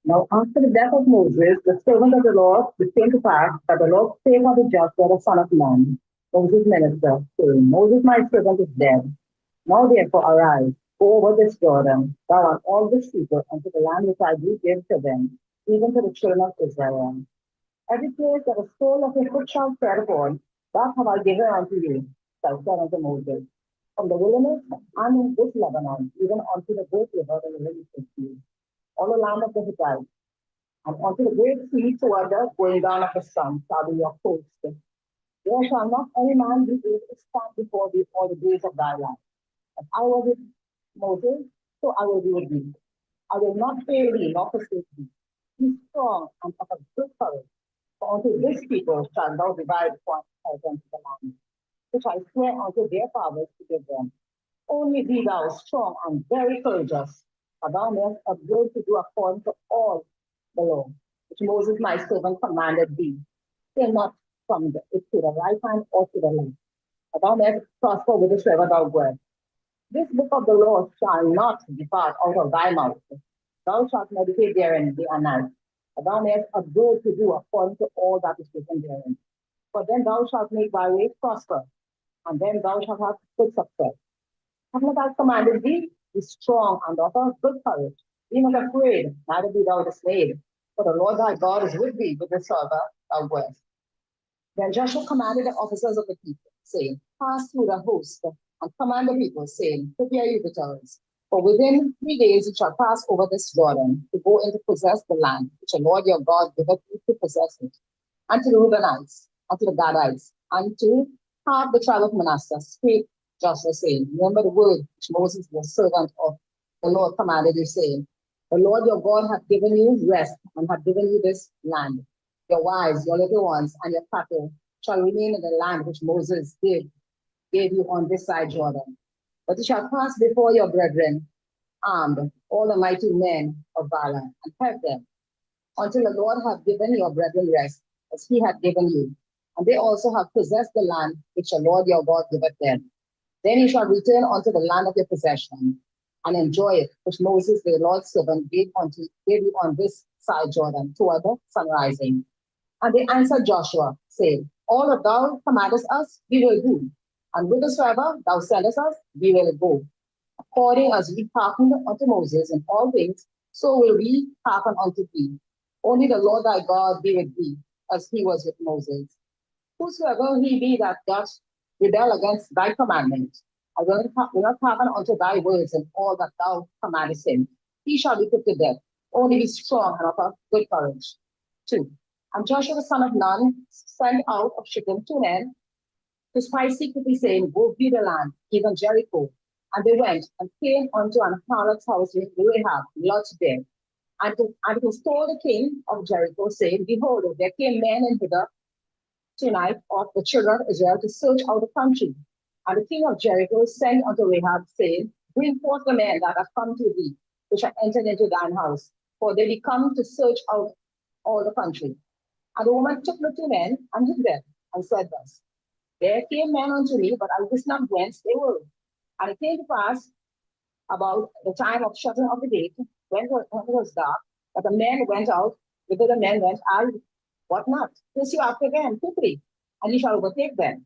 Now, after the death of Moses, the servant of the Lord, it came to pass that the Lord spake unto Joshua the son of Nun, Moses' minister, saying, Moses my servant is dead. Now therefore arise, go over this Jordan, thou and all this people, unto the land which I do give to them, even to the children of Israel. Every place that the sole of your foot shall tread upon, that have I given unto you, thou said unto Moses. From the wilderness and in this Lebanon, even unto the great river, the Euphrates sea, all the land of the Hittites, and unto the great sea toward the going down of the sun shall be your coast. There shall not any man be able to stand before thee all the days of thy life. As I was with Moses, so I will be with thee. I will not fail thee nor forsake thee. Be strong and of a good courage, for unto this people shalt thou divide for inheritance the land, which I swear unto their fathers to give them. Only be thou strong and very courageous, for thou mayest observe to do according to all the law, which Moses my servant commanded thee. Say not from it to the right hand or to the left, for thou mayest prosper whithersoever thou goest. This book of the law shall not depart out of thy mouth. Thou shalt meditate therein day and night, for thou mayest observe to do according to all that is written therein. For then thou shalt make thy way prosper, and then thou shalt have good success. Have not I commanded thee? Be strong and of a good courage. Be not afraid, neither be thou dismayed. For the Lord thy God is with thee whithersoever thou goest. Then Joshua commanded the officers of the people, saying, Pass through the host, and command the people, saying, Prepare you victuals. For within 3 days you shall pass over this Jordan, to go in to possess the land, which the Lord your God giveth you to possess it, and to the Reubenites, and to the Gadites, and to half the tribe of Manasseh. Spake Joshua, saying, Remember the word which Moses, the servant of the Lord, commanded you, saying, The Lord your God hath given you rest, and hath given you this land. Your wives, your little ones, and your cattle shall remain in the land which Moses gave you on this side Jordan. But you shall pass before your brethren, armed, all the mighty men of valor, and help them, until the Lord have given your brethren rest, as he hath given you. And they also have possessed the land which the Lord your God giveth them. Then you shall return unto the land of your possession, and enjoy it, which Moses, the Lord's servant, gave you on this side Jordan, toward the sunrising. And they answered Joshua, saying, All that thou commandest us, we will do, and whithersoever thou sendest us, we will go. According as we hearkened unto Moses in all things, so will we hearken unto thee. Only the Lord thy God be with thee, as he was with Moses. Whosoever he be that doth rebel against thy commandment, I will not hearken unto thy words and all that thou commandest him, he shall be put to death. Only be strong and of a good courage. 2. And Joshua the son of Nun sent out of Shittim 2 men to spy secretly, saying, Go view the land, even Jericho. And they went and came unto an harlot's house with Rahab, Lot's dead. And it was told the king of Jericho, saying, Behold, there came men in hither tonight of the children of Israel to search out the country. And the king of Jericho sent unto Rahab, saying, Bring forth the men that have come to thee, which have entered into thine house, for they be come to search out all the country. And the woman took the 2 men and hid them, and said thus, There came men unto me, but I wist not whence they were. And it came to pass about the time of shutting of the gate, when it was dark, that the men went out, whither the men went, I what not? Pursue after them quickly, and ye shall overtake them.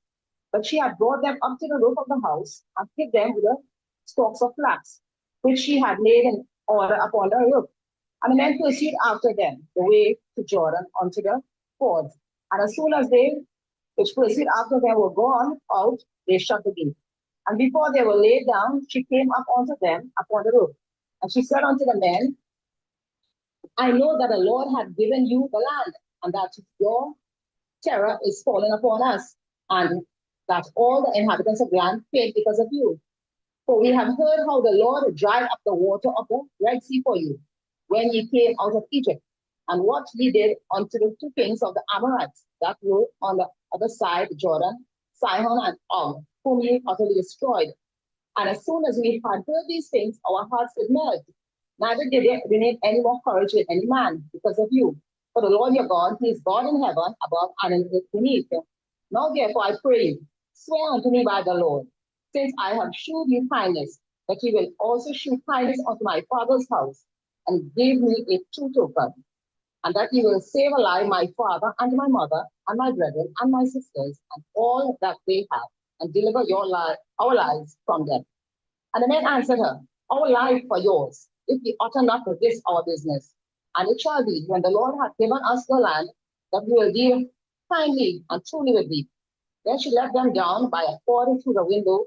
But she had brought them up to the roof of the house, and hid them with the stalks of flax, which she had laid in order upon the roof. And the men pursued after them the way to Jordan unto the fords. And as soon as they which pursued after them were gone out, they shut the gate. And before they were laid down, she came up unto them upon the roof. And she said unto the men, I know that the Lord hath given you the land, and that your terror is fallen upon us, and that all the inhabitants of the land feared because of you. For we have heard how the Lord dried up the water of the Red Sea for you, when ye came out of Egypt, and what ye did unto the 2 kings of the Amorites that were on the other side Jordan, Sihon and Og, whom ye utterly destroyed. And as soon as we had heard these things, our hearts did melt. Neither did there remain any more courage in any man because of you. For the Lord your God, he is God in heaven above and in earth beneath. Now therefore I pray you, swear unto me by the Lord, since I have shewed you kindness, that ye will also shew kindness unto my father's house. and gave me a true token, and that he will save alive my father and my mother and my brethren and my sisters and all that they have, and deliver our lives from them. And the man answered her, our life for yours, if we utter not for this our business. And it shall be, when the Lord hath given us the land, that we will deal kindly and truly with thee. Then she let them down by a cord through the window,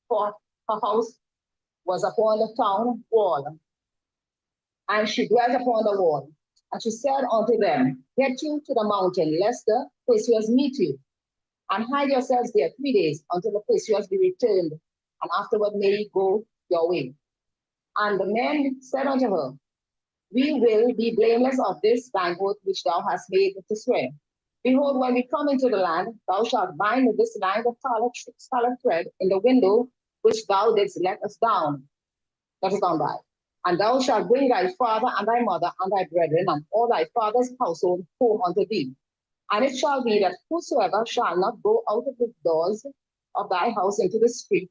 for her house was upon the town wall, and she dwelt upon the wall. And she said unto them, get you to the mountain, lest the pursuers meet you, and hide yourselves there 3 days until the pursuers be returned, and afterward may ye go your way. And the men said unto her, we will be blameless of this thine oath which thou hast made to swear. Behold, when we come into the land, thou shalt bind with this line of scarlet thread in the window which thou didst let us down by. And thou shalt bring thy father and thy mother and thy brethren and all thy father's household home unto thee. And it shall be that whosoever shall not go out of the doors of thy house into the street,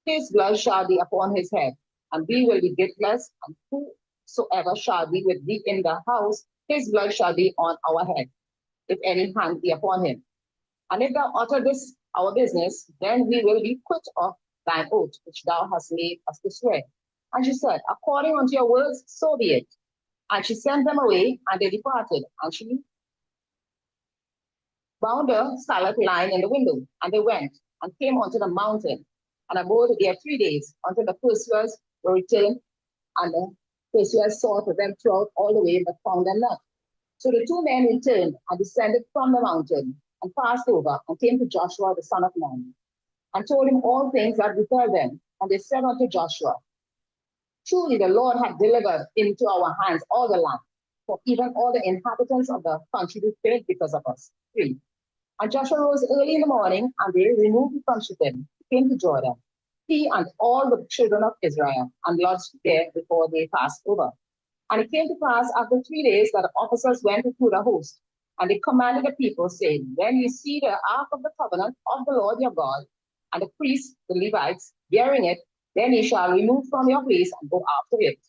his blood shall be upon his head, and we will be guiltless, and whosoever shall be with thee in the house, his blood shall be on our head, if any hand be upon him. And if thou utter this our business, then we will be quit of thine oath, which thou hast made us to swear. And she said, according unto your words, so be it. And she sent them away, and they departed. And she bound a scarlet line in the window, and they went, and came unto the mountain, and abode there 3 days, until the pursuers were returned, and the pursuers sought for them throughout all the way, but found them not. So the two men returned, and descended from the mountain, and passed over, and came to Joshua the son of Nun, and told him all things that befell them. And they said unto Joshua, truly the Lord hath delivered into our hands all the land, for even all the inhabitants of the country do faint because of us. 3. And Joshua rose early in the morning, and they removed from Shittim, came to Jordan, he and all the children of Israel, and lodged there before they passed over. And it came to pass after 3 days that the officers went through the host, and they commanded the people, saying, when you see the ark of the covenant of the Lord your God, and the priests, the Levites, bearing it, then ye shall remove from your place and go after it.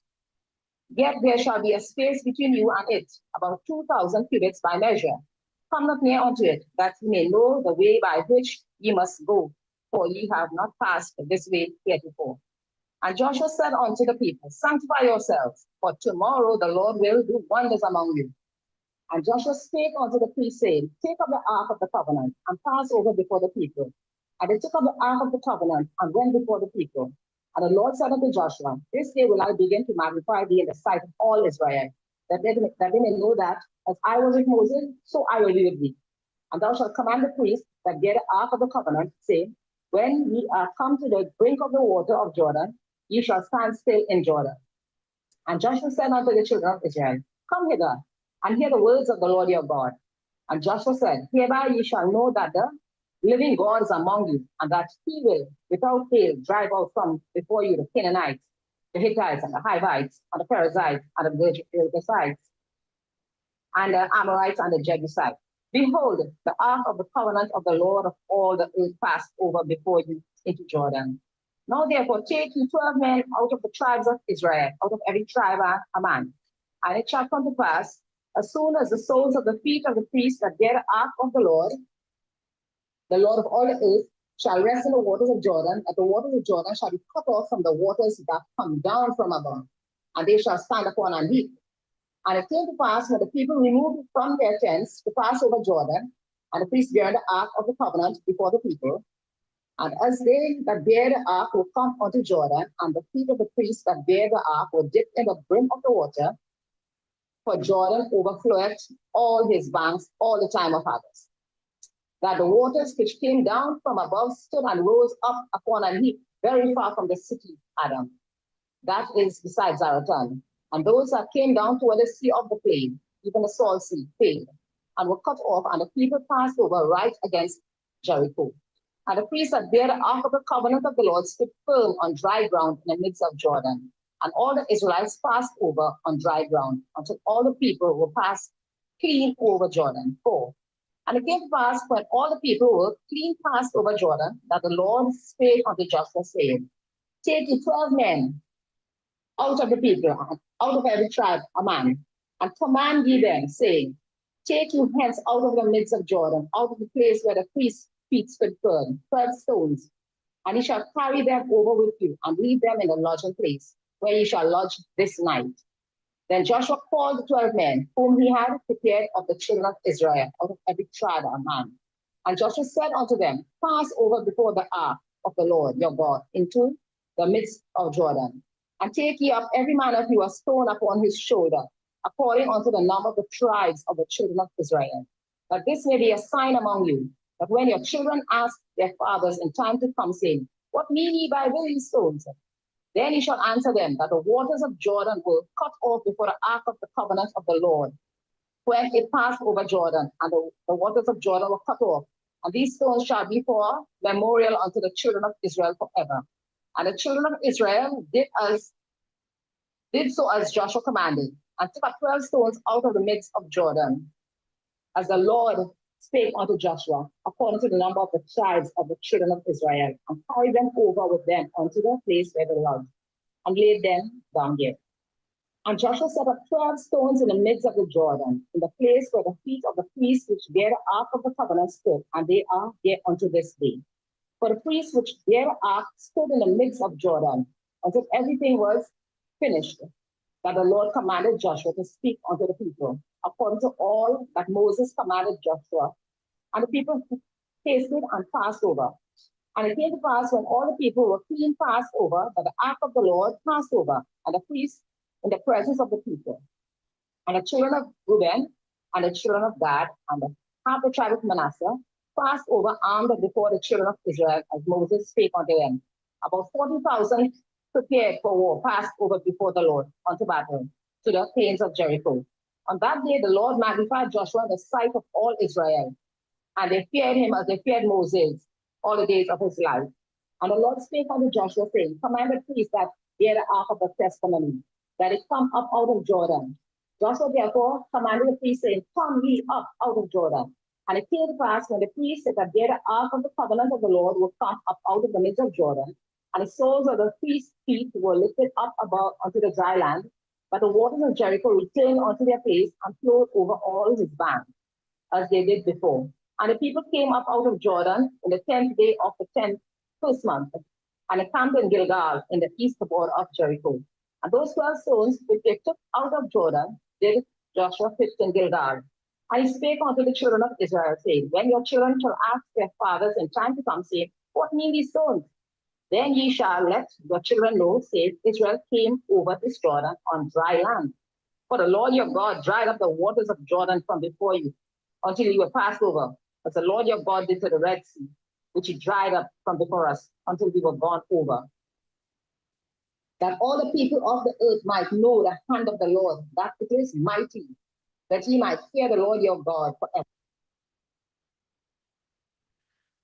Yet there shall be a space between you and it, about 2,000 cubits by measure. Come not near unto it, that ye may know the way by which ye must go, for ye have not passed this way heretofore. And Joshua said unto the people, sanctify yourselves, for tomorrow the Lord will do wonders among you. And Joshua spake unto the priests, saying, take up the ark of the covenant, and pass over before the people. And they took up the ark of the covenant, and went before the people. And the Lord said unto Joshua, this day will I begin to magnify thee in the sight of all Israel, that they may know that as I was with Moses, so I will be with thee. And thou shalt command the priests that bear the ark of the covenant, saying, when ye are come to the brink of the water of Jordan, ye shall stand still in Jordan. And Joshua said unto the children of Israel, come hither, and hear the words of the Lord your God. And Joshua said, hereby ye shall know that the living God is among you, and that he will without fail drive out from before you the Canaanites, the Hittites, and the Hivites, and the Perizzites, and the Girgashites, and the Amorites, and the Jebusites. Behold, the ark of the covenant of the Lord of all the earth passed over before you into Jordan. Now therefore take you 12 men out of the tribes of Israel, out of every tribe a man. And it shall come to pass, as soon as the soles of the feet of the priests that bear the ark of the Lord of all the earth, shall rest in the waters of Jordan, that the waters of Jordan shall be cut off from the waters that come down from above, and they shall stand upon an heap. And it came to pass, when the people removed from their tents to pass over Jordan, and the priests bear the ark of the covenant before the people, and as they that bear the ark will come unto Jordan, and the feet of the priests that bear the ark were dipped in the brim of the water, for Jordan overfloweth all his banks all the time of harvest. That the waters which came down from above stood and rose up upon a heap very far from the city Adam, that is beside Zaratan. And those that came down toward the sea of the plain, even the Salt Sea, failed, and were cut off, and the people passed over right against Jericho. And the priests that bear the ark of the covenant of the Lord stood firm on dry ground in the midst of Jordan. And all the Israelites passed over on dry ground, until all the people were passed clean over Jordan. 4. And it came to pass, when all the people were clean passed over Jordan, that the Lord spake unto Joshua, saying, take you 12 men, out of the people, out of every tribe, a man, and command ye them, saying, take you hence out of the midst of Jordan, out of the place where the priest's feet stood firm, 12 stones, and ye shall carry them over with you, and leave them in the lodging place, where ye shall lodge this night. Then Joshua called the 12 men, whom he had prepared of the children of Israel, out of every tribe a man. And Joshua said unto them, pass over before the ark of the Lord your God into the midst of Jordan, and take ye up every man of you a stone upon his shoulder, according unto the number of the tribes of the children of Israel, that this may be a sign among you, that when your children ask their fathers in time to come, saying, what mean ye by these stones? Then he shall answer them that the waters of Jordan will cut off before the ark of the covenant of the Lord, when it passed over Jordan, and the waters of Jordan were cut off. And these stones shall be for a memorial unto the children of Israel forever. And the children of Israel did so as Joshua commanded, and took up 12 stones out of the midst of Jordan, as the Lord spake unto Joshua, according to the number of the tribes of the children of Israel, and carried them over with them unto the place where they lodged, and laid them down there. And Joshua set up 12 stones in the midst of the Jordan, in the place where the feet of the priests which bear the ark of the covenant stood, and they are there unto this day. For the priests which bear the ark stood in the midst of Jordan, until everything was finished, that the Lord commanded Joshua to speak unto the people, according to all that Moses commanded Joshua. And the people hasted and passed over. And it came to pass, when all the people were clean passed over, that the ark of the Lord passed over, and the priests in the presence of the people. And the children of Reuben, and the children of Gad, and half the tribe of Manasseh passed over armed before the children of Israel, as Moses spake unto them. About 40,000 prepared for war passed over before the Lord unto battle to the plains of Jericho. On that day the Lord magnified Joshua in the sight of all Israel, and they feared him as they feared Moses all the days of his life. And the Lord spake unto Joshua, saying, command the priests that bear the ark of the testimony, that it come up out of Jordan. Joshua therefore commanded the priests, saying, come ye up out of Jordan. And it came to pass, when the priests that bear the ark of the covenant of the Lord would come up out of the midst of Jordan, and the soles of the priests' feet were lifted up above unto the dry land, but the waters of Jericho returned unto their place and flowed over all his banks, as they did before. And the people came up out of Jordan in the 10th day of the first month, and encamped in Gilgal in the east border of Jericho. And those 12 stones which they took out of Jordan did Joshua fix in Gilgal. And he spake unto the children of Israel, saying, when your children shall ask their fathers in time to come, saying, what mean these stones? Then ye shall let your children know, saith, Israel came over this Jordan on dry land. For the Lord your God dried up the waters of Jordan from before you, until you were passed over, as the Lord your God did to the Red Sea, which he dried up from before us, until we were gone over. That all the people of the earth might know the hand of the Lord, that it is mighty, that ye might fear the Lord your God forever.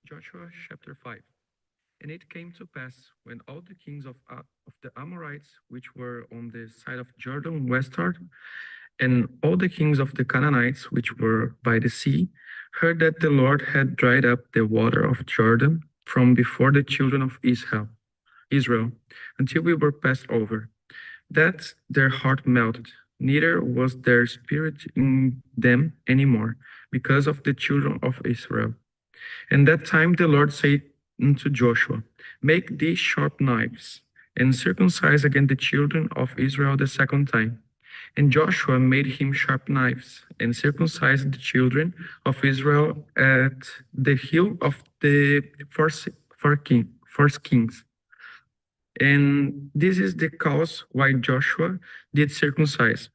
Joshua chapter 5. And it came to pass, when all the kings of the Amorites, which were on the side of Jordan westward, and all the kings of the Canaanites, which were by the sea, heard that the Lord had dried up the water of Jordan from before the children of Israel, until we were passed over, that their heart melted, neither was there spirit in them any more, because of the children of Israel. And that time the Lord said unto Joshua, make these sharp knives, and circumcise again the children of Israel the second time. And Joshua made him sharp knives, and circumcised the children of Israel at the hill of the first kings. And this is the cause why Joshua did circumcise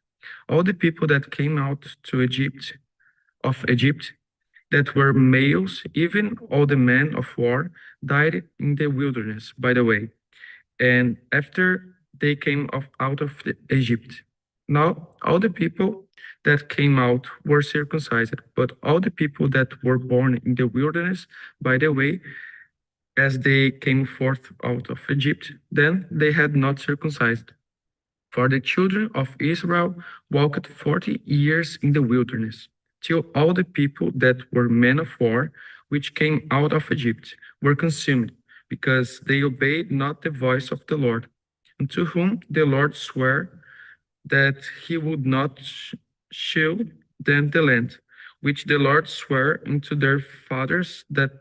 all the people that came out to Egypt, that were males, even all the men of war, died in the wilderness by the way, and after they came out of Egypt. Now all the people that came out were circumcised, but all the people that were born in the wilderness by the way, as they came forth out of Egypt, then they had not circumcised. For the children of Israel walked 40 years in the wilderness, till all the people that were men of war, which came out of Egypt, were consumed, because they obeyed not the voice of the Lord. to whom the Lord swore that he would not shew them the land, which the Lord swore unto their fathers that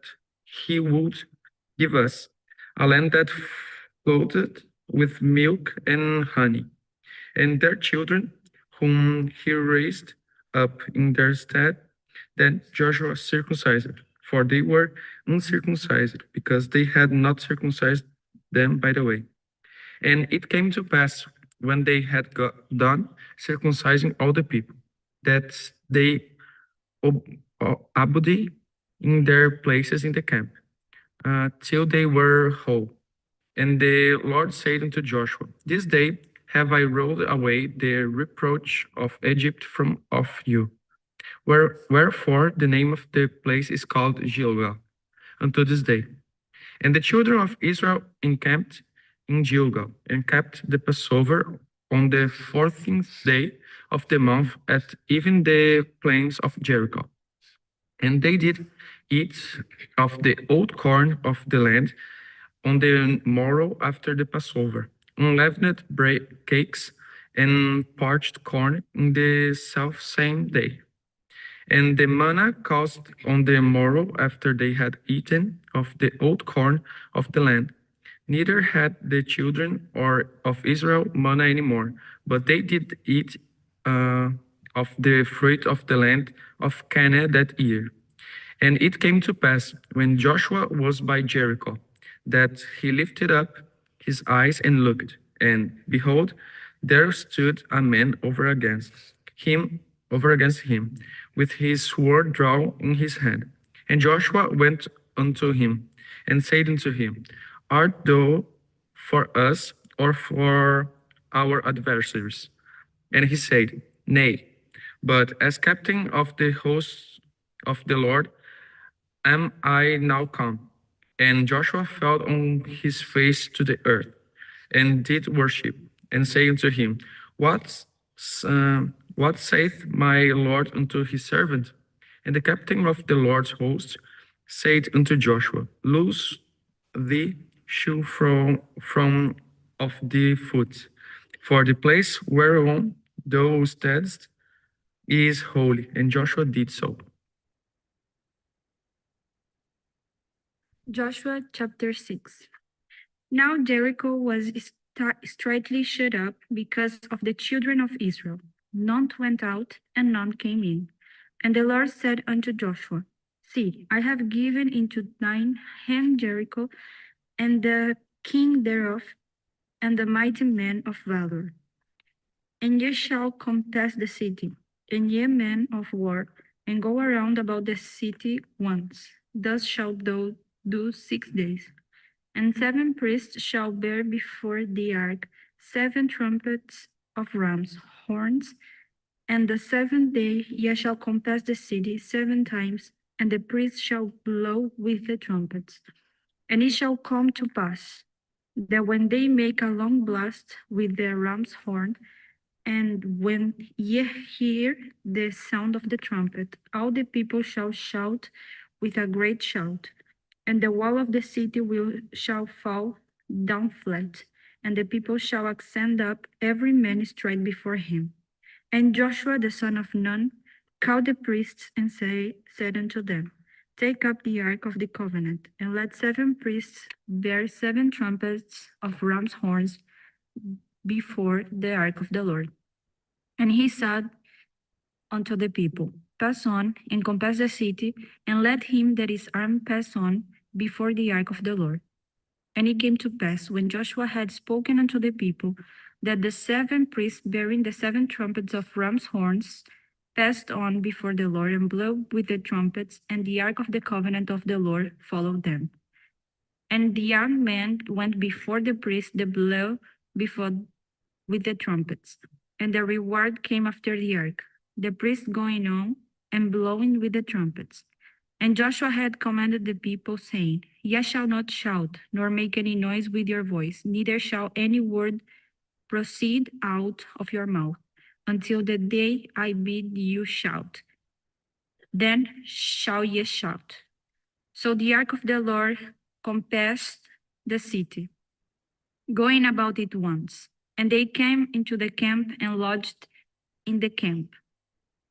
he would give us, a land that flowed with milk and honey. And their children, whom he raised up in their stead, then Joshua circumcised, for they were uncircumcised, because they had not circumcised them by the way. And it came to pass, when they had done circumcising all the people, that they abode in their places in the camp, till they were whole. And the Lord said unto Joshua, This day have I rolled away the reproach of Egypt from off you. Wherefore the name of the place is called Gilgal unto this day. And the children of Israel encamped in Gilgal, and kept the Passover on the 14th day of the month at even the plains of Jericho. And they did eat of the old corn of the land on the morrow after the Passover, unleavened bread cakes and parched corn in the selfsame day. And the manna caused on the morrow after they had eaten of the old corn of the land. Neither had the children of Israel manna any more, but they did eat of the fruit of the land of Canaan that year. And it came to pass, when Joshua was by Jericho, that he lifted up his eyes and looked, and behold, there stood a man over against him, with his sword drawn in his hand. And Joshua went unto him, and said unto him, Art thou for us, or for our adversaries? And he said, Nay, but as captain of the hosts of the Lord am I now come? And Joshua fell on his face to the earth, and did worship, and say unto him, what saith my Lord unto his servant? And the captain of the Lord's host said unto Joshua, Loose the shoe from off the foot, for the place whereon thou standest is holy. And Joshua did so. Joshua chapter 6. Now Jericho was straitly shut up because of the children of Israel. None went out, and none came in. And the Lord said unto Joshua, See, I have given into thine hand Jericho, and the king thereof, and the mighty men of valor. And ye shall compass the city, and ye men of war, and go around about the city once. Thus shalt thou do 6 days. And 7 priests shall bear before the ark 7 trumpets of ram's horns. And the 7th day ye shall compass the city 7 times, and the priests shall blow with the trumpets. And it shall come to pass that when they make a long blast with the ram's horn, and when ye hear the sound of the trumpet, all the people shall shout with a great shout, and the wall of the city shall fall down flat, and the people shall ascend up, every man straight before him. And Joshua the son of Nun called the priests and said unto them, Take up the ark of the covenant, and let 7 priests bear 7 trumpets of ram's horns before the ark of the Lord. And he said unto the people, Pass on, and compass the city, and let him that is armed pass on before the ark of the Lord. And it came to pass, when Joshua had spoken unto the people, that the 7 priests bearing the 7 trumpets of ram's horns passed on before the Lord, and blew with the trumpets, and the ark of the covenant of the Lord followed them. And the young men went before the priests that blew before with the trumpets, and the reward came after the ark, the priests going on and blowing with the trumpets. And Joshua had commanded the people, saying, Ye shall not shout, nor make any noise with your voice, neither shall any word proceed out of your mouth, until the day I bid you shout. Then shall ye shout. So the ark of the Lord compassed the city. going about it once. And they came into the camp and lodged in the camp.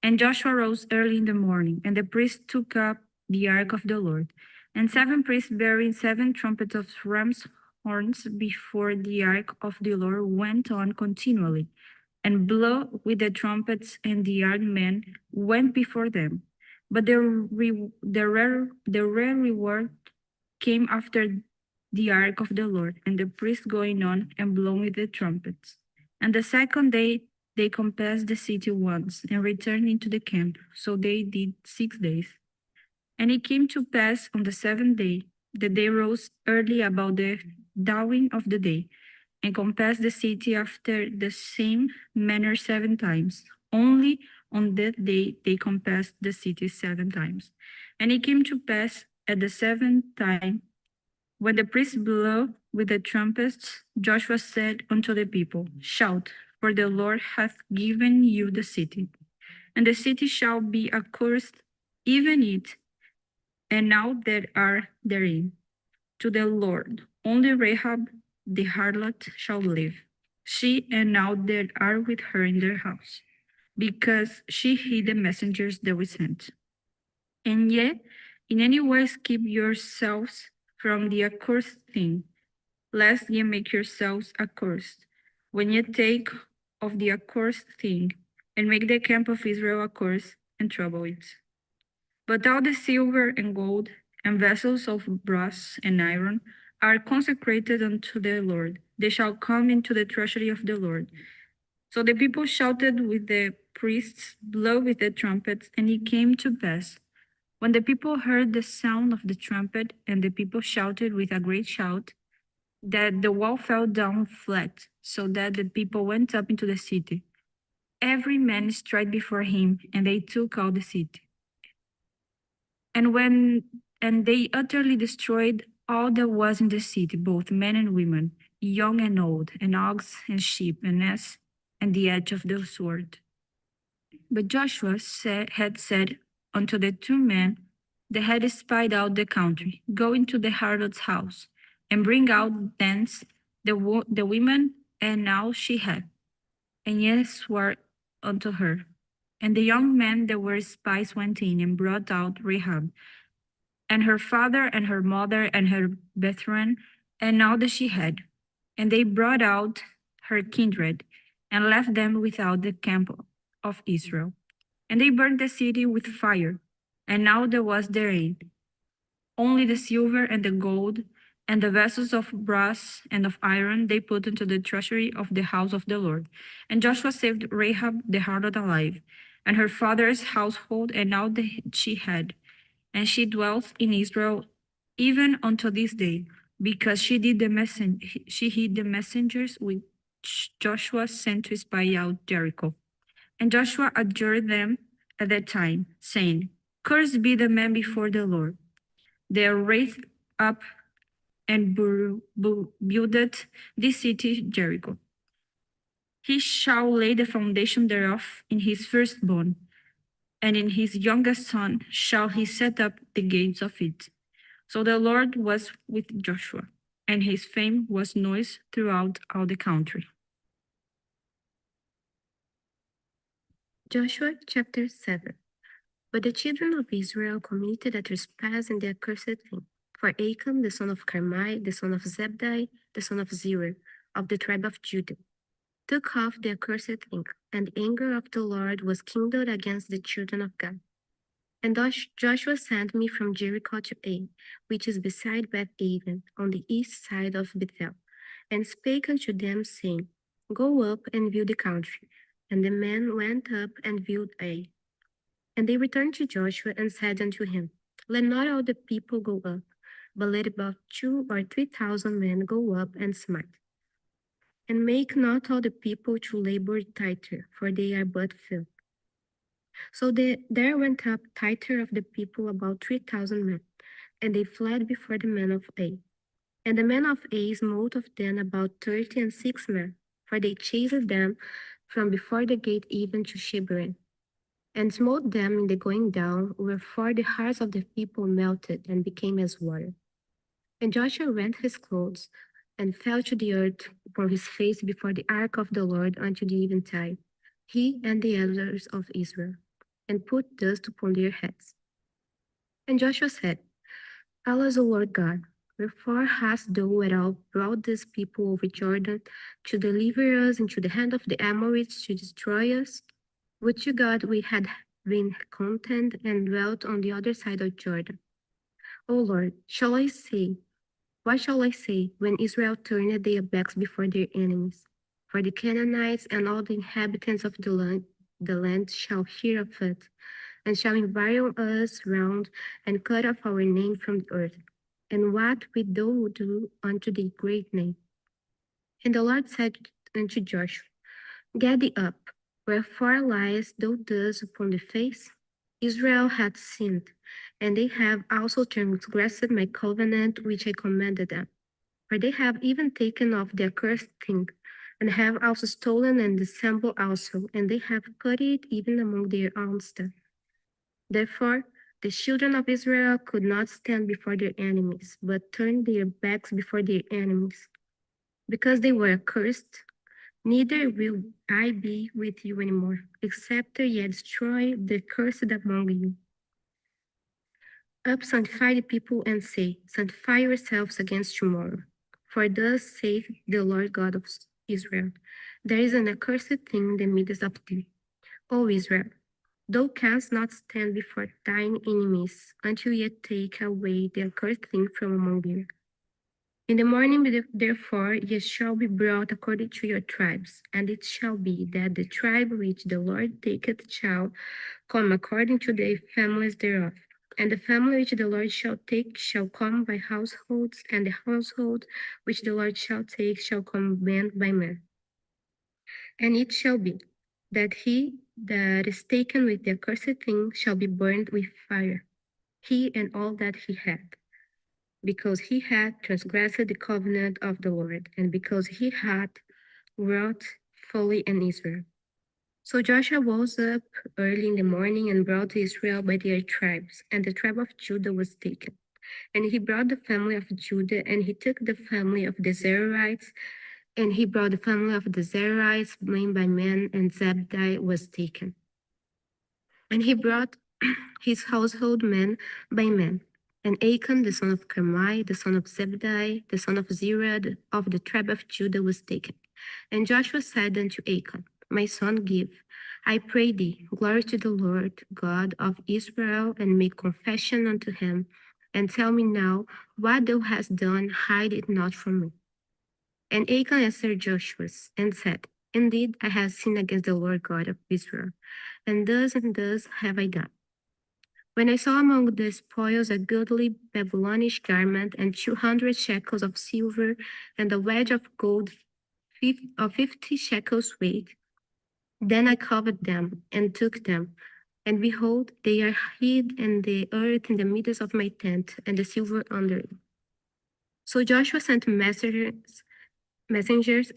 And Joshua rose early in the morning, and the priests took up the ark of the Lord. And 7 priests bearing 7 trumpets of ram's horns before the ark of the Lord went on continually, and blew with the trumpets, and the armed men went before them. But the rare reward came after the ark of the Lord, and the priests going on and blowing with the trumpets. And the second day they compassed the city once, and returned into the camp. So they did 6 days. And it came to pass on the 7th day that they rose early about the dawning of the day, and compassed the city after the same manner 7 times. Only on that day they compassed the city 7 times. And it came to pass at the 7th time, when the priests blew with the trumpets, Joshua said unto the people, Shout, for the Lord hath given you the city. And the city shall be accursed, even it, and now that are therein, to the Lord. Only Rahab the harlot shall live, she and now that are with her in their house, because she hid the messengers that we sent. And yet, in any wise keep yourselves from the accursed thing, lest ye make yourselves accursed, when ye take of the accursed thing, and make the camp of Israel accursed, and trouble it. But all the silver and gold, and vessels of brass and iron, are consecrated unto the Lord. They shall come into the treasury of the Lord. So the people shouted with the priests, blow with the trumpets, and it came to pass, when the people heard the sound of the trumpet, and the people shouted with a great shout, that the wall fell down flat, so that the people went up into the city, every man straight before him, and they took all the city. And they utterly destroyed all that was in the city, both men and women, young and old, and ox and sheep and ass, and the edge of the sword. But Joshua had said unto the 2 men that had spied out the country, Go into the harlot's house, and bring out thence the women and all she had, and ye swore unto her. And the young men that were spies went in and brought out Rahab, and her father and her mother and her brethren, and all that she had. And they brought out her kindred, and left them without the camp of Israel. And they burned the city with fire, and now there was therein only the silver and the gold, and the vessels of brass and of iron they put into the treasury of the house of the Lord. And Joshua saved Rahab the harlot alive, and her father's household, and all that she had. And she dwelt in Israel even unto this day, because she hid the messengers which Joshua sent to spy out Jericho. And Joshua adjured them at that time, saying, Cursed be the man before the Lord. They raised up and builded this city Jericho. He shall lay the foundation thereof in his firstborn, and in his youngest son shall he set up the gates of it. So the Lord was with Joshua, and his fame was noised throughout all the country. Joshua chapter 7. But the children of Israel committed a trespass in the accursed thing. For Achan, the son of Carmi, the son of Zebdi, the son of Zerah, of the tribe of Judah, took off the accursed thing, and the anger of the Lord was kindled against the children of God. And Joshua sent me from Jericho to Ai, which is beside Beth-aven, on the east side of Bethel, and spake unto them, saying, Go up and view the country. And the men went up and viewed Ai. And they returned to Joshua and said unto him, Let not all the people go up, but let about 2,000 or 3,000 men go up and smite. And make not all the people to labor tighter, for they are but few. So there went up tighter of the people about 3,000 men, and they fled before the men of Ai. And the men of Ai smote of them about 36 men, for they chased them from before the gate even to Shebarim, and smote them in the going down, wherefore the hearts of the people melted and became as water. And Joshua rent his clothes, and fell to the earth upon his face before the ark of the Lord until the eventide, he and the elders of Israel, and put dust upon their heads. And Joshua said, Allah is the Lord God. Wherefore hast thou at all brought this people over Jordan to deliver us into the hand of the Amorites to destroy us? Would to God we had been content and dwelt on the other side of Jordan. O Lord, what shall I say when Israel turned their backs before their enemies? For the Canaanites and all the inhabitants of the land shall hear of it, and shall environ us round, and cut off our name from the earth. And what wilt thou do unto the great name? And the Lord said unto Joshua, Get thee up, wherefore liest thou thus upon the face? Israel hath sinned, and they have also transgressed my covenant which I commanded them. For they have even taken off the accursed thing, and have also stolen and dissembled also, and they have put it even among their own stuff. Therefore, the children of Israel could not stand before their enemies, but turned their backs before their enemies. Because they were accursed, neither will I be with you anymore, except ye destroy the cursed among you. Up, sanctify the people, and say, Sanctify yourselves against tomorrow. For thus saith the Lord God of Israel, There is an accursed thing in the midst of thee, O Israel. Thou canst not stand before thine enemies until ye take away the accursed thing from among you. In the morning, therefore, ye shall be brought according to your tribes, and it shall be that the tribe which the Lord taketh shall come according to their families thereof. And the family which the Lord shall take shall come by households, and the household which the Lord shall take shall come man by man. And it shall be that he that is taken with the accursed thing shall be burned with fire, he and all that he had, because he had transgressed the covenant of the Lord, and because he had wrought folly in Israel. So Joshua rose up early in the morning and brought Israel by their tribes, and the tribe of Judah was taken. And he brought the family of Judah, and he took the family of the Zerites, and he brought the family of the Zerites man by man, and Zebdai was taken. And he brought his household man by man. And Achan, the son of Carmi, the son of Zebdai, the son of Zerah, of the tribe of Judah, was taken. And Joshua said unto Achan, My son, give, I pray thee, glory to the Lord God of Israel, and make confession unto him, and tell me now what thou hast done, hide it not from me. And Achan answered Joshua and said, Indeed, I have sinned against the Lord God of Israel, and thus have I done. When I saw among the spoils a goodly Babylonish garment, and 200 shekels of silver, and a wedge of gold of 50 shekels weight, then I covered them and took them. And behold, they are hid in the earth in the midst of my tent, and the silver under it. So Joshua sent messengers,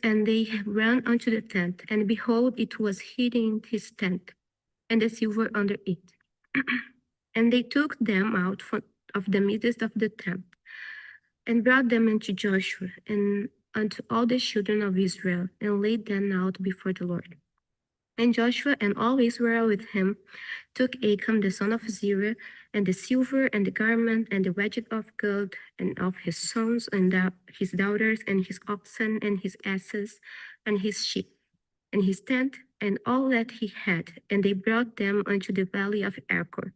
and they ran unto the tent, and behold, it was hid in his tent, and the silver under it. And they took them out of the midst of the tent, and brought them unto Joshua, and unto all the children of Israel, and laid them out before the Lord. And Joshua and all Israel with him took Achan the son of Zerah, and the silver, and the garment, and the wedge of gold, and of his sons, and his daughters, and his oxen, and his asses, and his sheep, and his tent, and all that he had, and they brought them unto the valley of Achor.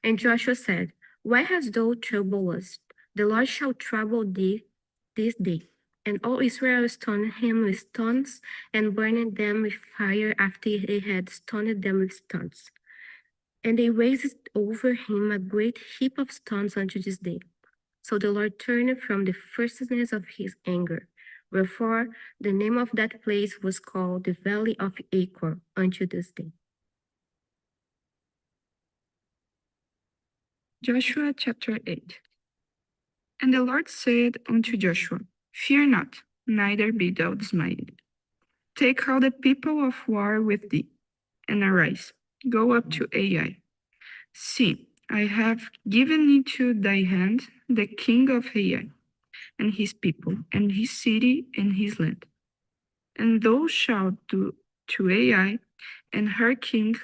And Joshua said, Why hast thou troubled us? The Lord shall trouble thee this day. And all Israel stoned him with stones, and burned them with fire after they had stoned them with stones. And they raised over him a great heap of stones unto this day. So the Lord turned from the fierceness of his anger. Wherefore the name of that place was called the Valley of Achor unto this day. Joshua chapter 8. And the Lord said unto Joshua, Fear not, neither be thou dismayed. Take all the people of war with thee, and arise, go up to Ai. See, I have given into thy hand the king of Ai, and his people, and his city and his land. And thou shalt do to Ai and her king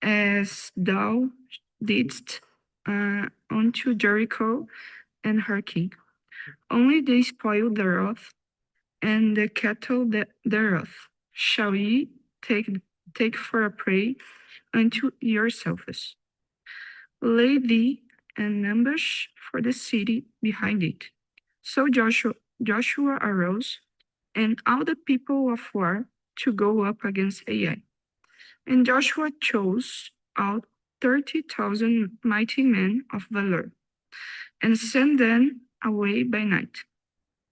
as thou didst unto Jericho and her king. Only the spoil thereof and the cattle thereof shall ye take for a prey unto yourselves. Lay thee an ambush for the city behind it. So Joshua arose, and all the people of war to go up against Ai. And Joshua chose out 30,000 mighty men of valor, and sent them away by night.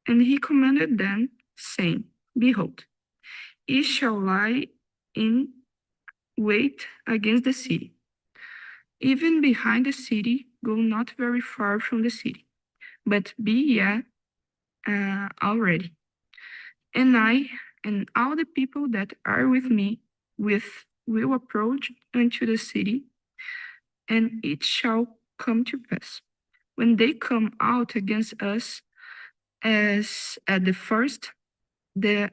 And he commanded them, saying, Behold, ye shall lie in wait against the city. Even behind the city, go not very far from the city, but be ye already. And I and all the people that are with me will approach unto the city, and it shall come to pass, when they come out against us as at the first, that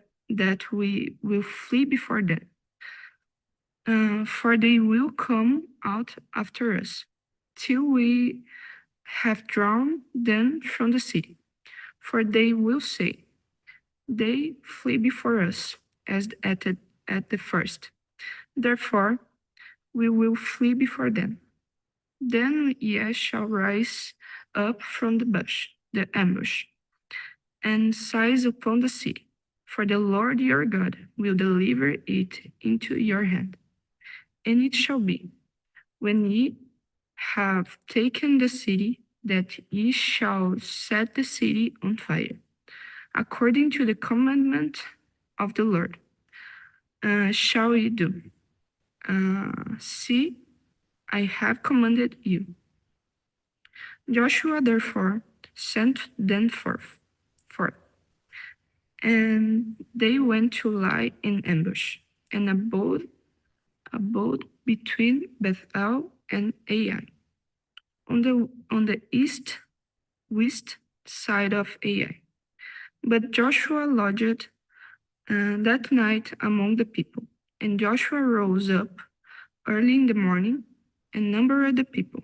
we will flee before them. For they will come out after us, till we have drawn them from the city. For they will say, they flee before us, as at the first. Therefore, we will flee before them. Then ye shall rise up from the ambush, and seize upon the city. For the Lord your God will deliver it into your hand. And it shall be, when ye have taken the city, that ye shall set the city on fire, according to the commandment of the Lord. Shall ye do? See, I have commanded you. Joshua therefore sent them forth, and they went to lie in ambush, and abode between Bethel and Ai, on the west side of Ai. But Joshua lodged that night among the people. And Joshua rose up early in the morning and numbered the people,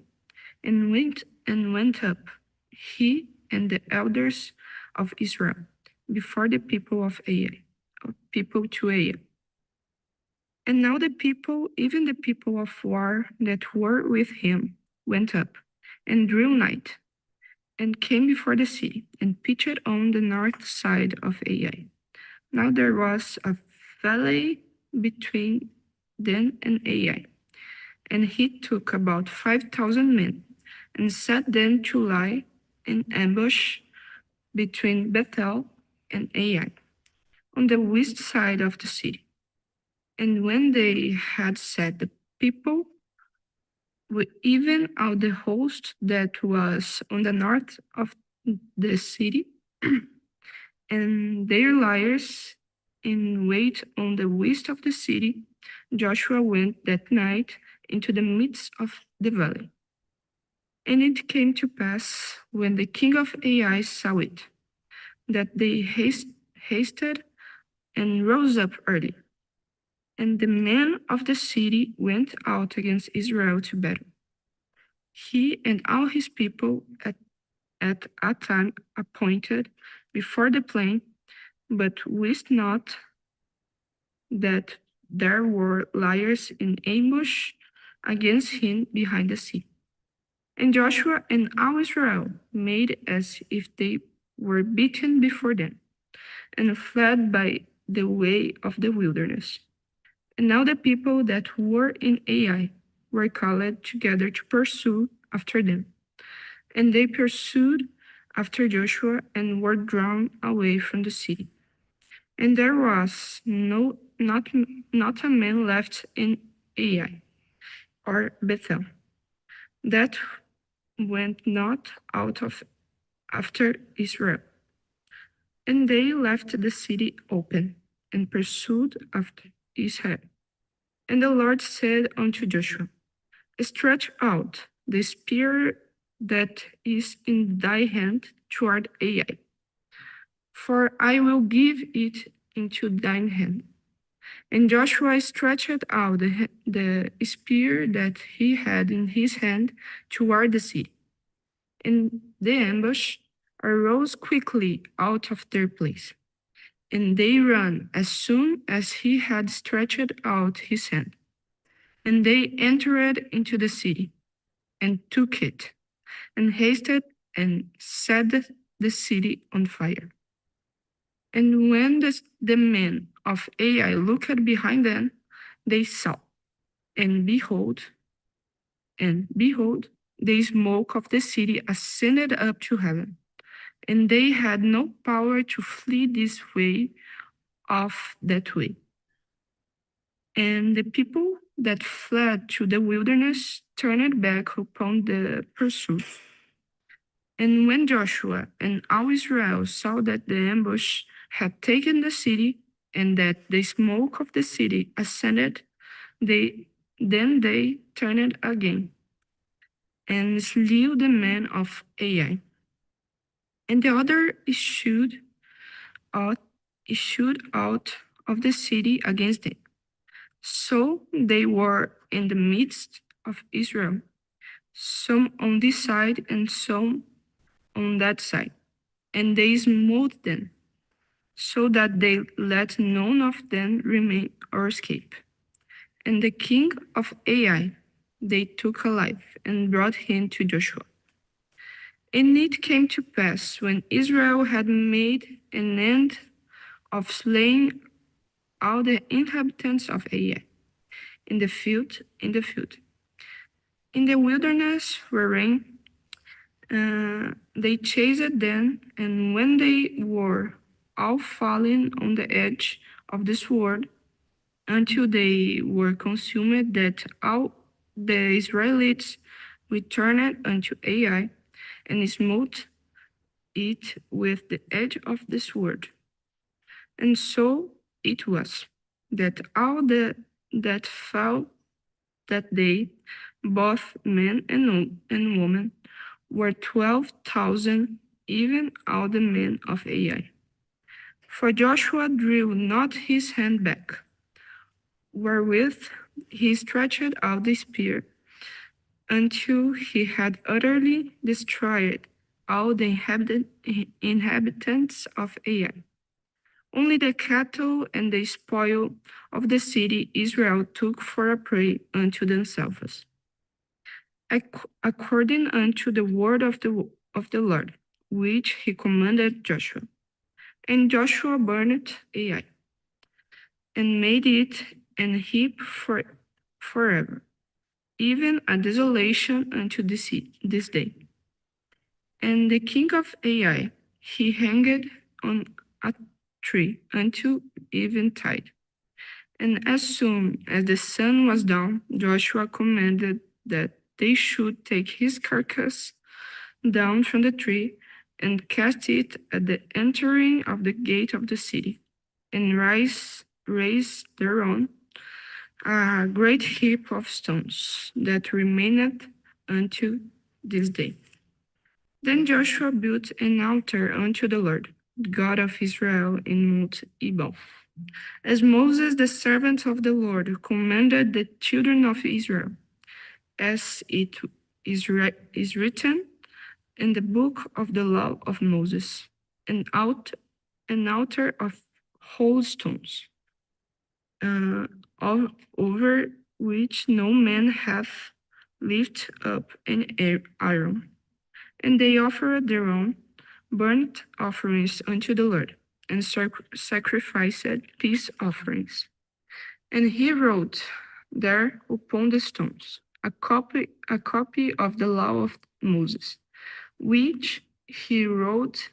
and went up, he and the elders of Israel, before the people of Ai, people to Ai. And now the people, even the people of war that were with him, went up and drew nigh, and came before the city, and pitched on the north side of Ai. Now there was a valley between them and Ai, and he took about 5,000 men, and set them to lie in ambush between Bethel and Ai, on the west side of the city. And when they had set the people, even all the host that was on the north of the city, and their liars in wait on the west of the city, Joshua went that night into the midst of the valley. And it came to pass, when the king of Ai saw it, that they hasted and rose up early. And the men of the city went out against Israel to battle. He and all his people at a time appointed before the plain, but wist not that there were liars in ambush against him behind the sea. And Joshua and all Israel made as if they were beaten before them, and fled by the way of the wilderness. And now the people that were in Ai were called together to pursue after them. And they pursued after Joshua and were drawn away from the city. And there was not a man left in Ai or Bethel that went not out of after Israel. And they left the city open and pursued after Israel. And the Lord said unto Joshua, stretch out the spear that is in thy hand toward Ai, for I will give it into thine hand. And Joshua stretched out the spear that he had in his hand toward the city. And the ambush arose quickly out of their place. And they ran as soon as he had stretched out his hand. And they entered into the city, and took it, and hasted and set the city on fire. And when the men of Ai looked behind them, they saw, and behold, the smoke of the city ascended up to heaven. And they had no power to flee this way off that way. And the people that fled to the wilderness turned back upon the pursuit. And when Joshua and all Israel saw that the ambush had taken the city, and that the smoke of the city ascended, then they turned again and slew the men of Ai. And the other issued out of the city against them. So they were in the midst of Israel, some on this side and some on that side. And they smote them, so that they let none of them remain or escape. And the king of Ai they took alive and brought him to Joshua. And it came to pass, when Israel had made an end of slaying all the inhabitants of Ai in the field, in the wilderness wherein they chased them, and when they were all fallen on the edge of the sword, until they were consumed, that all the Israelites returned unto Ai, and smote it with the edge of the sword. And so it was, that all that fell that day, both men and women, were 12,000, even all the men of Ai. For Joshua drew not his hand back, wherewith he stretched out the spear, until he had utterly destroyed all the inhabitants of Ai. Only the cattle and the spoil of the city Israel took for a prey unto themselves, according unto the word of the Lord, which he commanded Joshua. And Joshua burned Ai, and made it an heap forever, even a desolation unto this day. And the king of Ai he hanged on a tree until eventide. And as soon as the sun was down, Joshua commanded that they should take his carcass down from the tree and cast it at the entering of the gate of the city, and raise thereon a great heap of stones that remaineth unto this day. Then Joshua built an altar unto the Lord, God of Israel, in Mount Ebal, as Moses, the servant of the Lord, commanded the children of Israel, as it is written in the book of the law of Moses, an altar of whole stones, over which no man hath lifted up an iron. And they offered their own burnt offerings unto the Lord, and sacrificed peace offerings. And he wrote there upon the stones a copy of the law of Moses, which he wrote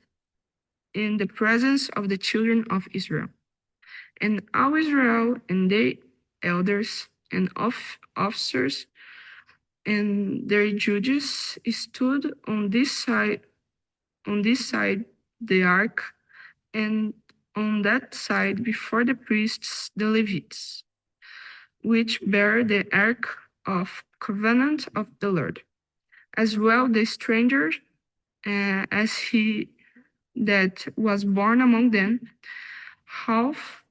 in the presence of the children of Israel. And all Israel and the elders and officers and their judges stood on this side the ark, and on that side before the priests the Levites, which bear the ark of covenant of the Lord, as well the strangers, as he that was born among them, half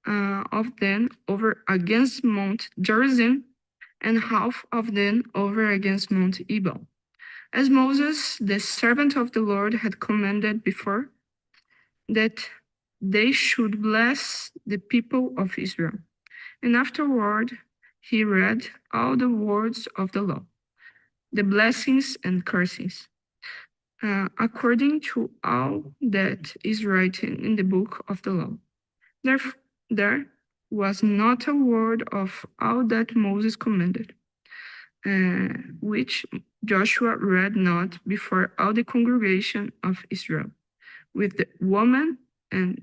of them over against Mount Gerizim, and half of them over against Mount Ebal, as Moses, the servant of the Lord, had commanded before, that they should bless the people of Israel. And afterward he read all the words of the law, the blessings and cursings, according to all that is written in the book of the law. There was not a word of all that Moses commanded, which Joshua read not before all the congregation of Israel, with the woman and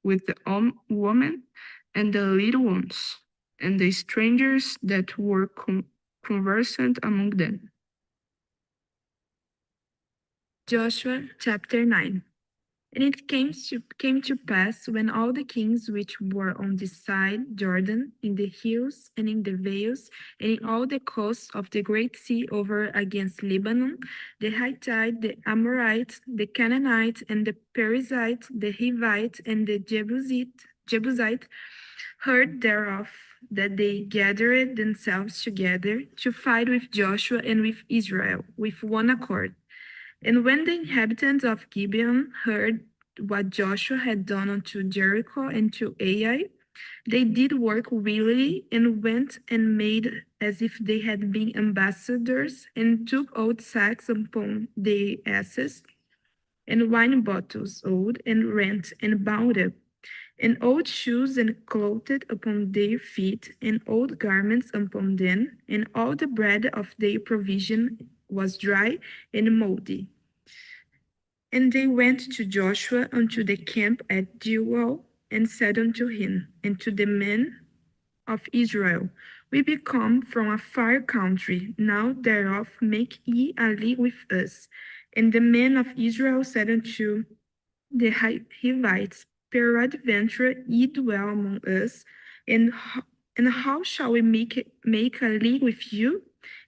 woman and the little ones, and the strangers that were conversant among them. Joshua chapter 9. And it came to pass when all the kings which were on this side Jordan, in the hills and in the vales, and in all the coasts of the great sea over against Lebanon, the Hittite, the Amorite, the Canaanite, and the Perizzite, the Hivite, and the Jebusite, heard thereof, that they gathered themselves together to fight with Joshua and with Israel with one accord. And when the inhabitants of Gibeon heard what Joshua had done unto Jericho and to Ai, they did work willily and went and made as if they had been ambassadors, and took old sacks upon their asses, and wine bottles old and rent and bound up, and old shoes and clothed upon their feet, and old garments upon them, and all the bread of their provision was dry and moldy. And they went to Joshua unto the camp at Gilgal, and said unto him and to the men of Israel, We be come from a far country, now thereof make ye a league with us. And the men of Israel said unto the Hivites, Peradventure ye dwell among us, and how shall we make a league with you?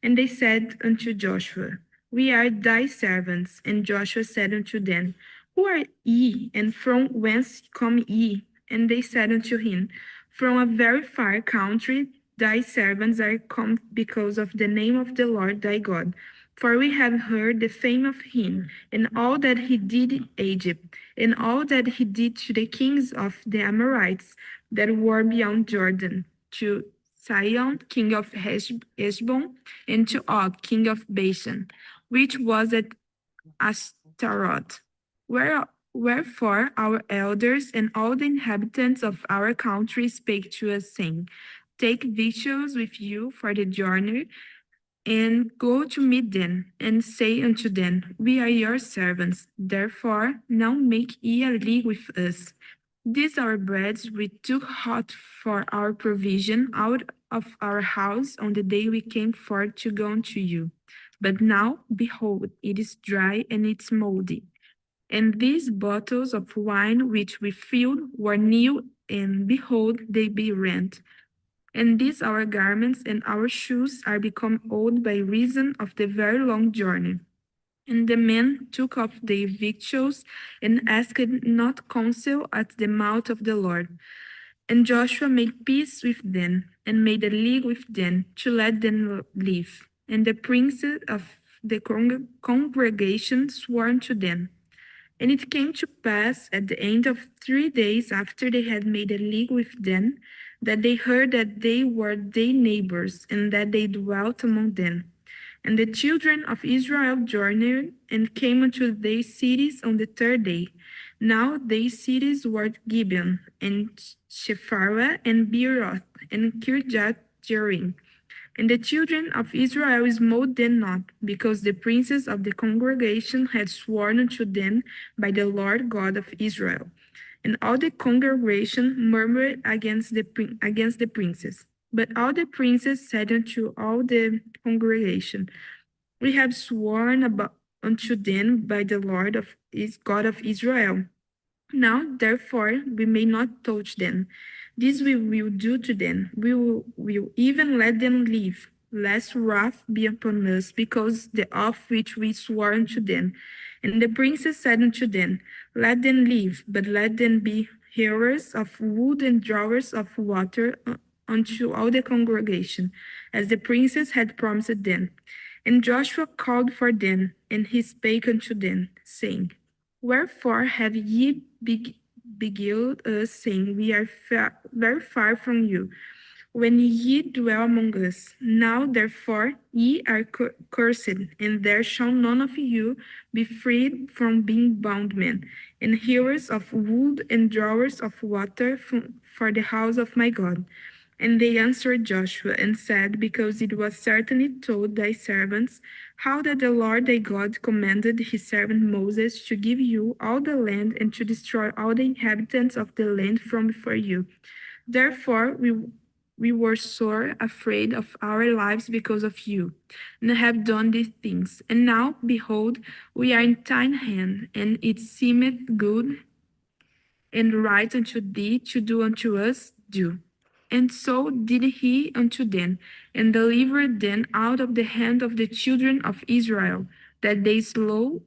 And they said unto Joshua, We are thy servants. And Joshua said unto them, Who are ye, and from whence come ye? And they said unto him, From a very far country thy servants are come because of the name of the Lord thy God. For we have heard the fame of him, and all that he did in Egypt, and all that he did to the kings of the Amorites that were beyond Jordan, to Sihon, king of Heshbon, and to Og, king of Bashan, which was at Ashtaroth. Wherefore our elders and all the inhabitants of our country spake to us, saying, Take victuals with you for the journey, and go to meet them, and say unto them, We are your servants. Therefore now make ye a league with us. These our breads we took hot for our provision out of our house on the day we came forth to go unto you. But now, behold, it is dry and it's moldy. And these bottles of wine which we filled were new, and behold, they be rent. And these our garments and our shoes are become old by reason of the very long journey. And the men took off their victuals and asked not counsel at the mouth of the Lord. And Joshua made peace with them, and made a league with them to let them live. And the princes of the congregation swore unto them. And it came to pass at the end of 3 days after they had made a league with them, that they heard that they were their neighbors, and that they dwelt among them. And the children of Israel journeyed and came unto their cities on the 3rd day. Now their cities were Gibeon, and Shepharah, and Beeroth, and Kirjath Jearim. And the children of Israel smote them not, because the princes of the congregation had sworn unto them by the Lord God of Israel. And all the congregation murmured against the princes. But all the princes said unto all the congregation, We have sworn unto them by the Lord of God of Israel. Now, therefore, we may not touch them. This we will do to them. We will even let them live, lest wrath be upon us, because the oath which we swore unto them. And the princes said unto them, Let them live, but let them be hewers of wood and drawers of water unto all the congregation, as the princes had promised them. And Joshua called for them, and he spake unto them, saying, Wherefore have ye beguiled us, saying, We are very far from you, when ye dwell among us? Now therefore ye are cursed, and there shall none of you be freed from being bondmen, and hewers of wood and drawers of water for the house of my God. And they answered Joshua and said, Because it was certainly told thy servants, how that the Lord thy God commanded his servant Moses to give you all the land and to destroy all the inhabitants of the land from before you. Therefore we were sore afraid of our lives because of you, and have done these things. And now, behold, we are in thine hand, and it seemeth good and right unto thee to do unto us, do. And so did he unto them, and delivered them out of the hand of the children of Israel, that they slew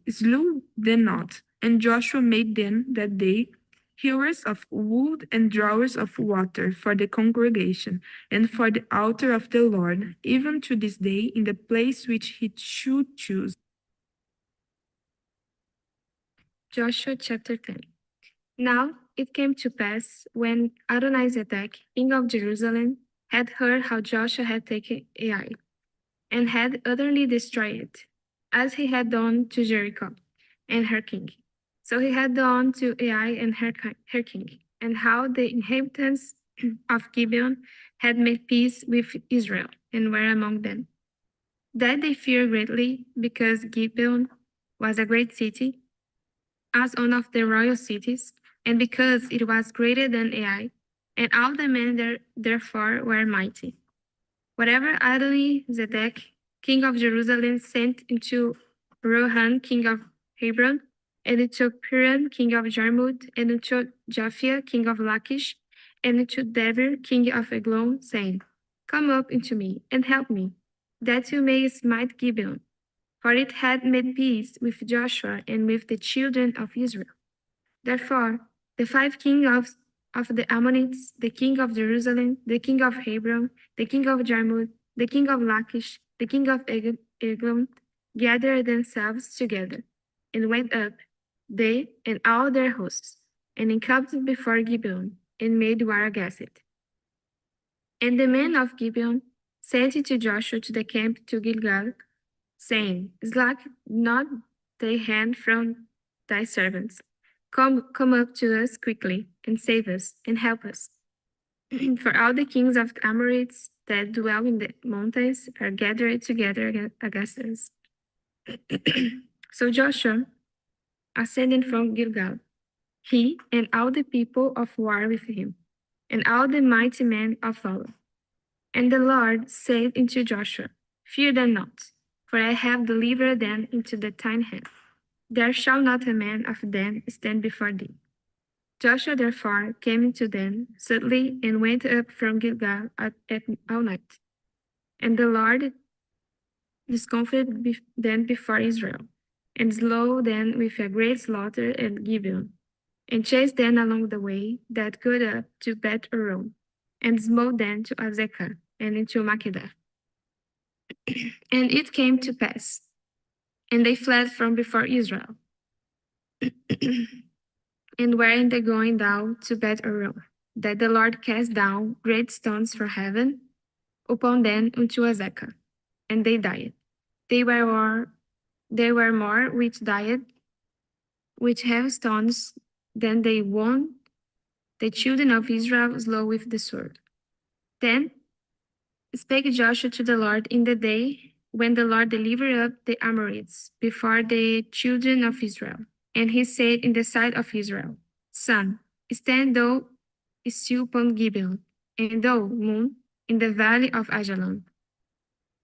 them not. And Joshua made them that day hewers of wood and drawers of water for the congregation, and for the altar of the Lord, even to this day, in the place which he should choose. Joshua chapter 10. Now it came to pass, when Adonizedek, king of Jerusalem, had heard how Joshua had taken Ai, and had utterly destroyed it, as he had done to Jericho and her king. So he had done to Ai and her king, and how the inhabitants of Gibeon had made peace with Israel, and were among them. That they feared greatly, because Gibeon was a great city, as one of the royal cities, and because it was greater than Ai, and all the men there therefore were mighty. Whatever Adoni-Zedek, king of Jerusalem, sent into Rohan, king of Hebron, and into Piran, king of Jarmut, and into Japhia, king of Lachish, and into Debir, king of Eglon, saying, Come up into me, and help me, that you may smite Gibeon. For it had made peace with Joshua and with the children of Israel. Therefore, the 5 kings of the Ammonites, the king of Jerusalem, the king of Hebron, the king of Jarmut, the king of Lachish, the king of Eglon, gathered themselves together, and went up, they and all their hosts, and encamped before Gibeon, and made war against it. And the men of Gibeon sent to Joshua to the camp to Gilgal, saying, Slack not thy hand from thy servants. Come up to us quickly, and save us, and help us. For all the kings of the Amorites that dwell in the mountains are gathered together against us. So Joshua ascended from Gilgal, he and all the people of war with him, and all the mighty men of valor. And the Lord said unto Joshua, Fear them not, for I have delivered them into thine hand. There shall not a man of them stand before thee. Joshua therefore came to them suddenly, and went up from Gilgal at all night. And the Lord discomfited them before Israel, and slew them with a great slaughter at Gibeon, and chased them along the way that goeth up to Beth Aron, and smote them to Azekah, and into Makkedah. And it came to pass, and they fled from before Israel, and were in the going down to Beth Aron, that the Lord cast down great stones from heaven upon them unto Azekah, and they died. They were more which died, which have stones, than they won the children of Israel slew with the sword. Then spake Joshua to the Lord in the day when the Lord delivered up the Amorites before the children of Israel. And he said in the sight of Israel, Sun, stand thou still upon Gibeon, and thou, moon, in the valley of Ajalon.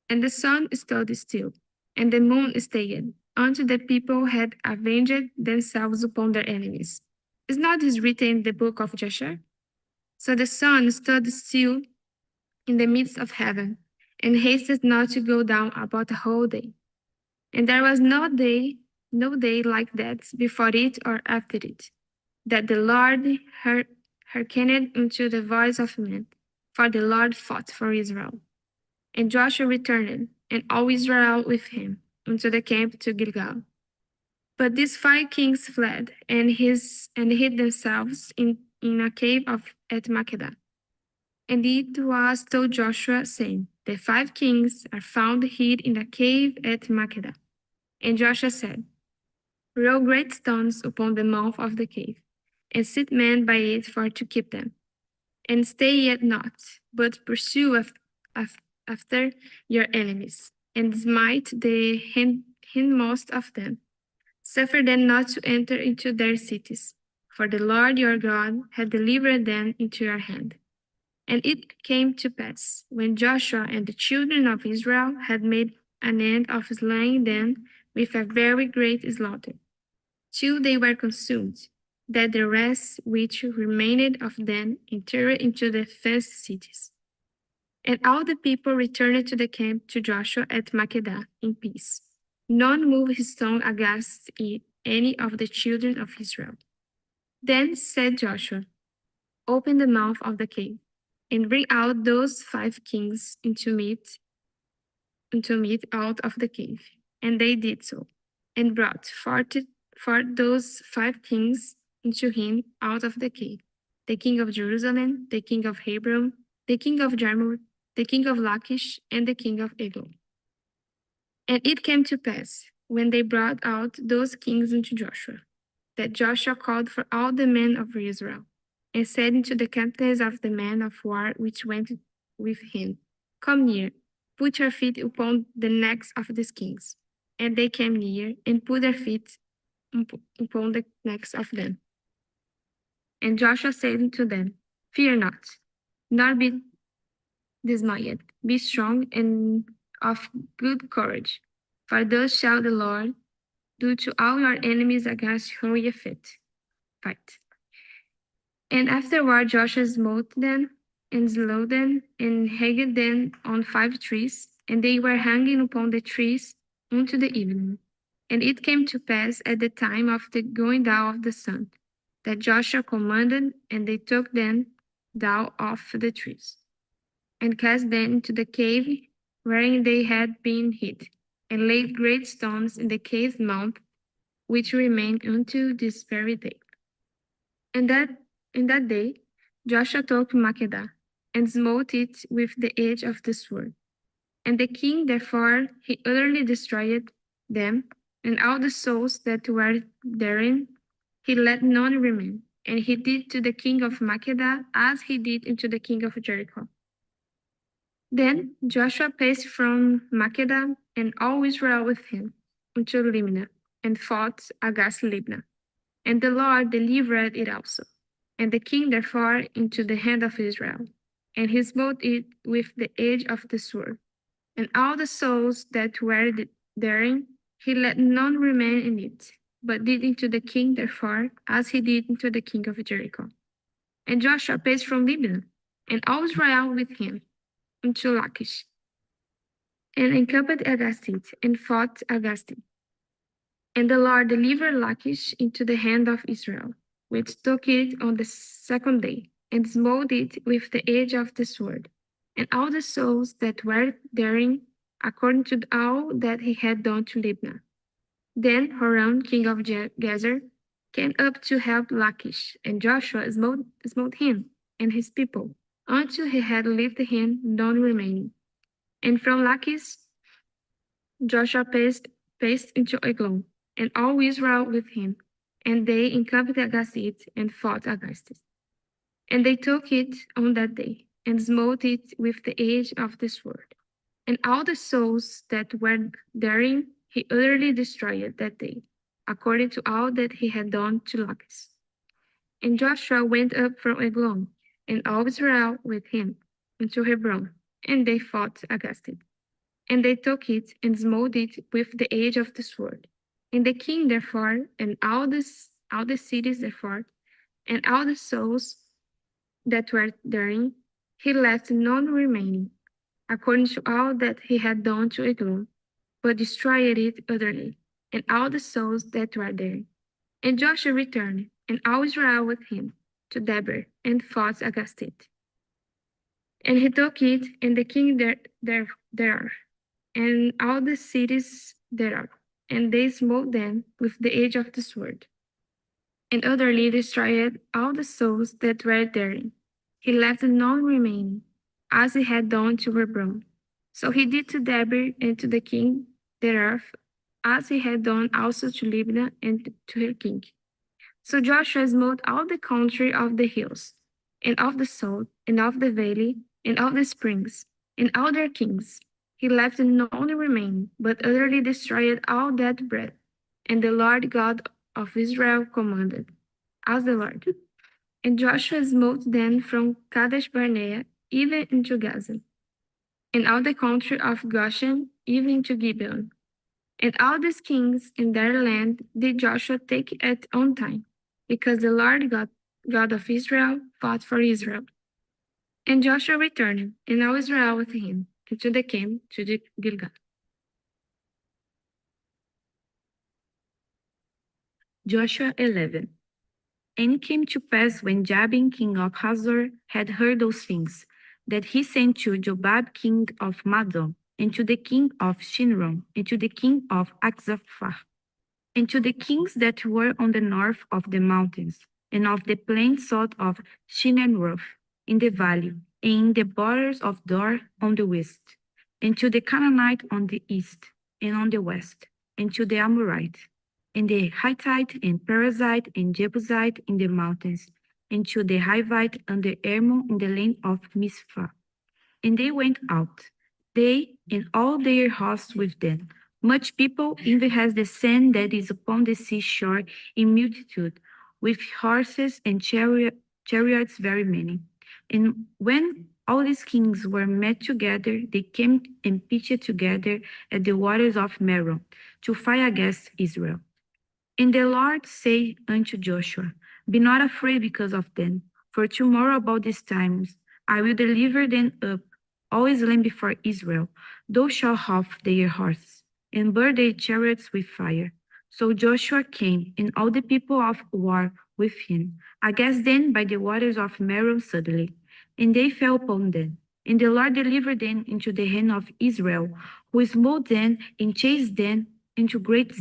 And the sun stood still, and the moon stayed, until the people had avenged themselves upon their enemies. Is not this written in the book of Joshua? So the sun stood still in the midst of heaven, and hasted not to go down about a whole day. And there was no day no day like that before it or after it, that the Lord hearkened unto the voice of men, for the Lord fought for Israel. And Joshua returned, and all Israel with him, unto the camp to Gilgal. But these 5 kings fled, and hid themselves in a cave at Makkedah. And it was told Joshua, saying, The 5 kings are found hid in a cave at Makkedah. And Joshua said, Roll great stones upon the mouth of the cave, and set men by it for to keep them. And stay yet not, but pursue after your enemies, and smite the hindmost of them. Suffer them not to enter into their cities, for the Lord your God had delivered them into your hand. And it came to pass, when Joshua and the children of Israel had made an end of slaying them with a very great slaughter, till they were consumed, that the rest which remained of them entered into the fenced cities. And all the people returned to the camp to Joshua at Makkedah in peace. None moved his tongue against any of the children of Israel. Then said Joshua, Open the mouth of the cave, and bring out those 5 kings into meat out of the cave. And they did so, and brought forth those 5 kings into him out of the cave, the king of Jerusalem, the king of Hebron, the king of Jarmuth, the king of Lachish, and the king of Eglon. And it came to pass, when they brought out those kings unto Joshua, that Joshua called for all the men of Israel, and said unto the captains of the men of war which went with him, Come near, put your feet upon the necks of these kings. And they came near, and put their feet upon the necks of them. And Joshua said unto them, Fear not, nor be dismayed. Be strong and of good courage, for thus shall the Lord do to all your enemies against whom ye fight. And afterward Joshua smote them, and slew them, and hanged them on 5 trees, and they were hanging upon the trees unto the evening. And it came to pass at the time of the going down of the sun, that Joshua commanded, and they took them down off the trees, and cast them into the cave wherein they had been hid, and laid great stones in the cave's mouth, which remain unto this very day. And in that day Joshua took Makkedah, and smote it with the edge of the sword. And the king therefore he utterly destroyed them, and all the souls that were therein he let none remain. And he did to the king of Makkedah as he did unto the king of Jericho. Then Joshua passed from Makkedah, and all Israel with him, unto Libnah, and fought against Libnah. And the Lord delivered it also, and the king therefore into the hand of Israel. And he smote it with the edge of the sword. And all the souls that were therein, he let none remain in it, but did unto the king therefore as he did unto the king of Jericho. And Joshua passed from Libnah, and all Israel with him, unto Lachish, and encamped against it, and fought against it. And the Lord delivered Lachish into the hand of Israel, which took it on the 2nd day, and smote it with the edge of the sword, and all the souls that were therein, according to all that he had done to Libnah. Then Horam, king of Gezer, came up to help Lachish, and Joshua smote him and his people, until he had left him none remaining. And from Lachish Joshua passed into Eglon, and all Israel with him, and they encamped against it, and fought against it. And they took it on that day, and smote it with the edge of the sword. And all the souls that were therein he utterly destroyed that day, according to all that he had done to Lachish. And Joshua went up from Eglon, and all Israel with him, unto Hebron, and they fought against it. And they took it, and smote it with the edge of the sword. And the king therefore, and all the cities therefore, and all the souls that were therein, he left none remaining, according to all that he had done to Eglon, but destroyed it utterly. and all the souls that were there. And Joshua returned, and all Israel with him, to Debir, and fought against it. And he took it, and the king thereof, and all the cities thereof, and they smote them with the edge of the sword, and utterly destroyed all the souls that were therein. He left none remaining, as he had done to Hebron. So he did to Debir and to the king thereof, as he had done also to Libnah and to her king. So Joshua smote all the country of the hills, and of the south, and of the valley, and of the springs, and all their kings. He left none remaining, but utterly destroyed all that breath. And the Lord God of Israel commanded, as the Lord. And Joshua smote them from Kadesh Barnea even into Gaza, and all the country of Goshen even into Gibeon. And all these kings in their land did Joshua take at on time, because the Lord God of Israel fought for Israel. And Joshua returned, and all Israel with him, into the camp to the Gilgal. Joshua 11. And it came to pass when Jabin king of Hazor had heard those things, that he sent to Jobab king of Madon, and to the king of Shinron, and to the king of Akzaphah, and to the kings that were on the north of the mountains, and of the plain south of Shinenroth, in the valley, and in the borders of Dor on the west, and to the Canaanite on the east, and on the west, and to the Amorite, and the Hittite, and Perizzite, and Jebusite in the mountains, and to the Hivite under Hermon in the land of Mizpah. And they went out, they and all their hosts with them, much people, even as the sand that is upon the seashore in multitude, with horses and chariots very many. And when all these kings were met together, they came and pitched together at the waters of Merom to fight against Israel. And the Lord said unto Joshua, Be not afraid because of them, for tomorrow about these times I will deliver them up, all slain before Israel. Thou shalt have their horses, and burn their chariots with fire. So Joshua came, and all the people of war with him, against them by the waters of Merom suddenly, and they fell upon them. And the Lord delivered them into the hand of Israel, who smote them and chased them into great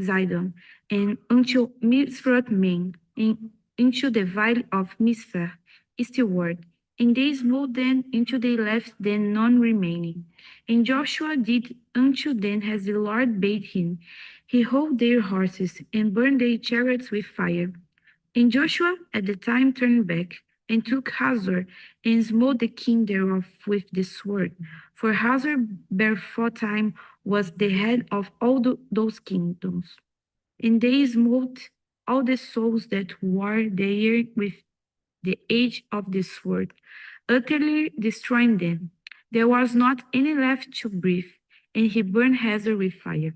Zidon, and unto Mizroth Main, and into the valley of Mizpah, eastward. And they smote them until they left them none remaining. And Joshua did unto them as the Lord bade him. He hove their horses and burned their chariots with fire. And Joshua at the time turned back and took Hazor and smote the king thereof with the sword. For Hazor beforetime was the head of all those kingdoms. And they smote all the souls that were there with the edge of the sword, utterly destroying them. There was not any left to breathe, and he burned Hazor with fire.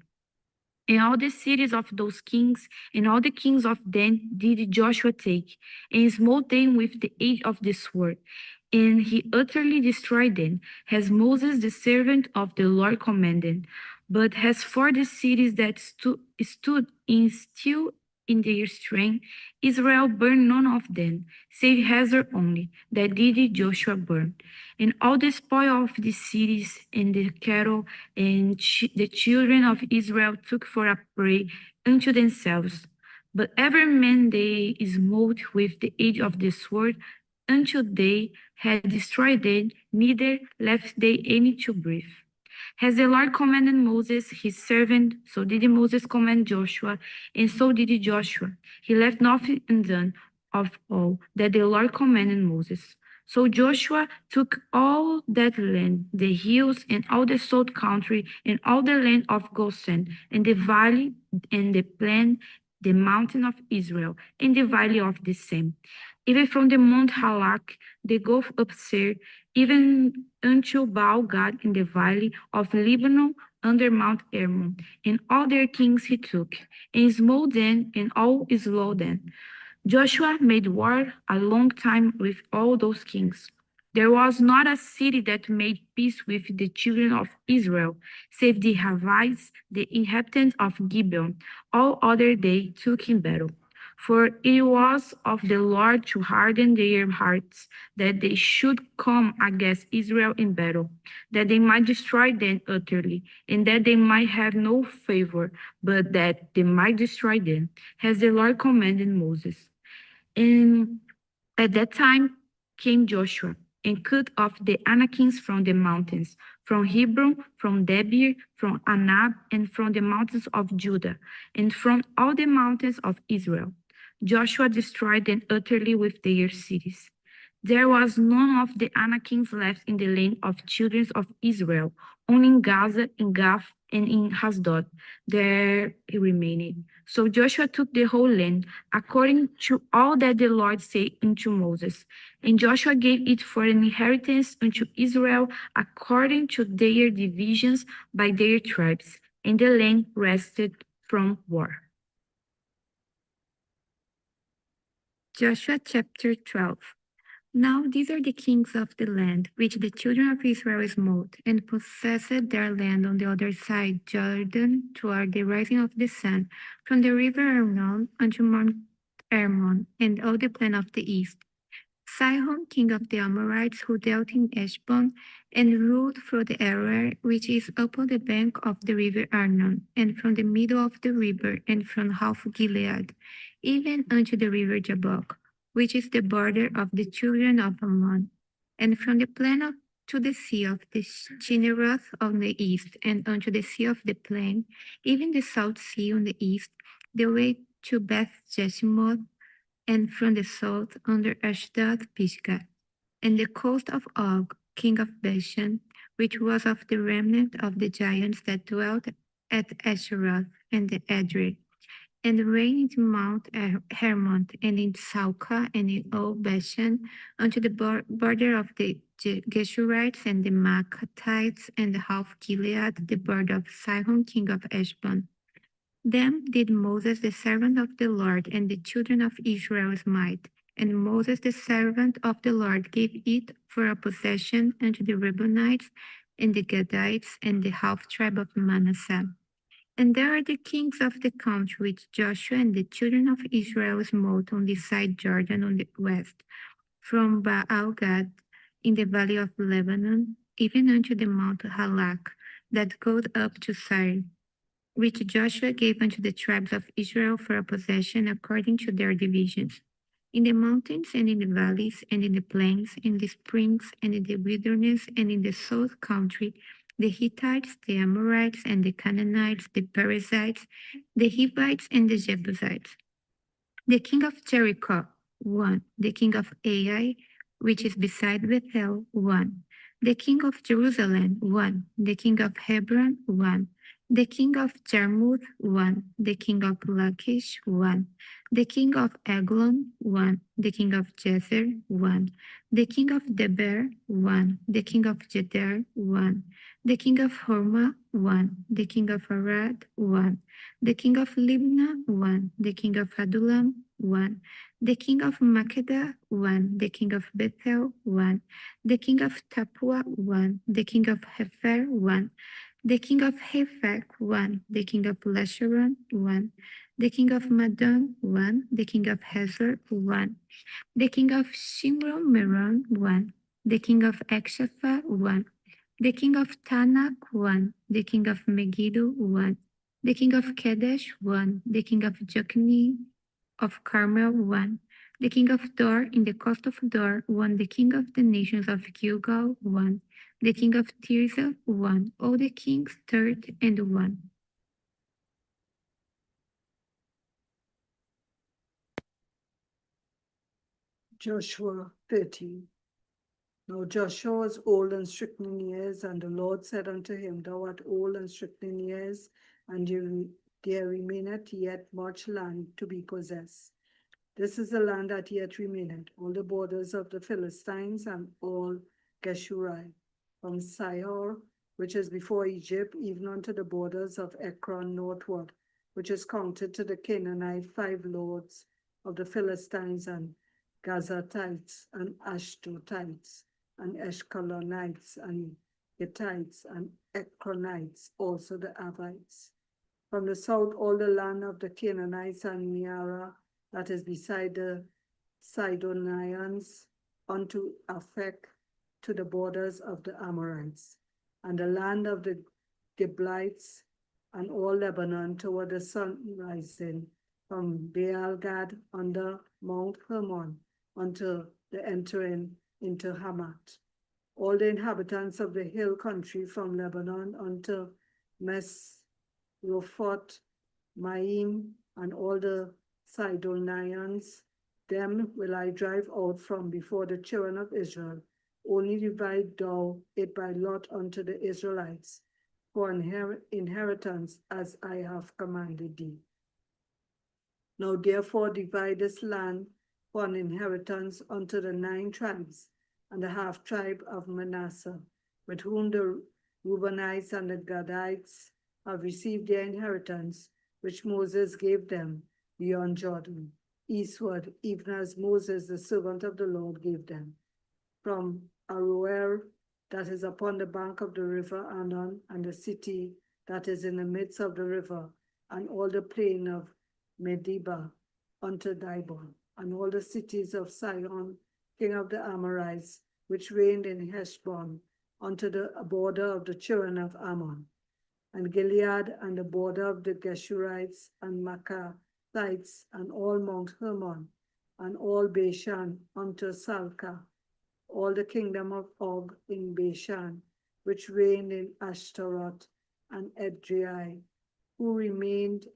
And all the cities of those kings, and all the kings of them did Joshua take, and smote them with the edge of the sword. And he utterly destroyed them, as Moses the servant of the Lord commanded. But as for the cities that stood in still in their strength, Israel burned none of them, save Hazor only, that did Joshua burn. And all the spoil of the cities and the cattle and the children of Israel took for a prey unto themselves. But every man they smote with the edge of the sword, until they had destroyed them, neither left they any to breathe. As the Lord commanded Moses, his servant, so did Moses command Joshua, and so did Joshua. He left nothing undone of all that the Lord commanded Moses. So Joshua took all that land, the hills, and all the south country, and all the land of Goshen, and the valley, and the plain, the mountain of Israel, and the valley of the same, even from the Mount Halak, the Gulf of Seir, even unto Baal Gad in the valley of Lebanon under Mount Hermon. And all their kings he took, and smote them, and all slew them. Joshua made war a long time with all those kings. There was not a city that made peace with the children of Israel, save the Havites, the inhabitants of Gibeon. All other they took in battle. For it was of the Lord to harden their hearts, that they should come against Israel in battle, that they might destroy them utterly, and that they might have no favor, but that they might destroy them, as the Lord commanded Moses. And at that time came Joshua and cut off the Anakims from the mountains, from Hebron, from Debir, from Anab, and from the mountains of Judah, and from all the mountains of Israel. Joshua destroyed them utterly with their cities. There was none of the Anakims left in the land of children of Israel, only in Gaza, in Gath, and in Asdod. There he remained. So Joshua took the whole land, according to all that the Lord said unto Moses. And Joshua gave it for an inheritance unto Israel, according to their divisions by their tribes. And the land rested from war. Joshua chapter 12. Now these are the kings of the land which the children of Israel smote, and possessed their land on the other side Jordan toward the rising of the sun, from the river Arnon unto Mount Hermon, and all the plain of the east. Sihon, king of the Amorites, who dwelt in Heshbon, and ruled through the area which is upon the bank of the river Arnon, and from the middle of the river, and from half Gilead, even unto the river Jabbok, which is the border of the children of Ammon, and from the plain to the sea of the Chinneroth on the east, and unto the sea of the plain, even the South Sea on the east, the way to Beth Jeshimoth, and from the south under Ashdod Pisgah, and the coast of Og, king of Bashan, which was of the remnant of the giants that dwelt at Asheroth and the Edrei, and reigned in Mount Hermon, and in Salca, and in all Bashan, unto the border of the Geshurites and the Maacathites, and the half Gilead, the border of Sihon, king of Heshbon. Them did Moses the servant of the Lord and the children of Israel smite, and Moses the servant of the Lord gave it for a possession unto the Reubenites and the Gadites and the half tribe of Manasseh. And there are the kings of the country which Joshua and the children of Israel smote on the side Jordan on the west, from Baal-Gad in the valley of Lebanon, even unto the Mount Halak, that goes up to Syre, which Joshua gave unto the tribes of Israel for a possession according to their divisions. In the mountains and in the valleys and in the plains, in the springs and in the wilderness and in the south country, the Hittites, the Amorites and the Canaanites, the Perizzites, the Hivites and the Jebusites. The king of Jericho, 1. The king of Ai, which is beside Bethel, 1. The king of Jerusalem, 1. The king of Hebron, 1. The king of Jarmuth, 1. The king of Lachish, 1. The king of Eglon, 1. The king of Jezer, 1. The king of Deber, 1. The king of Jeder, 1. The king of Hormah, 1. The king of Arad, 1. The king of Libnah, 1. The king of Adullam, 1. The king of Makkedah, 1. The king of Bethel, 1. The king of Tapua, 1. The king of Hefer, 1. The king of Hephek, 1. The king of Lasharon, 1. The king of Madon, 1. The king of Hazor, 1. The king of Shimron Meron, 1. The king of Ekshapha, 1. The king of Tanak, 1. The king of Megiddo, 1. The king of Kedesh, 1. The king of Jokni of Carmel, 1. The king of Dor in the coast of Dor, 1. The king of the nations of Gilgal, 1. The king of Tirzah, 1. All the kings, 3rd and 1. Joshua 13. Now Joshua was old and stricken in years, and the Lord said unto him, Thou art old and stricken in years, and there remaineth yet much land to be possessed. This is the land that yet remaineth, all the borders of the Philistines and all Geshuri, from Sihor, which is before Egypt, even unto the borders of Ekron northward, which is counted to the Canaanite 5 lords of the Philistines and Gazatites and Ashdodites. and Eshkolonites, and Hittites, and Ekronites, also the Avites. From the south, all the land of the Canaanites and Meara, that is beside the Sidonians, unto Aphek, to the borders of the Amorites, and the land of the Giblites, and all Lebanon toward the sun rising, from Baal-gad under Mount Hermon unto the entering into Hamath. All the inhabitants of the hill country from Lebanon unto Mesrophoth, Maim, and all the Sidonians, them will I drive out from before the children of Israel. Only divide thou it by lot unto the Israelites for an inheritance, as I have commanded thee. Now therefore divide this land for an inheritance unto the 9 tribes, and the half tribe of Manasseh, with whom the Reubenites and the Gadites have received their inheritance, which Moses gave them beyond Jordan, eastward, even as Moses, the servant of the Lord, gave them. From Aroer, that is upon the bank of the river Arnon, and the city that is in the midst of the river, and all the plain of Medeba unto Dibon, and all the cities of Sihon, king of the Amorites, which reigned in Heshbon, unto the border of the children of Ammon, and Gilead, and the border of the Geshurites and Maccathites, and all Mount Hermon, and all Bashan unto Salcah, all the kingdom of Og in Bashan, which reigned in Ashtaroth and Edrei, who remained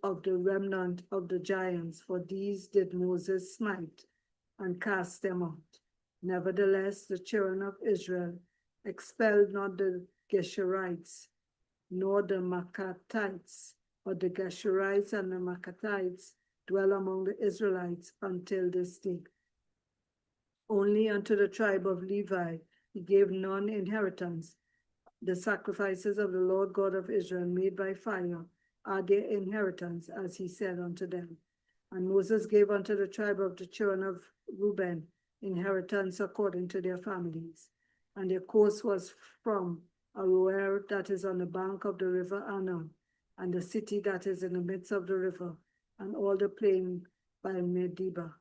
of the remnant of the giants, for these did Moses smite and cast them out. Nevertheless, the children of Israel expelled not the Geshurites, nor the Maccathites, but the Geshurites and the Maccathites dwell among the Israelites until this day. Only unto the tribe of Levi he gave none inheritance. The sacrifices of the Lord God of Israel made by fire are their inheritance, as he said unto them. And Moses gave unto the tribe of the children of Reuben inheritance according to their families. And their course was from Aroer, that is on the bank of the river Arnon, and the city that is in the midst of the river, and all the plain by Medeba,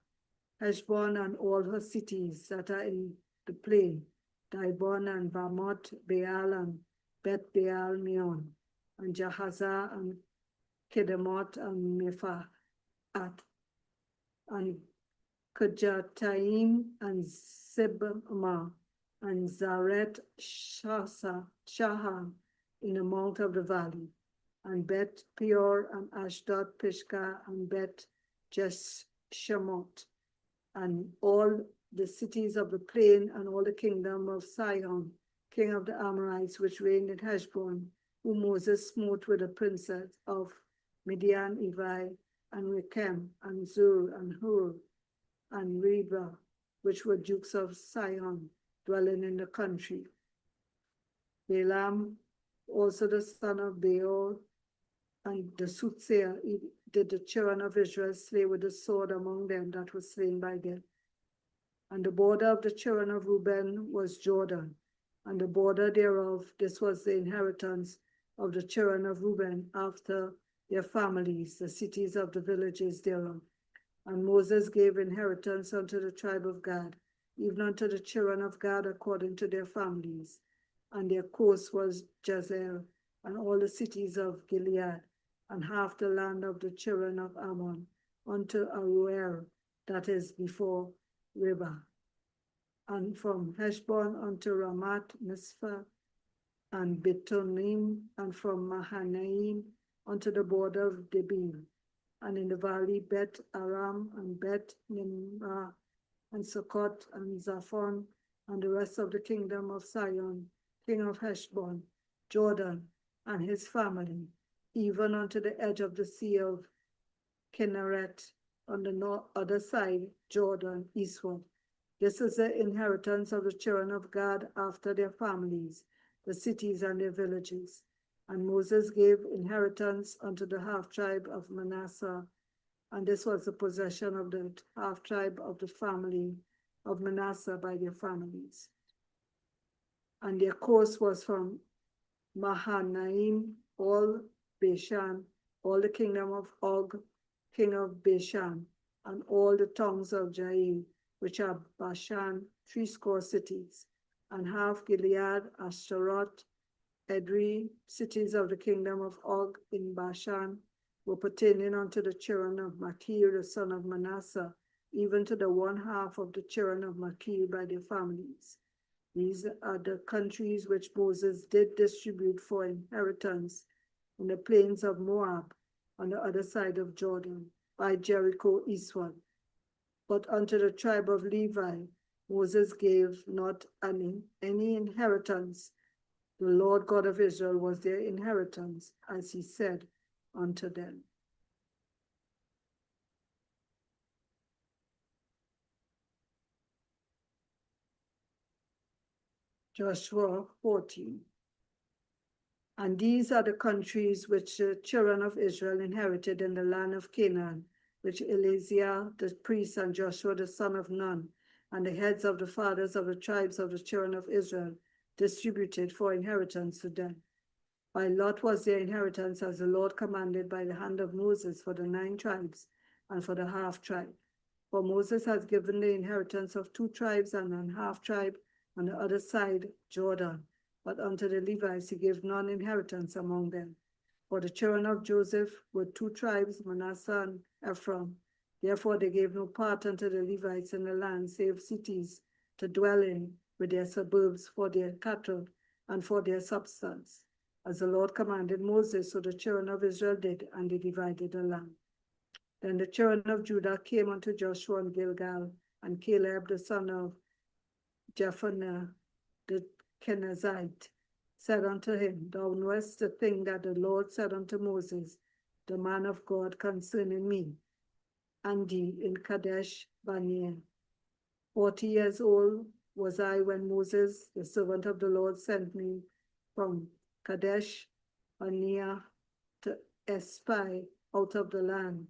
Heshbon and all her cities that are in the plain, Dibon and Bamoth, Baal and Beth Baal Meon, and Jahaza and Kedemoth and Mephaath, and Kajataim and Sibmah, and Zaret Shaham in the mount of the valley, and Beth Peor and Ashdod Pishka and Beth Jeshemot, and all the cities of the plain, and all the kingdom of Sihon, king of the Amorites, which reigned in Heshbon, whom Moses smote with the princes of Midian, Evi, and Rechem, and Zur, and Hur, and Reba, which were dukes of Sihon, dwelling in the country. Balaam, also the son of Beor, and the soothsayer, did the children of Israel slay with the sword among them that was slain by them. And the border of the children of Reuben was Jordan, and the border thereof, this was the inheritance of the children of Reuben after their families, the cities of the villages thereof. And Moses gave inheritance unto the tribe of Gad, even unto the children of Gad according to their families. And their course was Jazer, and all the cities of Gilead, and half the land of the children of Ammon, unto Aroer, that is before Reba, and from Heshbon unto Ramat Mizpah, and Betonim, and from Mahanaim unto the border of Debir, and in the valley Bet Aram, and Bet Nimrah, and Sukkot, and Zaphon, and the rest of the kingdom of Sion, king of Heshbon, Jordan, and his family, even unto the edge of the sea of Kinneret, on the other side, Jordan, eastward. This is the inheritance of the children of Gad after their families, the cities and their villages. And Moses gave inheritance unto the half-tribe of Manasseh, and this was the possession of the half-tribe of the family of Manasseh by their families. And their course was from Mahanaim, all Bashan, all the kingdom of Og, king of Bashan, and all the towns of Jair, which are Bashan, 80 cities, and half Gilead, Ashtaroth, Edrei, cities of the kingdom of Og in Bashan, were pertaining unto the children of Machir, the son of Manasseh, even to the one half of the children of Machir by their families. These are the countries which Moses did distribute for inheritance in the plains of Moab on the other side of Jordan, by Jericho eastward. But unto the tribe of Levi, Moses gave not any inheritance. The Lord God of Israel was their inheritance, as he said unto them. Joshua 14. And these are the countries which the children of Israel inherited in the land of Canaan, which Eleazar the priest and Joshua the son of Nun, and the heads of the fathers of the tribes of the children of Israel, distributed for inheritance to them. By lot was their inheritance, as the Lord commanded by the hand of Moses, for the 9 tribes and for the half tribe. For Moses has given the inheritance of 2 tribes and an half tribe on the other side Jordan, but unto the Levites he gave none inheritance among them. For the children of Joseph were 2 tribes, Manasseh and Ephraim. Therefore they gave no part unto the Levites in the land, save cities to dwell in, with their suburbs for their cattle and for their substance. As the Lord commanded Moses, so the children of Israel did, and they divided the land. Then the children of Judah came unto Joshua in Gilgal, and Caleb the son of Jephunneh the Kenizzite said unto him, Thou knowest the thing that the Lord said unto Moses, the man of God, concerning me, and thee in Kadesh Barnea. 40 years old was I when Moses, the servant of the Lord, sent me from Kadesh Barnea to espy out of the land,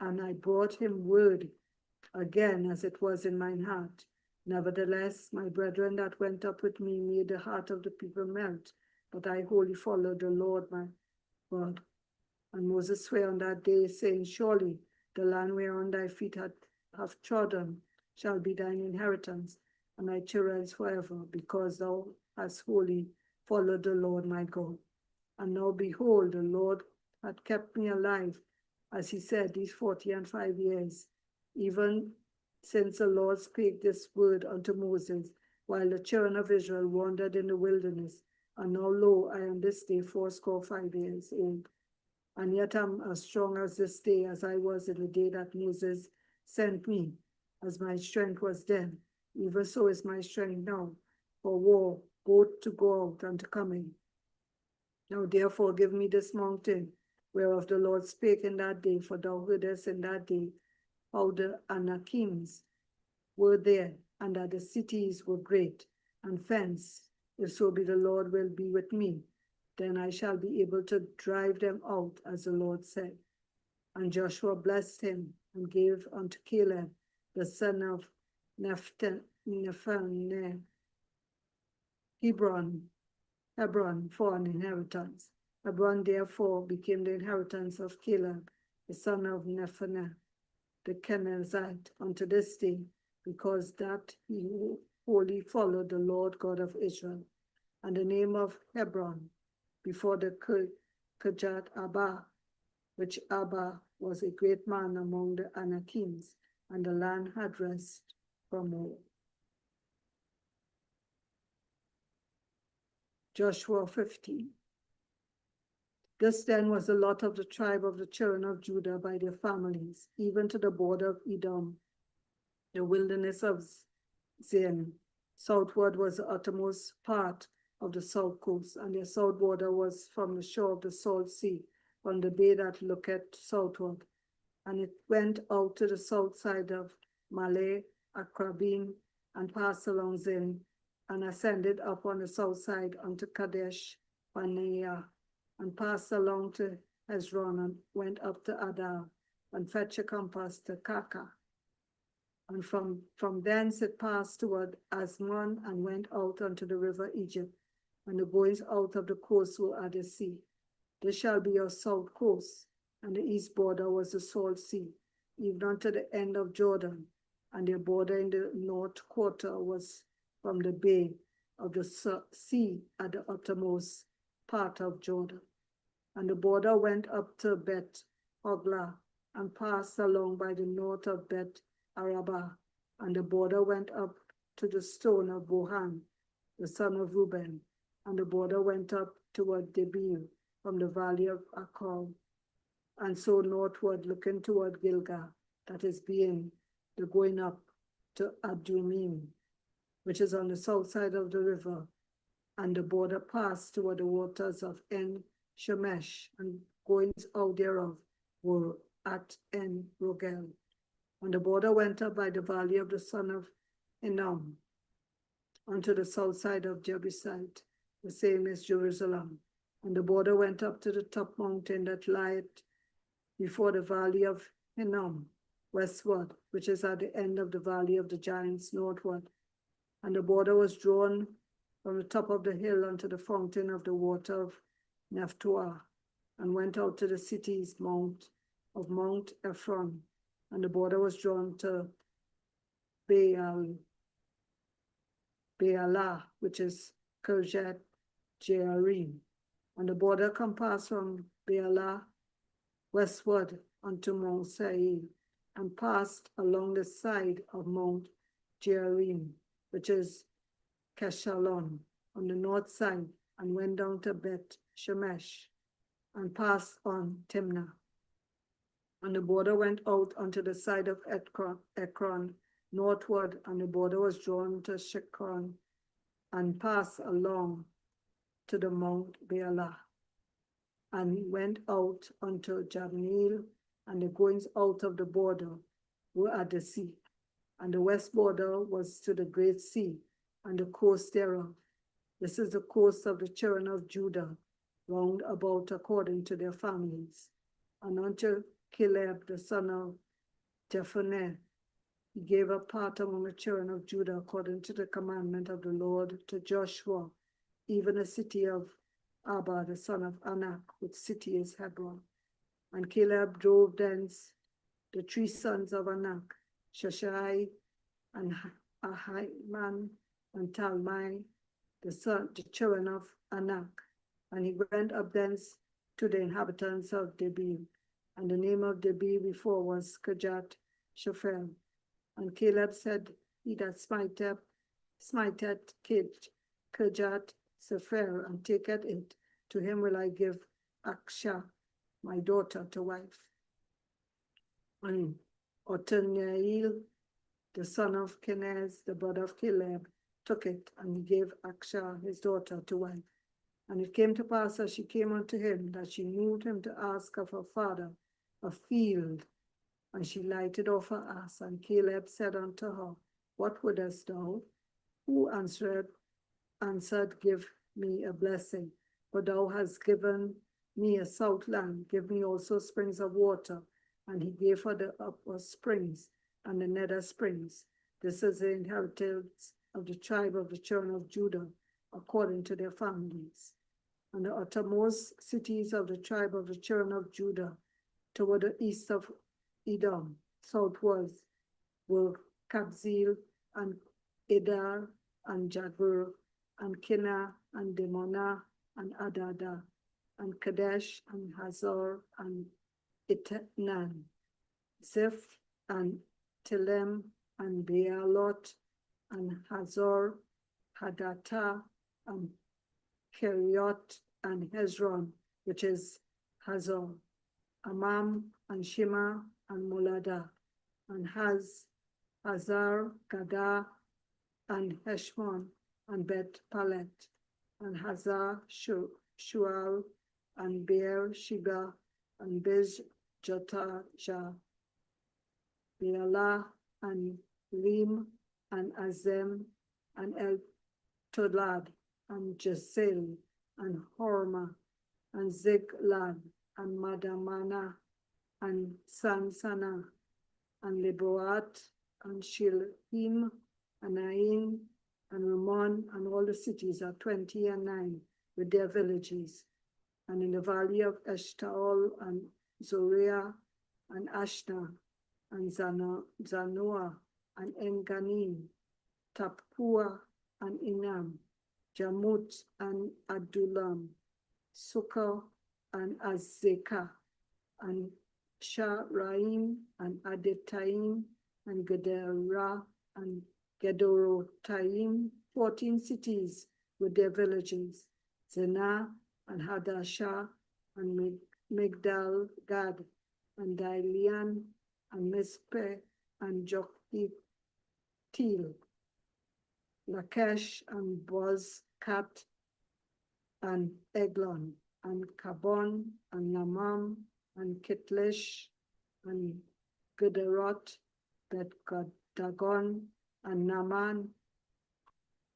and I brought him word again as it was in mine heart. Nevertheless, my brethren that went up with me made the heart of the people melt, but I wholly followed the Lord my God. And Moses sware on that day, saying, Surely the land whereon thy feet have trodden shall be thine inheritance, and thy children's forever, because thou hast wholly followed the Lord my God. And now behold, the Lord had kept me alive, as he said, these 45 years, even since the Lord spake this word unto Moses, while the children of Israel wandered in the wilderness. And now, lo, I am this day 85 years old, and yet am as strong as this day as I was in the day that Moses sent me. As my strength was then, even so is my strength now, for war, both to go out and to come in. Now therefore give me this mountain, whereof the Lord spake in that day, for thou heardest in that day how the Anakims were there, and that the cities were great and fenced. If so be the Lord will be with me, then I shall be able to drive them out, as the Lord said. And Joshua blessed him, and gave unto Caleb, the son of Nephaneh, Hebron for an inheritance. Hebron therefore became the inheritance of Caleb, the son of Nephaneh, the Kenizzite, unto this day, because that he wholly followed the Lord God of Israel. And the name of Hebron before the Kirjath Abba, which Abba was a great man among the Anakims, and the land had rest from all. Joshua 15. This then was the lot of the tribe of the children of Judah by their families, even to the border of Edom, the wilderness of Zin. Southward was the uttermost part of the south coast, and their south border was from the shore of the Salt Sea, from the bay that looketh southward. And it went out to the south side of Malay, Akrabim, and passed along Zin, and ascended up on the south side unto Kadesh Barnea, and passed along to Hezron, and went up to Adar, and fetched a compass to Kaka. And from thence it passed toward Asmon and went out unto the river Egypt, and the goings out of the coast were at the sea. This shall be your south coast, and the east border was the salt sea, even unto the end of Jordan, and their border in the north quarter was from the bay of the sea at the uttermost part of Jordan. And the border went up to Bet Hoglah, and passed along by the north of Bet Arabah, and the border went up to the stone of Bohan, the son of Reuben, and the border went up toward Debir from the valley of Achor, and so northward looking toward Gilgal, that is being the going up to Adumim, which is on the south side of the river, and the border passed toward the waters of En Shemesh, and goings out thereof were at En Rogel. And the border went up by the valley of the son of Hinnom, unto the south side of Jebusite, the same as Jerusalem. And the border went up to the top mountain that lieth before the valley of Hinnom, westward, which is at the end of the valley of the giants northward. And the border was drawn from the top of the hill unto the fountain of the water of Nephtoah, and went out to the cities Mount Ephron, and the border was drawn to Baalah, which is Kirjath Jearim, and the border compassed from Baalah westward unto Mount Seir, and passed along the side of Mount Jearim, which is Keshalon, on the north side, and went down to Bet Shemesh, and passed on Timnah. And the border went out unto the side of Ekron northward, and the border was drawn to Shekron, and passed along to the Mount Baalah, and went out unto Jabneel, and the goings out of the border were at the sea. And the west border was to the great sea, and the coast thereof. This is the coast of the children of Judah, round about according to their families. And unto Caleb the son of Jephunneh he gave a part among the children of Judah according to the commandment of the Lord to Joshua, even the city of Abba the son of Anak, which city is Hebron. And Caleb drove thence the three sons of Anak, Sheshai, and Ahiman, and Talmai, the children of Anak. And he went up thence to the inhabitants of Debir. And the name of Debir before was Kirjath Shepher. And Caleb said, he that smiteth Kirjath Shepher, and taketh it, to him will I give Aksha, my daughter, to wife. And Othniel, the son of Kenaz, the brother of Caleb, took it, and he gave Aksha his daughter to wife. And it came to pass as she came unto him, that she moved him to ask of her father a field. And she lighted off her ass, and Caleb said unto her, what wouldest thou? Who answered, give me a blessing. For thou hast given me a south land, give me also springs of water. And he gave her the upper springs and the nether springs. This is the inheritance of the tribe of the children of Judah, according to their families. And the uttermost cities of the tribe of the children of Judah, toward the east of Edom, southwards, were Kabzeel, and Edar, and Jagur, and Kinah, and Demonah, and Adada, and Kadesh, and Hazor, and Itnan, Ziph, and Telem, and Bealot, and Hazor, Hadattah, and Keriot, and Hezron, which is Hazor, Amam, and Shema, and Molada, and Hazar, Gadah, and Heshmon, and Bet Palet, and Hazar Shual, and Beer Sheba, and Bez Jotajah, Bealah, and Lim, and Azem, and El Tolad, and Jesel, and Horma, and Ziklag, and Madamana, and Sansana, and Leboat, and Shilhim, and Ain, and Ramon, and all the cities are 20 and 9, with their villages. And in the valley of Eshtaol, and Zoriah, and Ashna, and Zanoah, and Enganim, Tapua, and Inam, Jamut, and Adullam, Sukkah, and Azekah, and Sharaim, and Adetaim, and Gederah, and Gedorotaim, 14 cities with their villages, Zena, and Hadashah, and Migdal Gad, and Dalian, and Mizpeh, and Joktheel, Lakesh, and Bozkat, and Eglon, and Kabon, and Namam, and Kitlish, and Gederot, Bet-Dagon, and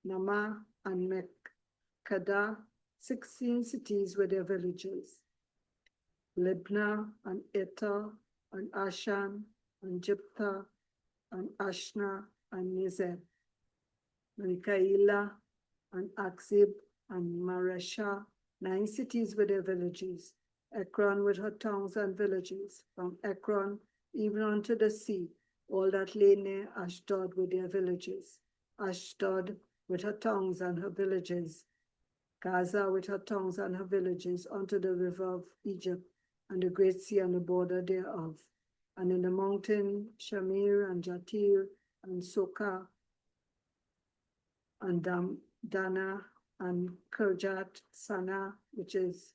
Nama, and Mekkedah, 16 cities with their villages, Libnah, and Eter, and Ashan, and Jiptha, and Ashna, and Nizeb, Mikaela, and Akzib, and Maresha, 9 cities with their villages, Ekron with her towns and villages, from Ekron even unto the sea, all that lay near Ashdod with their villages, Ashdod with her towns and her villages, Gaza with her towns and her villages, unto the river of Egypt, and the great sea and the border thereof, and in the mountain Shamir, and Jatir, and Sokah, and Dana, and Kirjat Sana, which is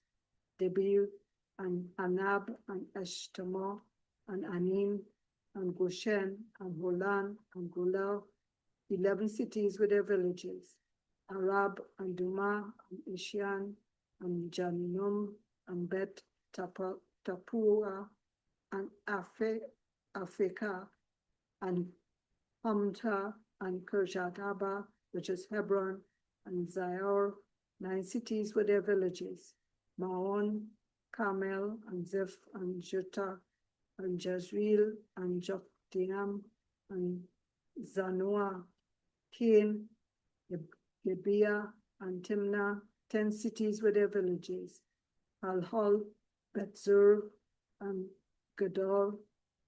Debir, and Anab, and Eshtemoh, and Anim, and Goshen, and Holan, and Gulal, 11 cities with their villages, Arab, and Duma, and Ishian, and Janum, and Bet Tapua, and Afekah, and Hamta, and Kirjat Abba, which is Hebron, and Zaor, 9 cities with their villages, Maon, Carmel, and Ziph, and Juttah, and Jezreel, and Jokdeam, and Zanoah, Cain, Gibeah, and Timnah, 10 cities with their villages, Halhol, Betzur, and Gedor,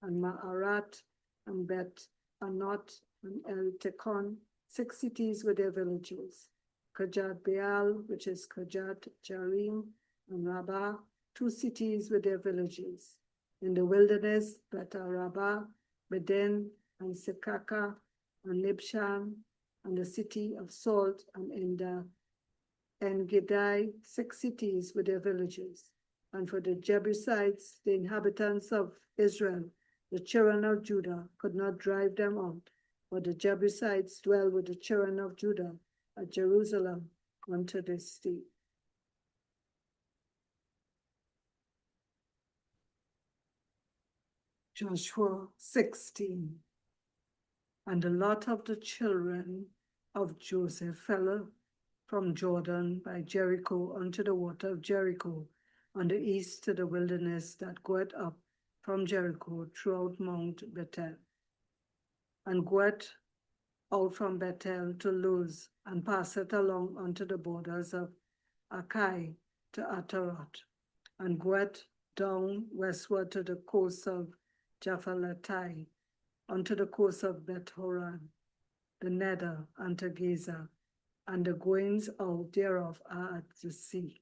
and Ma'arat, and Bet Anot, and El Tekon, 6 cities with their villages, Kirjat Beal, which is Kirjat Jearim, and Rabbah, 2 cities with their villages. In the wilderness, Bet-Arabah, Beden, and Sekaka, and Nibshan, and the city of Salt, and En-Gedi, 6 cities with their villages. And for the Jebusites, the inhabitants of Israel, the children of Judah could not drive them out, but the Jebusites dwell with the children of Judah at Jerusalem unto this day. Joshua 16. And the lot of the children of Joseph fell from Jordan by Jericho unto the water of Jericho, on the east to the wilderness that goeth up from Jericho throughout Mount Bethel, and goeth out from Bethel to Luz, and passeth along unto the borders of Akai to Ataroth, and goeth down westward to the coast of Japhaletai, unto the coast of Beth-horon, the nether unto Gaza, and the goings out thereof are at the sea.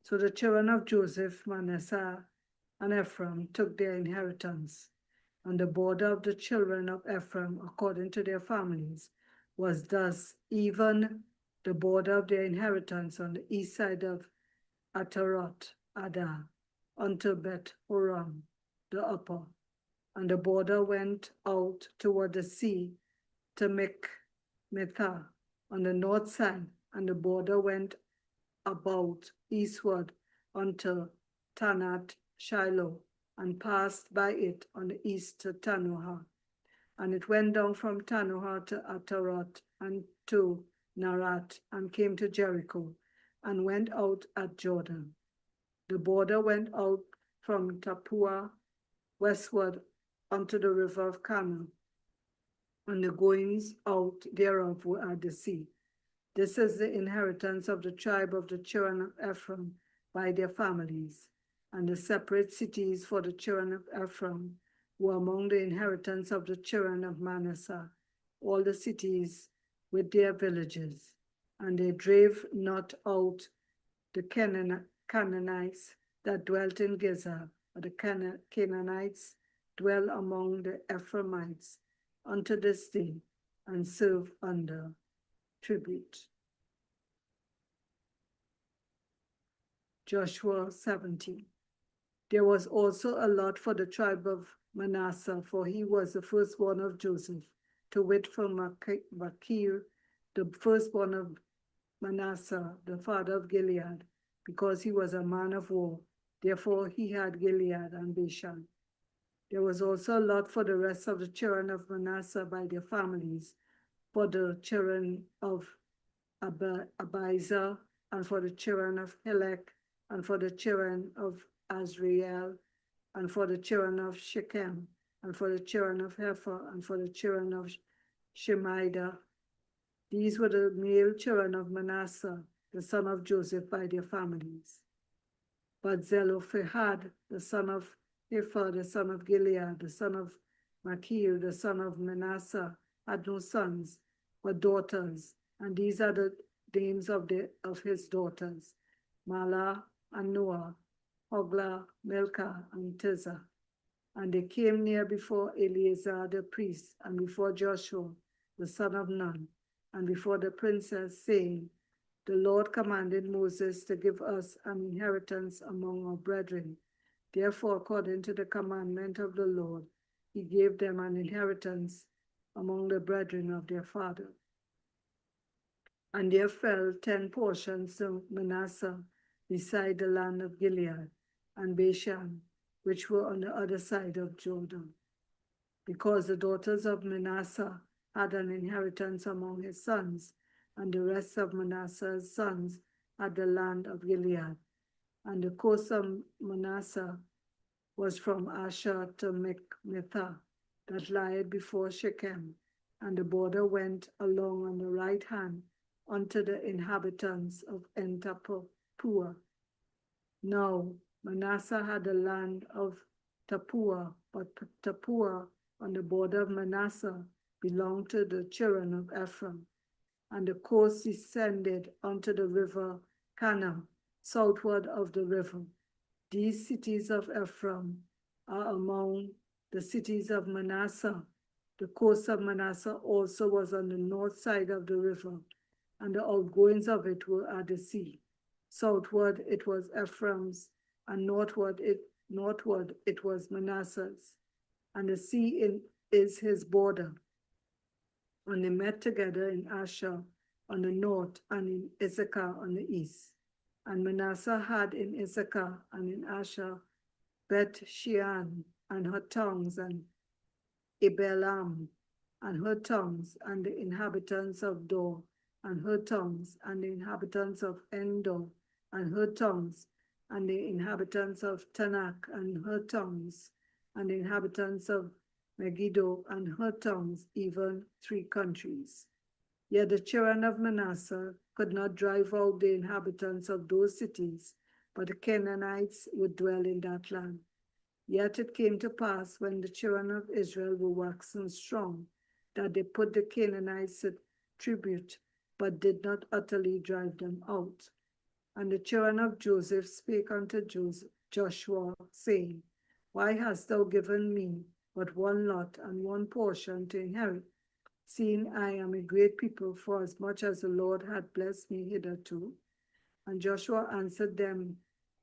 So the children of Joseph, Manasseh, and Ephraim took their inheritance, and the border of the children of Ephraim, according to their families, was thus: even the border of their inheritance on the east side of Ataroth Adah, unto Beth-horon, the upper, and the border went out toward the sea to Mikmethah on the north side, and the border went about eastward unto Tanat Shiloh, and passed by it on the east to Tanoah. And it went down from Tanoah to Ataroth and to Narat, and came to Jericho, and went out at Jordan. The border went out from Tapua westward unto the river of Carmel, and the goings out thereof were at the sea. This is the inheritance of the tribe of the children of Ephraim by their families, and the separate cities for the children of Ephraim were among the inheritance of the children of Manasseh, all the cities with their villages. And they drave not out the Canaanites that dwelt in Gezer, but the Canaanites dwell among the Ephraimites unto this day, and serve under tribute. Joshua 17. There was also a lot for the tribe of Manasseh, for he was the firstborn of Joseph, to wit from Machir, the firstborn of Manasseh, the father of Gilead, because he was a man of war. Therefore he had Gilead and Bashan. There was also a lot for the rest of the children of Manasseh by their families, for the children of Abiezer, and for the children of Helek, and for the children of Azriel, and for the children of Shechem, and for the children of Hepher, and for the children of Shemida. These were the male children of Manasseh, the son of Joseph, by their families. But Zelophehad, the son of Hepher, the son of Gilead, the son of Machir, the son of Manasseh, had no sons, but daughters. And these are the names of his daughters: Mahlah and Noah, Hoglah, Milcah, and Tirzah. And they came near before Eleazar the priest, and before Joshua the son of Nun, and before the princess, saying, The Lord commanded Moses to give us an inheritance among our brethren. Therefore, according to the commandment of the Lord, he gave them an inheritance among the brethren of their father. And there fell 10 portions to Manasseh beside the land of Gilead and Bashan, which were on the other side of Jordan, because the daughters of Manasseh had an inheritance among his sons, and the rest of Manasseh's sons had the land of Gilead. And the coast of Manasseh was from Asher to Michmethah, that lieth before Shechem, and the border went along on the right hand unto the inhabitants of En-Tappuah. Now Manasseh had the land of Tappuah, but Tappuah on the border of Manasseh belonged to the children of Ephraim. And the coast descended unto the river Kana, southward of the river. These cities of Ephraim are among the cities of Manasseh. The coast of Manasseh also was on the north side of the river, and the outgoings of it were at the sea. Southward it was Ephraim's, and northward it was Manasseh's. And the sea is his border. And they met together in Asher on the north, and in Issachar on the east. And Manasseh had in Issachar and in Asher Beth Shean and her towns, and Ibelam and her towns, and the inhabitants of Dor and her towns, and the inhabitants of Endor and her towns, and the inhabitants of Tanakh and her towns, and the inhabitants of Megiddo and her towns, even 3 countries. Yet the children of Manasseh could not drive out the inhabitants of those cities, but the Canaanites would dwell in that land. Yet it came to pass, when the children of Israel were waxen strong, that they put the Canaanites at tribute, but did not utterly drive them out. And the children of Joseph spake unto Joshua, saying, Why hast thou given me but one lot and one portion to inherit, seeing I am a great people, for as much as the Lord had blessed me hitherto? And Joshua answered them,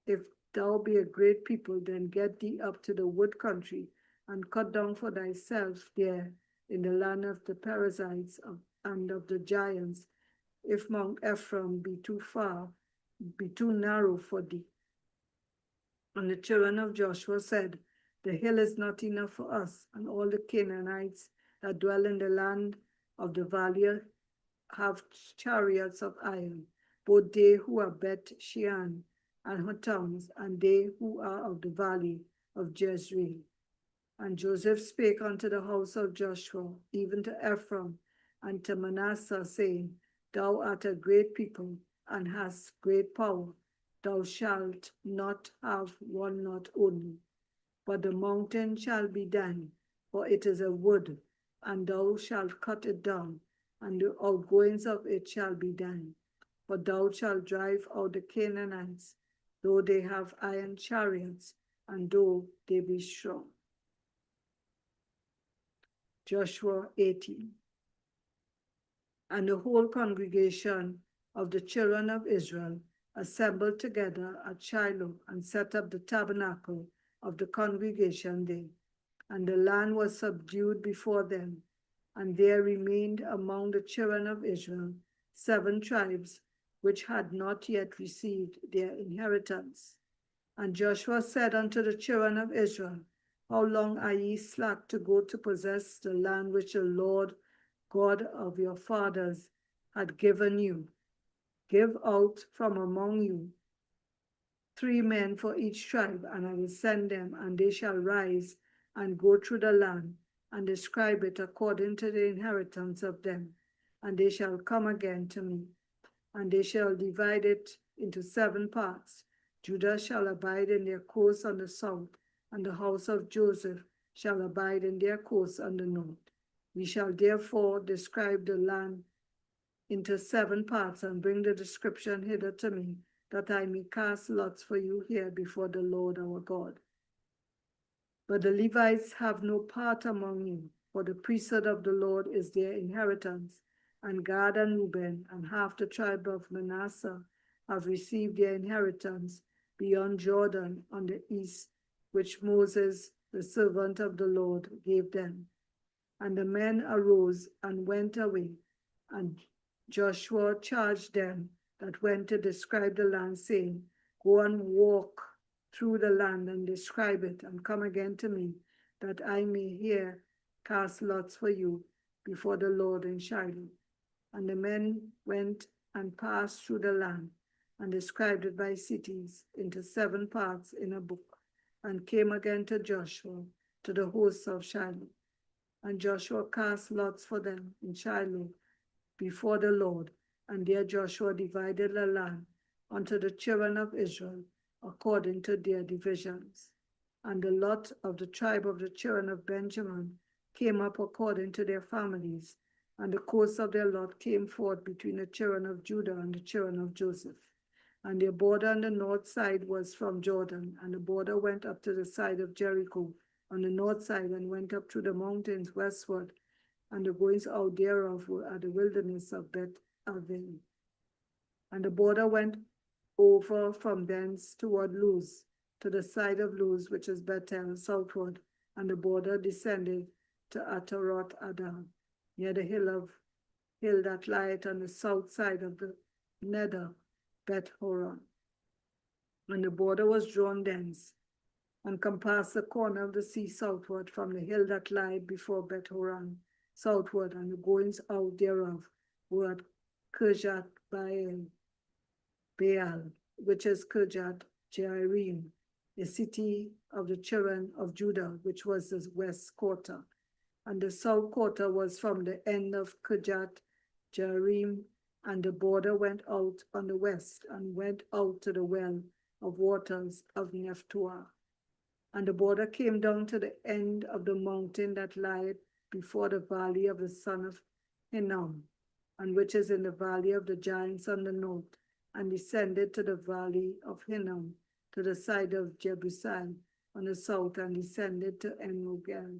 If thou be a great people, then get thee up to the wood country, and cut down for thyself there in the land of the Perizzites and of the giants, if Mount Ephraim be too narrow for thee. And the children of Joshua said, The hill is not enough for us, and all the Canaanites that dwell in the land of the valley have chariots of iron, both they who are Beth Shean and her towns, and they who are of the valley of Jezreel. And Joseph spake unto the house of Joshua, even to Ephraim and to Manasseh, saying, Thou art a great people, and hast great power. Thou shalt not have one lot only, but the mountain shall be thine, for it is a wood, and thou shalt cut it down, and the outgoings of it shall be thine. For thou shalt drive out the Canaanites, though they have iron chariots, and though they be strong. Joshua 18. And the whole congregation of the children of Israel assembled together at Shiloh and set up the tabernacle of the congregation there. And the land was subdued before them. And there remained among the children of Israel 7 tribes which had not yet received their inheritance. And Joshua said unto the children of Israel, How long are ye slack to go to possess the land which the Lord God of your fathers had given you? Give out from among you 3 men for each tribe, and I will send them, and they shall rise and go through the land, and describe it according to the inheritance of them. And they shall come again to me, and they shall divide it into 7 parts. Judah shall abide in their course on the south, and the house of Joseph shall abide in their course on the north. We shall therefore describe the land into 7 parts, and bring the description hither to me, that I may cast lots for you here before the Lord our God. But the Levites have no part among you, for the priesthood of the Lord is their inheritance, and Gad and Reuben and half the tribe of Manasseh have received their inheritance beyond Jordan on the east, which Moses, the servant of the Lord, gave them. And the men arose and went away, and Joshua charged them that went to describe the land, saying, Go and walk through the land and describe it, and come again to me, that I may here cast lots for you before the Lord in Shiloh. And the men went and passed through the land, and described it by cities into 7 parts in a book, and came again to Joshua to the hosts of Shiloh. And Joshua cast lots for them in Shiloh before the Lord, and there Joshua divided the land unto the children of Israel according to their divisions. And the lot of the tribe of the children of Benjamin came up according to their families, and the course of their lot came forth between the children of Judah and the children of Joseph. And their border on the north side was from Jordan, and the border went up to the side of Jericho on the north side, and went up through the mountains westward, and the goings out thereof were at the wilderness of Beth-aven. And the border went over from thence toward Luz, to the side of Luz, which is Bethel, southward, and the border descended to Ataroth Adar, near the hill that lieth on the south side of the nether Beth Horon. And the border was drawn thence, and compassed the corner of the sea southward from the hill that lieth before Beth Horon, southward, and the goings out thereof were at Kirjath Baal, which is Kirjath Jearim, the city of the children of Judah, which was the west quarter. And the south quarter was from the end of Kirjath Jearim, and the border went out on the west, and went out to the well of waters of Nephtoah. And the border came down to the end of the mountain that lieth before the valley of the son of Hinnom, and which is in the valley of the giants on the north, and descended to the valley of Hinnom, to the side of Jebusai on the south, and descended to En-Rogel,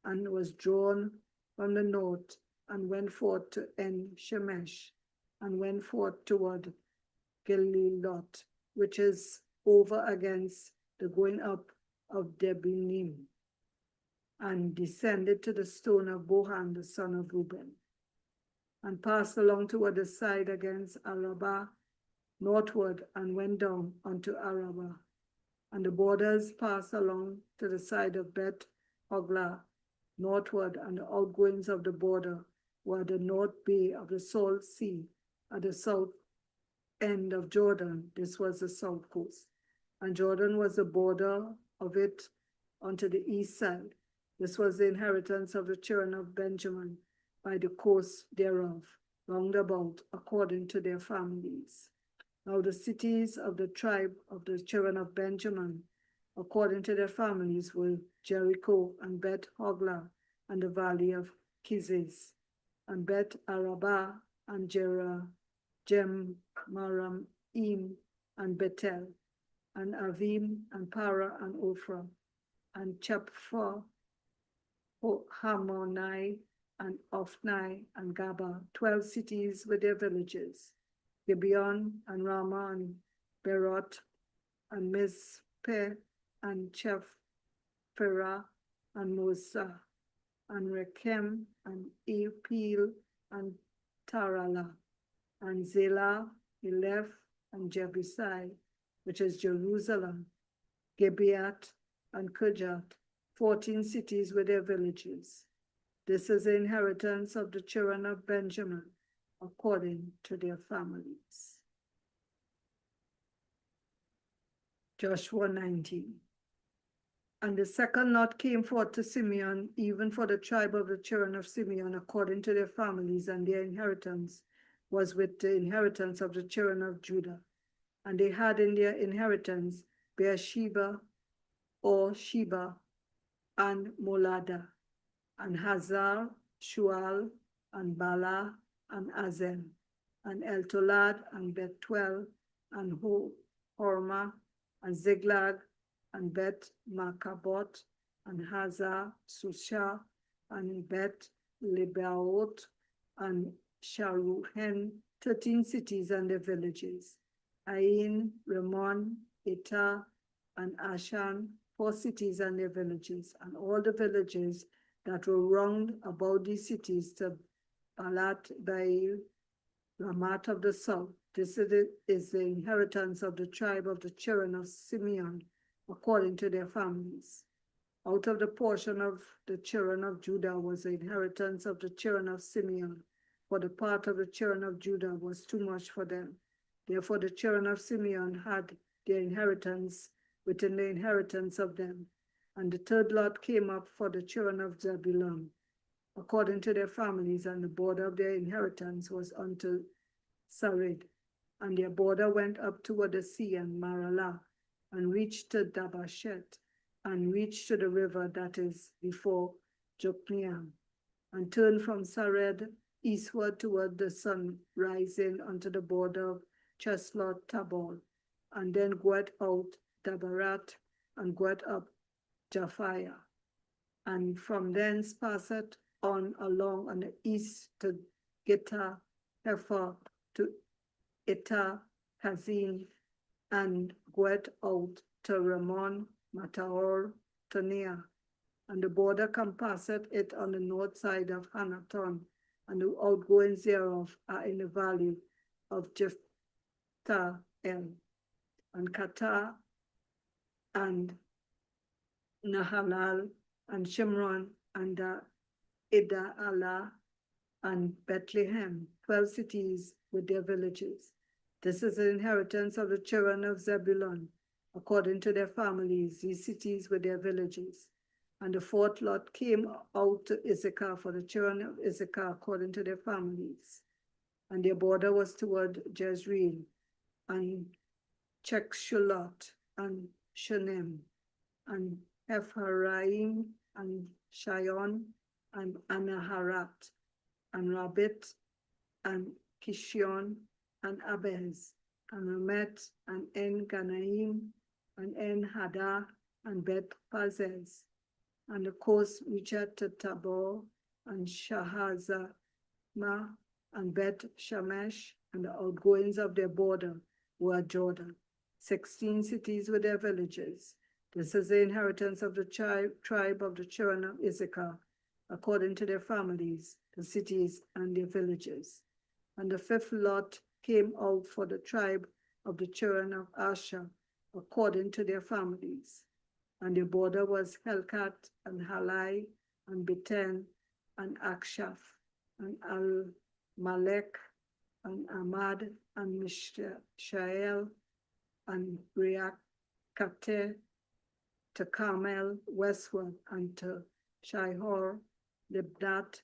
and was drawn from the north, and went forth to En-Shemesh, and went forth toward Gelilot, which is over against the going up of Debinim, and descended to the stone of Bohan, the son of Reuben, and passed along toward the side against Arabah, northward, and went down unto Arabah. And the borders passed along to the side of Beth Hoglah, northward, and the outgoings of the border were the north bay of the Salt Sea at the south end of Jordan. This was the south coast. And Jordan was the border of it unto the east side. This was the inheritance of the children of Benjamin by the coast thereof, round about, according to their families. Now the cities of the tribe of the children of Benjamin, according to their families, were Jericho and Beth Hogla and the valley of Kizis, and Beth Arabah and Jemaraim and Bethel, and Avim and Para and Ophrah, and Chephah, Hamonai and Ophnai and Gaba, 12 cities with their villages, Gibeon and Ramah and Beroth and Mizpeh and Chephirah and Mosa and Rechem and Epil and Tarala and Zelah, Eleph and Jebusai, which is Jerusalem, Gibeat and Kirjath, 14 cities with their villages. This is the inheritance of the children of Benjamin, according to their families. Joshua 19. And the second lot came forth to Simeon, even for the tribe of the children of Simeon, according to their families, and their inheritance was with the inheritance of the children of Judah. And they had in their inheritance Beersheba or Sheba and Molada, and Hazar, Shual, and Bala, and Azel, and Eltolad, and Bethuel, and Hormah, and Ziklag, and Bet Markaboth, and Hazar, Susha, and Bet Lebaoth, and Sharuhen, 13 cities and their villages, Ain, Ramon, Etah, and Ashan, 4 cities and their villages, and all the villages that were round about these cities to Balat Baal, Ramat of the south. This is the inheritance of the tribe of the children of Simeon, according to their families. Out of the portion of the children of Judah was the inheritance of the children of Simeon, for the part of the children of Judah was too much for them. Therefore the children of Simeon had their inheritance within the inheritance of them. And the third lot came up for the children of Zebulun, according to their families, and the border of their inheritance was unto Sarid. And their border went up toward the sea and Maralah, and reached to Dabashet, and reached to the river that is before Jokneam, and turned from Sared eastward toward the sun rising unto the border of Cheslot Tabor, and then goeth out Dabarat, and goeth up Japhia, and from thence passeth on along on the east to Geta Hefer, to Etah Hazin, and goeth out to Ramon, Mataor, to Nea, and the border compasseth it on the north side of Hanaton, and the outgoings thereof are in the valley of Jephthahel, and Katah, and Nahalal, and Shimron, and Idaalah, and Bethlehem, 12 cities with their villages. This is the inheritance of the children of Zebulun, according to their families, these cities with their villages. And the fourth lot came out to Issachar for the children of Issachar, according to their families. And their border was toward Jezreel, and Chekshulot, and Shunem, and Ephraim, and Shion, and Anaharat, and Rabbit, and Kishion, and Abez, and Ramet, and En-Ganaim, and En-Haddah, and Beth-Pazez, and the coast reached to Tabor, and Shahazamah, and Beth-Shemesh, and the outgoings of their border were Jordan, 16 cities with their villages. This is the inheritance of the tribe of the children of Issachar, according to their families, the cities and their villages. And the fifth lot came out for the tribe of the children of Asher, according to their families. And their border was Helkat, and Halai, and Beten, and Akshaph, and Al-Malek, and Amad, and Mishael, and Reakateh, to Carmel westward, and to Shihor, Libnat,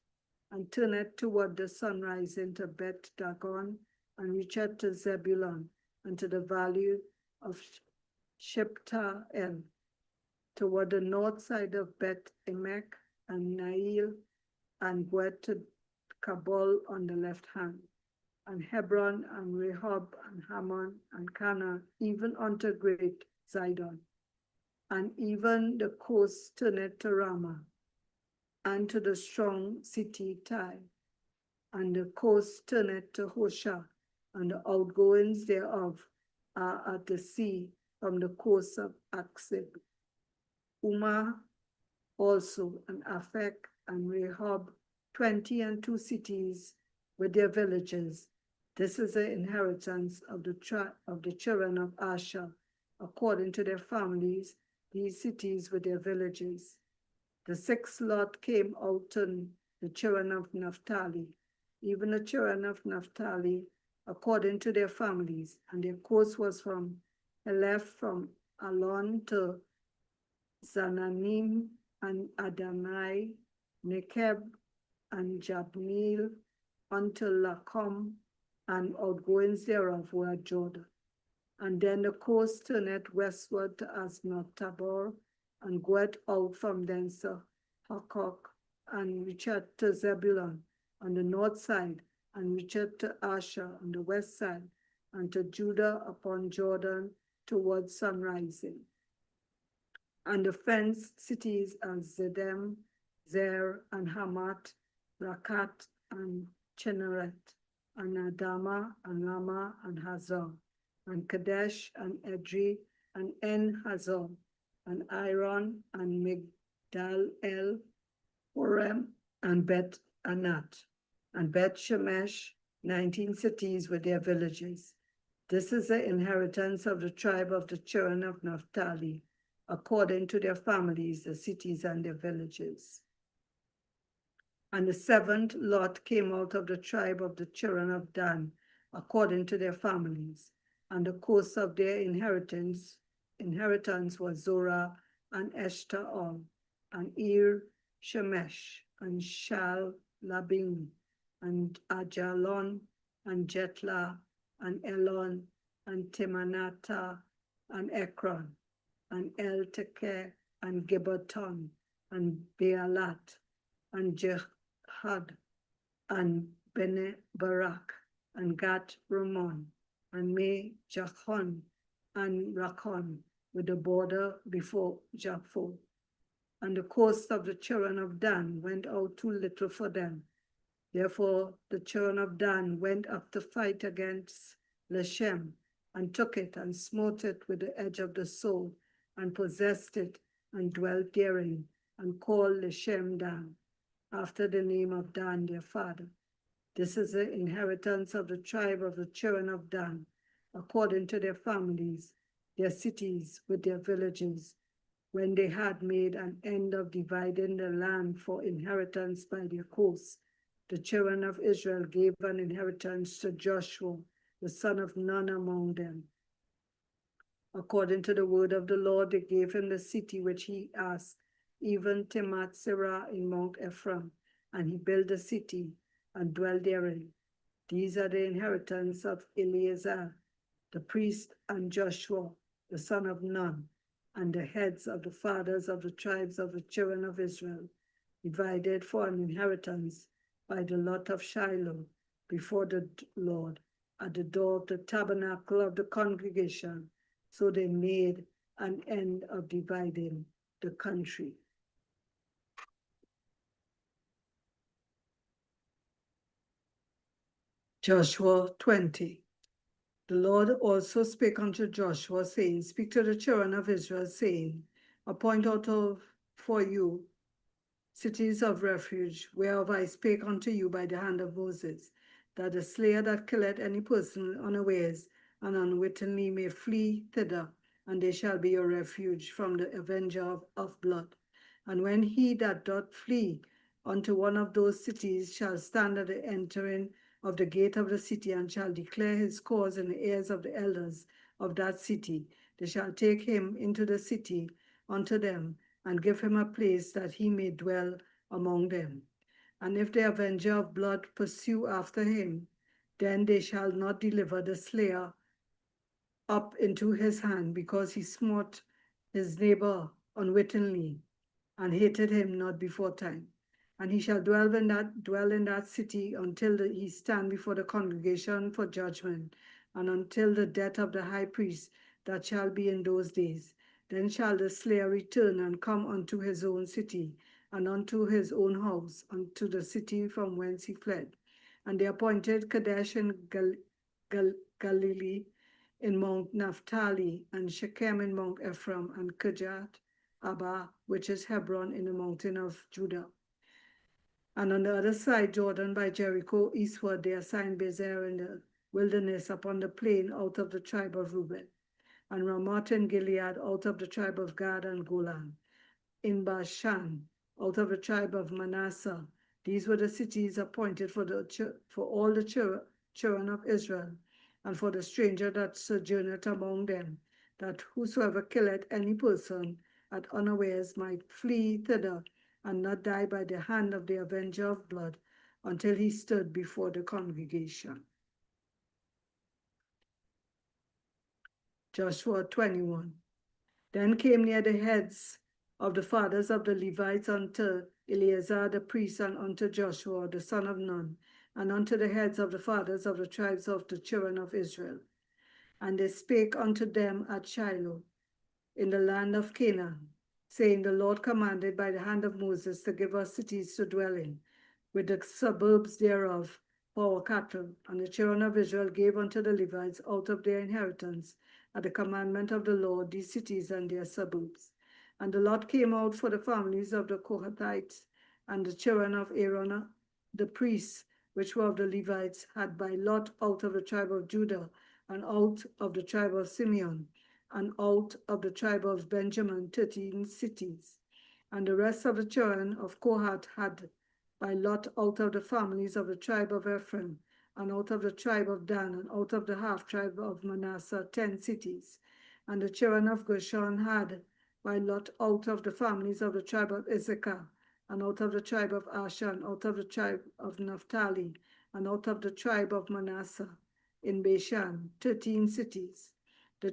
and turneth toward the sunrise into Bet Dagon, and reacheth to Zebulun, and to the valley of Sheptael, toward the north side of Bet Emek and Nail, and west to Kabul on the left hand, and Hebron and Rehob and Hammon and Cana, even unto great Zidon, and even the coast turneth to Ramah, and to the strong city Tyre, and the coast turneth to Hosha, and the outgoings thereof are at the sea from the coast of Aksib. Umah also, and Aphek and Rehob, 22 cities with their villages. This is the inheritance of the children of Asher, according to their families, these cities with their villages. The sixth lot came out to the children of Naphtali, even the children of Naphtali, according to their families, and their course was from Eleph, from Alon to Zananim and Adamai, Nekeb and Jabneel, unto Lacom, and outgoings thereof were at Jordan. And then the coast turneth westward to Asnath Tabor, and goeth out from thence to Hakok, and reacheth to Zebulun on the north side, and reacheth to Asher on the west side, and to Judah upon Jordan towards sunrising. And the fenced cities are Zedem, Zer, and Hamat, Rakat, and Cheneret, and Adama, and Ramah, and Hazor, and Kadesh, and Edrei, and En Hazor, and Iron, and Migdal El, Horem, and Bet Anat, and Bet Shemesh, 19 cities with their villages. This is the inheritance of the tribe of the children of Naphtali, according to their families, the cities and their villages. And the seventh lot came out of the tribe of the children of Dan, according to their families, and the course of their inheritance was Zorah and Eshtaol, and Ir, Shemesh, and Shal Labin, and Ajalon, and Jetla, and Elon, and Timanata, and Ekron, and El Tekeh, and Gibbeton, and Bealat, and Jehad, and Bene Barak, and Gat Ramon, and Me Jachon, and Rakon, with the border before Japheth. And the coast of the children of Dan went out too little for them. Therefore the children of Dan went up to fight against Leshem, and took it, and smote it with the edge of the sword, and possessed it, and dwelt therein, and called Leshem Dan, after the name of Dan their father. This is the inheritance of the tribe of the children of Dan, according to their families, their cities with their villages, when they had made an end of dividing the land for inheritance by their coasts. The children of Israel gave an inheritance to Joshua, the son of Nun among them. According to the word of the Lord, they gave him the city which he asked, even Timnath Serah in Mount Ephraim, and he built the city and dwelt therein. These are the inheritance of Eleazar, the priest, and Joshua, the son of Nun, and the heads of the fathers of the tribes of the children of Israel, divided for an inheritance by the lot of Shiloh before the Lord at the door of the tabernacle of the congregation. So they made an end of dividing the country. Joshua 20. The Lord also spake unto Joshua, saying, Speak to the children of Israel, saying, Appoint out for you cities of refuge, whereof I spake unto you by the hand of Moses, that the slayer that killeth any person unawares and unwittingly may flee thither, and they shall be your refuge from the avenger of blood. And when he that doth flee unto one of those cities shall stand at the entering of the gate of the city, and shall declare his cause in the ears of the elders of that city, they shall take him into the city unto them, and give him a place that he may dwell among them. And if the avenger of blood pursue after him, then they shall not deliver the slayer up into his hand, because he smote his neighbor unwittingly and hated him not before time. And he shall dwell in that city until he stand before the congregation for judgment, and until the death of the high priest that shall be in those days. Then shall the slayer return and come unto his own city, and unto his own house, unto the city from whence he fled. And they appointed Kadesh in Galilee, in Mount Naphtali, and Shechem in Mount Ephraim, and Kirjath Abba, which is Hebron, in the mountain of Judah. And on the other side, Jordan by Jericho, eastward, they assigned Bezer in the wilderness upon the plain out of the tribe of Reuben, and Ramoth in Gilead out of the tribe of Gad, and Golan in Bashan out of the tribe of Manasseh. These were the cities appointed for all the children of Israel, and for the stranger that sojourneth among them, that whosoever killeth any person at unawares might flee thither, and not die by the hand of the avenger of blood, until he stood before the congregation. Joshua 21. Then came near the heads of the fathers of the Levites unto Eleazar the priest, and unto Joshua the son of Nun, and unto the heads of the fathers of the tribes of the children of Israel. And they spake unto them at Shiloh in the land of Canaan, saying, The Lord commanded by the hand of Moses to give us cities to dwell in, with the suburbs thereof for our cattle. And the children of Israel gave unto the Levites out of their inheritance, at the commandment of the Lord, these cities and their suburbs. And the lot came out for the families of the Kohathites, and the children of Aaron, the priests, which were of the Levites, had by lot out of the tribe of Judah, and out of the tribe of Simeon, and out of the tribe of Benjamin, 13 cities. And the rest of the children of Kohath had by lot out of the families of the tribe of Ephraim, and out of the tribe of Dan, and out of the half-tribe of Manasseh, 10 cities. And the children of Gershon had by lot out of the families of the tribe of Issachar, and out of the tribe of Asher, and out of the tribe of Naphtali, and out of the tribe of Manasseh, in Bashan, 13 cities. The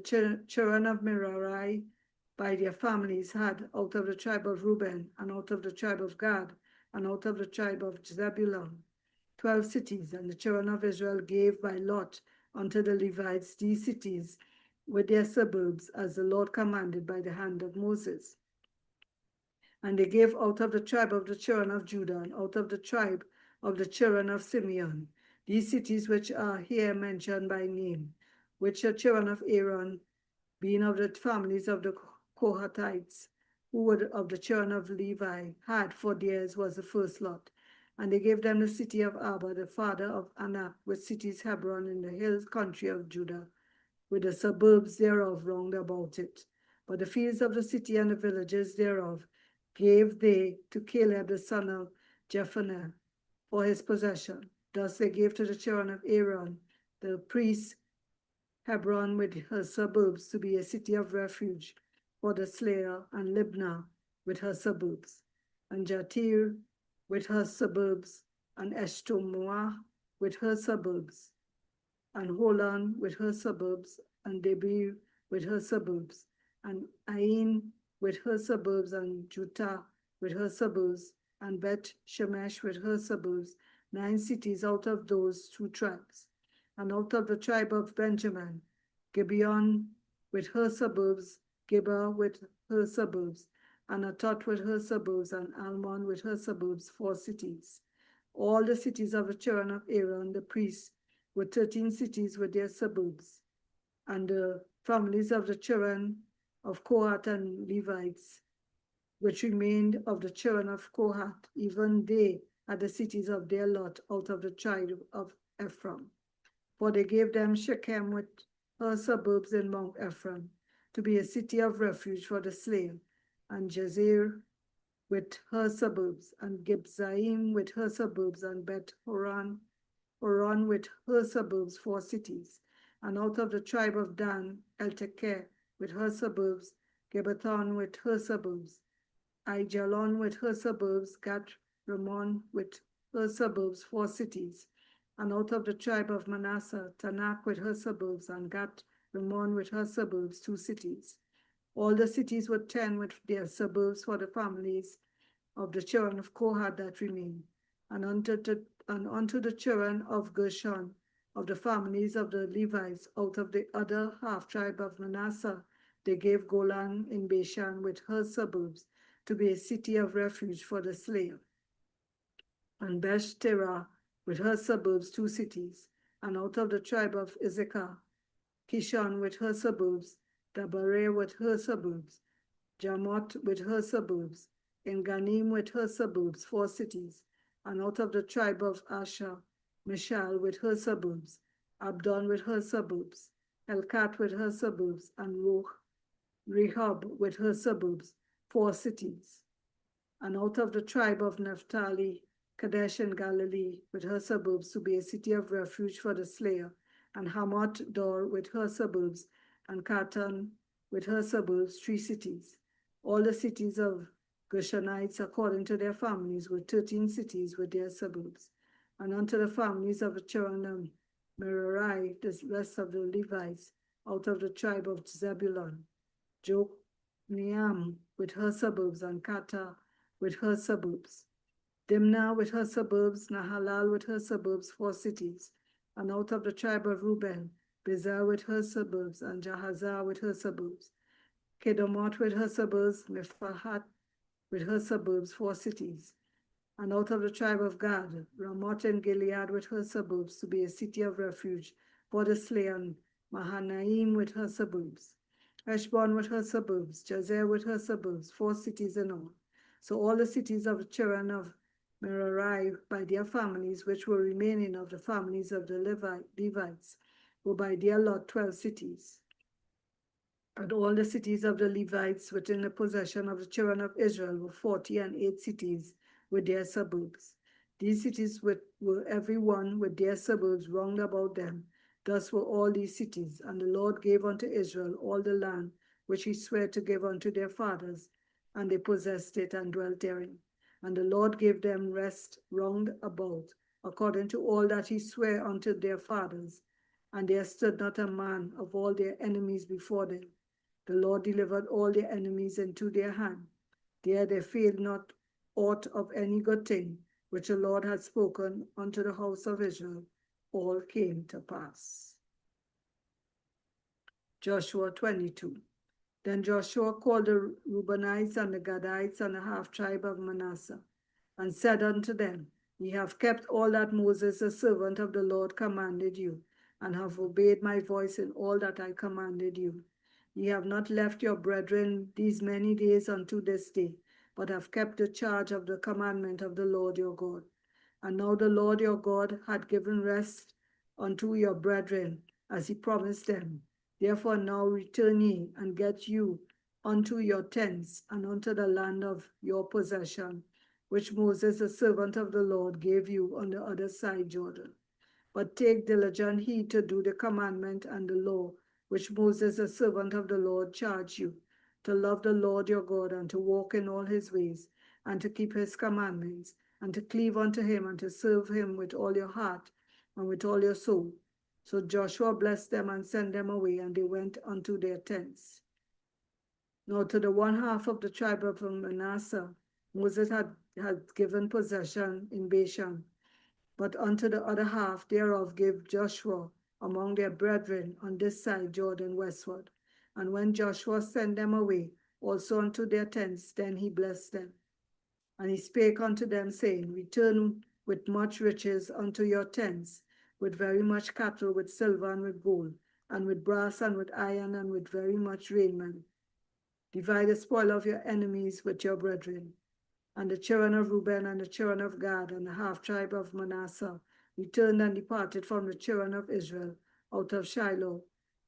children of Merari by their families had out of the tribe of Reuben, and out of the tribe of Gad, and out of the tribe of Zebulun, 12 cities. And the children of Israel gave by lot unto the Levites these cities with their suburbs, as the Lord commanded by the hand of Moses. And they gave out of the tribe of the children of Judah, and out of the tribe of the children of Simeon, these cities which are here mentioned by name, which the children of Aaron, being of the families of the Kohathites, who were of the children of Levi, had, for theirs was the first lot. And they gave them the city of Abba, the father of Anak, with cities Hebron in the hill country of Judah, with the suburbs thereof round about it. But the fields of the city and the villages thereof gave they to Caleb the son of Jephunneh for his possession. Thus they gave to the children of Aaron, the priest, Hebron with her suburbs to be a city of refuge for the slayer, and Libnah with her suburbs, and Jatir with her suburbs, and Eshtemoa with her suburbs, and Holon with her suburbs, and Debir with her suburbs, and Ain with her suburbs, and Juttah with her suburbs, and Bet Shemesh with her suburbs, 9 cities out of those 2 tribes. And out of the tribe of Benjamin, Gibeon with her suburbs, Geba with her suburbs, and Atot with her suburbs, and Almon with her suburbs, 4 cities. All the cities of the children of Aaron, the priests, were 13 cities with their suburbs. And the families of the children of Kohath and Levites, which remained of the children of Kohath, even they had the cities of their lot out of the tribe of Ephraim. For they gave them Shechem with her suburbs in Mount Ephraim, to be a city of refuge for the slain, and Jazer with her suburbs, and Gibzaim with her suburbs, and Bet Horon with her suburbs, 4 cities. And out of the tribe of Dan, Eltekeh with her suburbs, Gibbethon with her suburbs, Aijalon with her suburbs, Gat Ramon with her suburbs, 4 cities. And out of the tribe of Manasseh, Tanakh with her suburbs, and Gat Ramon with her suburbs, 2 cities. All the cities were 10 with their suburbs for the families of the children of Kohath that remained. And unto the children of Gershon, of the families of the Levites, out of the other half tribe of Manasseh, they gave Golan in Bashan with her suburbs to be a city of refuge for the slayer. And Beth-terah with her suburbs, 2 cities. And out of the tribe of Issachar, Kishon with her suburbs, Dabareh with her suburbs, Jarmuth with her suburbs, En-Ganim with her suburbs, 4 cities. And out of the tribe of Asher, Mishal with her suburbs, Abdon with her suburbs, Helkat with her suburbs, and Rehob with her suburbs, 4 cities. And out of the tribe of Naphtali, Kadesh in Galilee with her suburbs to be a city of refuge for the slayer, and Hamath Dor with her suburbs, and Kartan with her suburbs, 3 cities. All the cities of Gershonites according to their families were 13 cities with their suburbs. And unto the families of the children of Merari, the rest of the Levites, out of the tribe of Zebulun, Jokneam with her suburbs, and Kata with her suburbs. Dimnah with her suburbs, Nahalal with her suburbs, 4 cities. And out of the tribe of Reuben, Bezer with her suburbs, and Jahazah with her suburbs. Kedemoth with her suburbs, Mephahat with her suburbs, 4 cities. And out of the tribe of Gad, Ramoth and Gilead with her suburbs to be a city of refuge for the slain, Mahanaim with her suburbs. Heshbon with her suburbs, Jazer with her suburbs, 4 cities in all. So all the cities of the children of Merari by their families, which were remaining of the families of the Levites, were by their lot 12 cities. And all the cities of the Levites within the possession of the children of Israel were 40 and 8 cities with their suburbs. These cities were every one with their suburbs round about them. Thus were all these cities, and the Lord gave unto Israel all the land which he sware to give unto their fathers, and they possessed it and dwelt therein. And the Lord gave them rest round about, according to all that he sware unto their fathers. And there stood not a man of all their enemies before them. The Lord delivered all their enemies into their hand. There they failed not aught of any good thing, which the Lord had spoken unto the house of Israel. All came to pass. Joshua 22. Then Joshua called the Reubenites and the Gadites and the half tribe of Manasseh, and said unto them, Ye have kept all that Moses, the servant of the Lord, commanded you, and have obeyed my voice in all that I commanded you. Ye have not left your brethren these many days unto this day, but have kept the charge of the commandment of the Lord your God. And now the Lord your God had given rest unto your brethren, as he promised them. Therefore now return ye, and get you unto your tents, and unto the land of your possession, which Moses, the servant of the Lord, gave you on the other side Jordan. But take diligent heed to do the commandment and the law, which Moses, the servant of the Lord, charged you, to love the Lord your God, and to walk in all his ways, and to keep his commandments, and to cleave unto him, and to serve him with all your heart, and with all your soul. So Joshua blessed them and sent them away, and they went unto their tents. Now to the one half of the tribe of Manasseh, Moses had given possession in Bashan, but unto the other half thereof gave Joshua among their brethren on this side Jordan westward. And when Joshua sent them away also unto their tents, then he blessed them. And he spake unto them, saying, Return with much riches unto your tents, with very much cattle, with silver and with gold, and with brass and with iron, and with very much raiment. Divide the spoil of your enemies with your brethren. And the children of Reuben and the children of Gad and the half tribe of Manasseh returned and departed from the children of Israel out of Shiloh,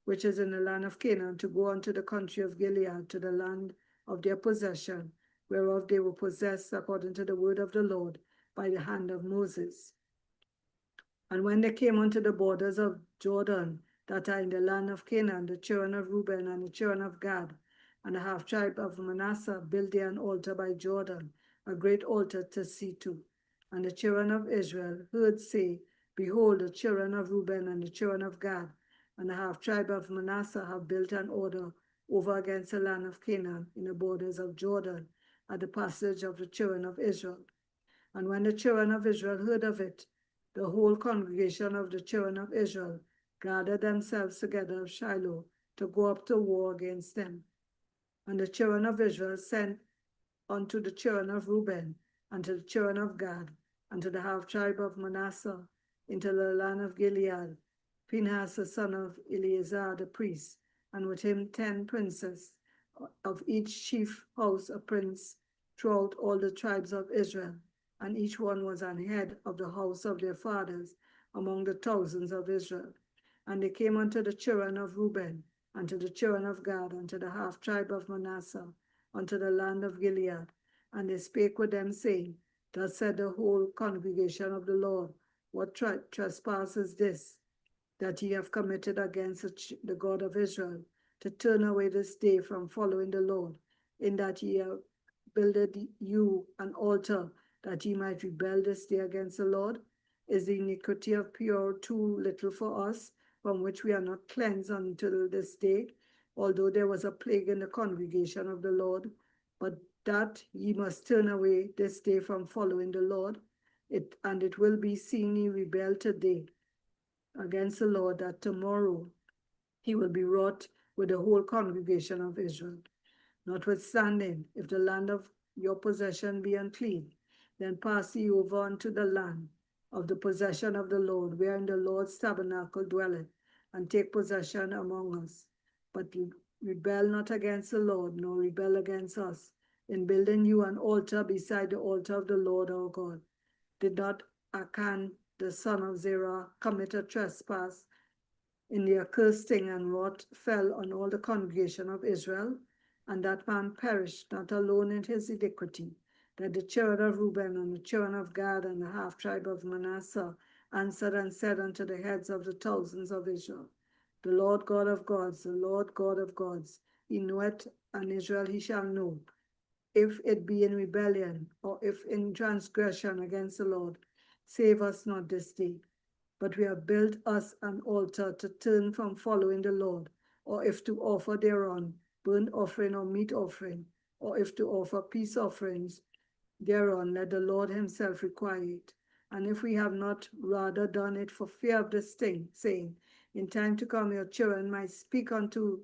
which is in the land of Canaan, to go unto the country of Gilead, to the land of their possession, whereof they were possessed according to the word of the Lord by the hand of Moses. And when they came unto the borders of Jordan, that are in the land of Canaan, the children of Reuben and the children of Gad and the half tribe of Manasseh built there an altar by Jordan, a great altar to see to. And the children of Israel heard say, Behold, the children of Reuben and the children of Gad, and the half tribe of Manasseh have built an order over against the land of Canaan in the borders of Jordan, at the passage of the children of Israel. And when the children of Israel heard of it, the whole congregation of the children of Israel gathered themselves together of Shiloh to go up to war against them. And the children of Israel sent unto the children of Reuben, and to the children of Gad, and to the half tribe of Manasseh, into the land of Gilead, Phinehas the son of Eleazar the priest, and with him 10 princes, of each chief house a prince, throughout all the tribes of Israel, and each one was an head of the house of their fathers among the thousands of Israel. And they came unto the children of Reuben, and to the children of Gad, and to the half tribe of Manasseh, unto the land of Gilead, and they spake with them, saying, Thus said the whole congregation of the Lord, What trespass is this, that ye have committed against the God of Israel, to turn away this day from following the Lord, in that ye have builded you an altar, that ye might rebel this day against the Lord? Is the iniquity of Peor too little for us, from which we are not cleansed until this day, although there was a plague in the congregation of the Lord? But that ye must turn away this day from following the Lord, and it will be seen ye rebel today against the Lord, that tomorrow he will be wroth with the whole congregation of Israel. Notwithstanding, if the land of your possession be unclean, then pass ye over unto the land of the possession of the Lord, wherein the Lord's tabernacle dwelleth, and take possession among us. But rebel not against the Lord, nor rebel against us, in building you an altar beside the altar of the Lord our God. Did not Achan the son of Zerah commit a trespass in the accursed thing, and wrath fell on all the congregation of Israel? And that man perished, not alone in his iniquity, that the children of Reuben and the children of Gad and the half tribe of Manasseh answered and said unto the heads of the thousands of Israel, The Lord God of gods, the Lord God of gods, he knoweth, and Israel he shall know, if it be in rebellion, or if in transgression against the Lord. Save us not this day. But we have built us an altar to turn from following the Lord, or if to offer thereon burnt offering or meat offering, or if to offer peace offerings thereon, let the Lord himself require it. And if we have not rather done it for fear of this thing, saying, In time to come your children might speak unto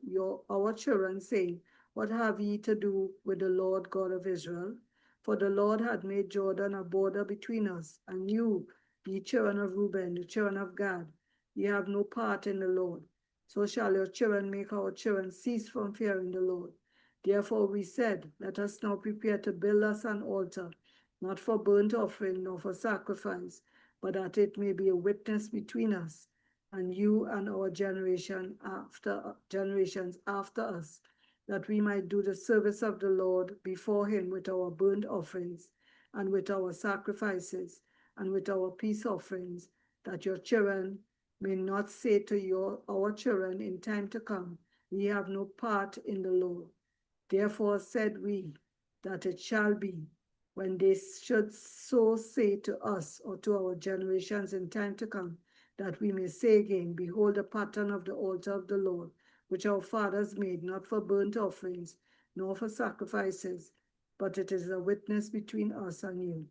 our children, saying, What have ye to do with the Lord God of Israel? For the Lord had made Jordan a border between us, and you, ye children of Reuben, the children of Gad, ye have no part in the Lord. So shall your children make our children cease from fearing the Lord. Therefore we said, Let us now prepare to build us an altar, not for burnt offering, nor for sacrifice, but that it may be a witness between us and you and our generations after us, that we might do the service of the Lord before him with our burnt offerings, and with our sacrifices, and with our peace offerings, that your children may not say to our children in time to come, We have no part in the Lord. Therefore said we, that it shall be, when they should so say to us or to our generations in time to come, that we may say again, Behold the pattern of the altar of the Lord, which our fathers made, not for burnt offerings, nor for sacrifices, but it is a witness between us and you.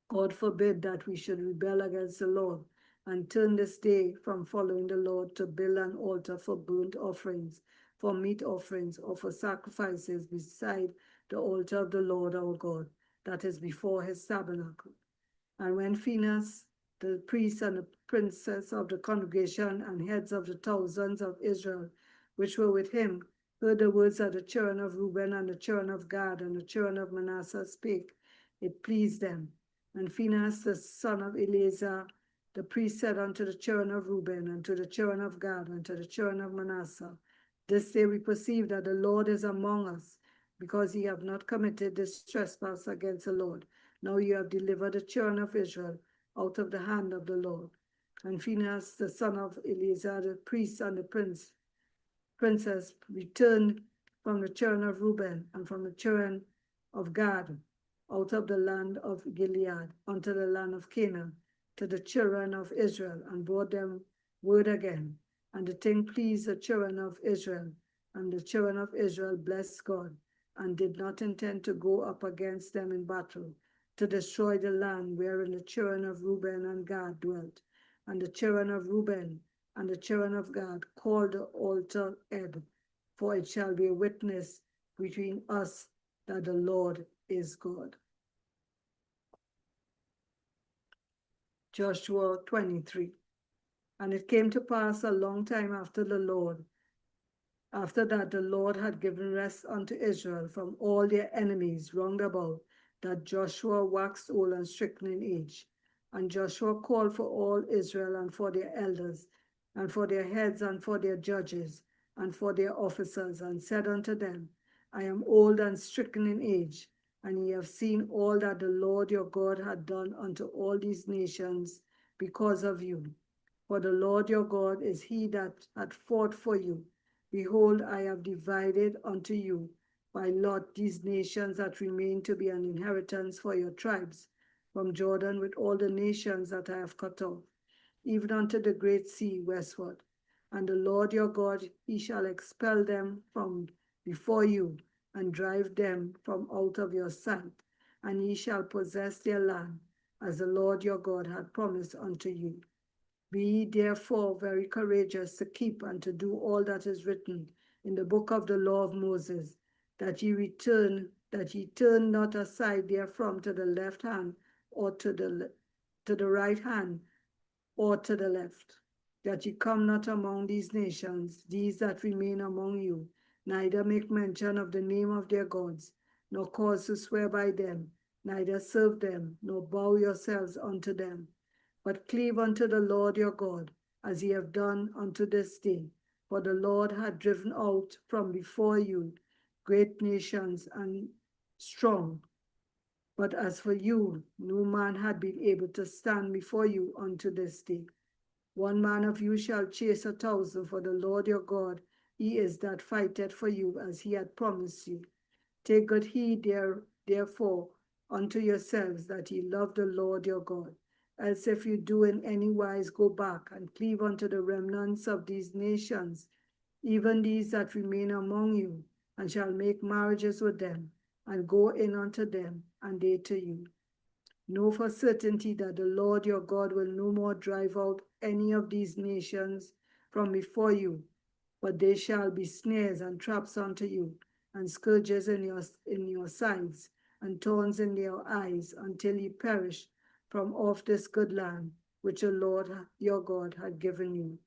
God forbid that we should rebel against the Lord, and turn this day from following the Lord to build an altar for burnt offerings, for meat offerings, or for sacrifices beside the altar of the Lord our God, that is before his tabernacle. And when Phinehas, the priest and the princes of the congregation and heads of the thousands of Israel, which were with him, heard the words of the children of Reuben and the children of Gad and the children of Manasseh spake, it pleased them. And Phinehas, the son of Eleazar, the priest, said unto the children of Reuben, and to the children of Gad, and to the children of Manasseh, This day we perceive that the Lord is among us, because ye have not committed this trespass against the Lord. Now you have delivered the children of Israel out of the hand of the Lord. And Phinehas, the son of Eleazar, the priest, and the princess returned from the children of Reuben, and from the children of Gad, out of the land of Gilead, unto the land of Canaan, to the children of Israel, and brought them word again. And the thing pleased the children of Israel, and the children of Israel blessed God, and did not intend to go up against them in battle, to destroy the land wherein the children of Reuben and Gad dwelt. And the children of Reuben and the children of Gad called the altar Ed, for it shall be a witness between us that the Lord is God. Joshua 23. And it came to pass a long time after that the Lord had given rest unto Israel from all their enemies round about, that Joshua waxed old and stricken in age. And Joshua called for all Israel, and for their elders, and for their heads, and for their judges, and for their officers, and said unto them, I am old and stricken in age, and ye have seen all that the Lord your God had done unto all these nations because of you. For the Lord your God is he that hath fought for you. Behold, I have divided unto you by lot these nations that remain to be an inheritance for your tribes, from Jordan with all the nations that I have cut off, even unto the great sea westward. And the Lord your God, he shall expel them from before you, and drive them from out of your sight, and ye shall possess their land, as the Lord your God had promised unto you. Be ye therefore very courageous to keep and to do all that is written in the book of the law of Moses, that ye turn not aside therefrom to the left hand, or to the right hand, or to the left, that ye come not among these nations, these that remain among you, neither make mention of the name of their gods, nor cause to swear by them, neither serve them, nor bow yourselves unto them, but cleave unto the Lord your God, as ye have done unto this day. For the Lord had driven out from before you great nations and strong. But as for you, no man had been able to stand before you unto this day. One man of you shall chase 1,000, for the Lord your God, he is that fighteth for you, as he had promised you. Take good heed therefore unto yourselves, that ye love the Lord your God. Else if you do in any wise go back and cleave unto the remnants of these nations, even these that remain among you, and shall make marriages with them, and go in unto them, and they to you. Know for certainty that the Lord your God will no more drive out any of these nations from before you, but they shall be snares and traps unto you, and scourges in your sides, and thorns in your eyes, until ye perish from off this good land, which the Lord your God had given you.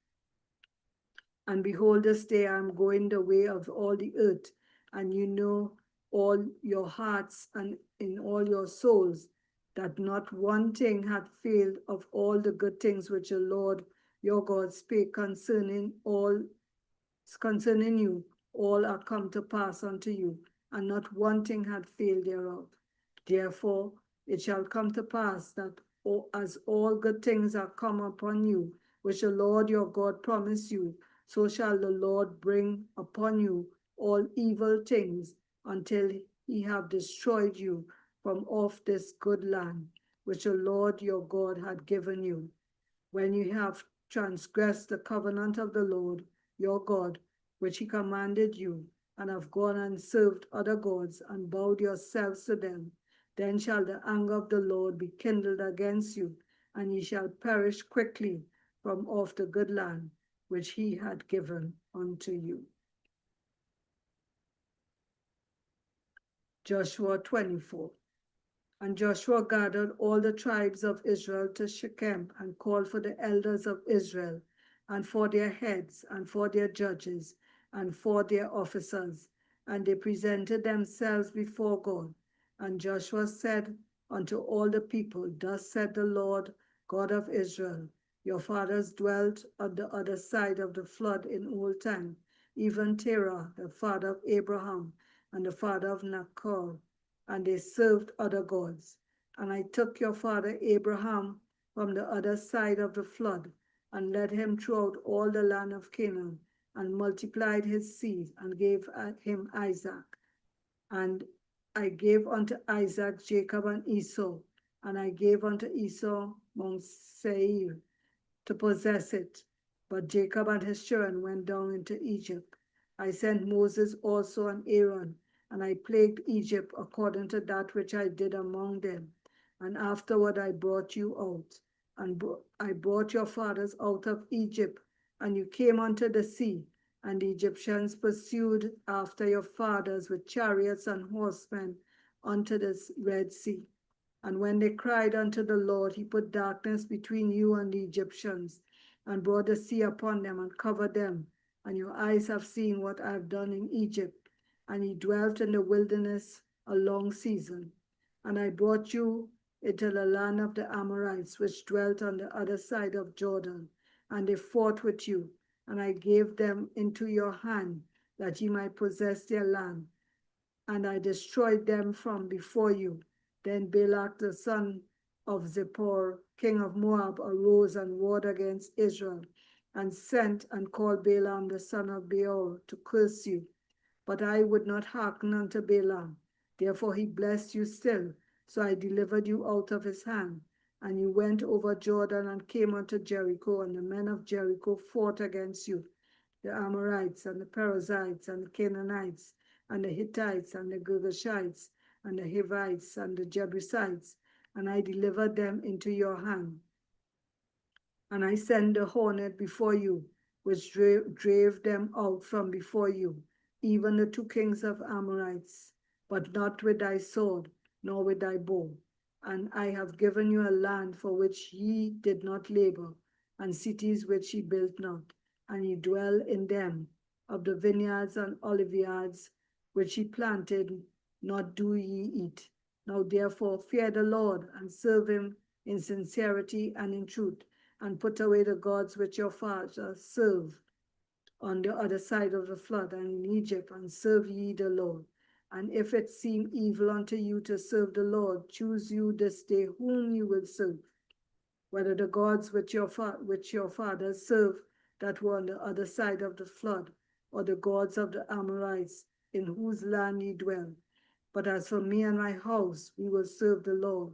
And behold, this day I am going the way of all the earth, and you know all your hearts and in all your souls, that not one thing hath failed of all the good things which the Lord your God spake concerning you, all are come to pass unto you, and not one thing hath failed thereof. Therefore it shall come to pass that as all good things are come upon you, which the Lord your God promised you, so shall the Lord bring upon you all evil things, until he have destroyed you from off this good land, which the Lord your God had given you. When you have transgressed the covenant of the Lord your God, which he commanded you, and have gone and served other gods, and bowed yourselves to them, then shall the anger of the Lord be kindled against you, and ye shall perish quickly from off the good land which he had given unto you. Joshua 24. And Joshua gathered all the tribes of Israel to Shechem, and called for the elders of Israel, and for their heads, and for their judges, and for their officers. And they presented themselves before God. And Joshua said unto all the people, Thus said the Lord God of Israel, your fathers dwelt on the other side of the flood in old time, even Terah, the father of Abraham, and the father of Nachor, and they served other gods. And I took your father Abraham from the other side of the flood, and led him throughout all the land of Canaan, and multiplied his seed, and gave him Isaac. And I gave unto Isaac Jacob and Esau, and I gave unto Esau Mount Seir to possess it. But Jacob and his children went down into Egypt. I sent Moses also and Aaron, and I plagued Egypt according to that which I did among them. And afterward I brought you out, and I brought your fathers out of Egypt, and you came unto the sea, and the Egyptians pursued after your fathers with chariots and horsemen unto the Red Sea. And when they cried unto the Lord, he put darkness between you and the Egyptians, and brought the sea upon them, and covered them. And your eyes have seen what I have done in Egypt. And he dwelt in the wilderness a long season. And I brought you into the land of the Amorites, which dwelt on the other side of Jordan. And they fought with you, and I gave them into your hand, that ye might possess their land. And I destroyed them from before you. Then Balak the son of Zippor, king of Moab, arose and warred against Israel, and sent and called Balaam the son of Beor to curse you. But I would not hearken unto Balaam. Therefore he blessed you still. So I delivered you out of his hand. And you went over Jordan and came unto Jericho, and the men of Jericho fought against you, the Amorites and the Perizzites and the Canaanites and the Hittites and the Girgashites and the Hivites and the Jebusites, and I delivered them into your hand. And I sent the hornet before you, which drave them out from before you, even the two kings of Amorites, but not with thy sword, nor with thy bow. And I have given you a land for which ye did not labor, and cities which ye built not, and ye dwell in them. Of the vineyards and oliveyards which ye planted, not do ye eat. Now therefore fear the Lord, and serve him in sincerity and in truth, and put away the gods which your fathers served on the other side of the flood and in Egypt, and serve ye the Lord. And if it seem evil unto you to serve the Lord, choose you this day whom you will serve, whether the gods which your fathers served that were on the other side of the flood, or the gods of the Amorites, in whose land ye dwell. But as for me and my house, we will serve the Lord.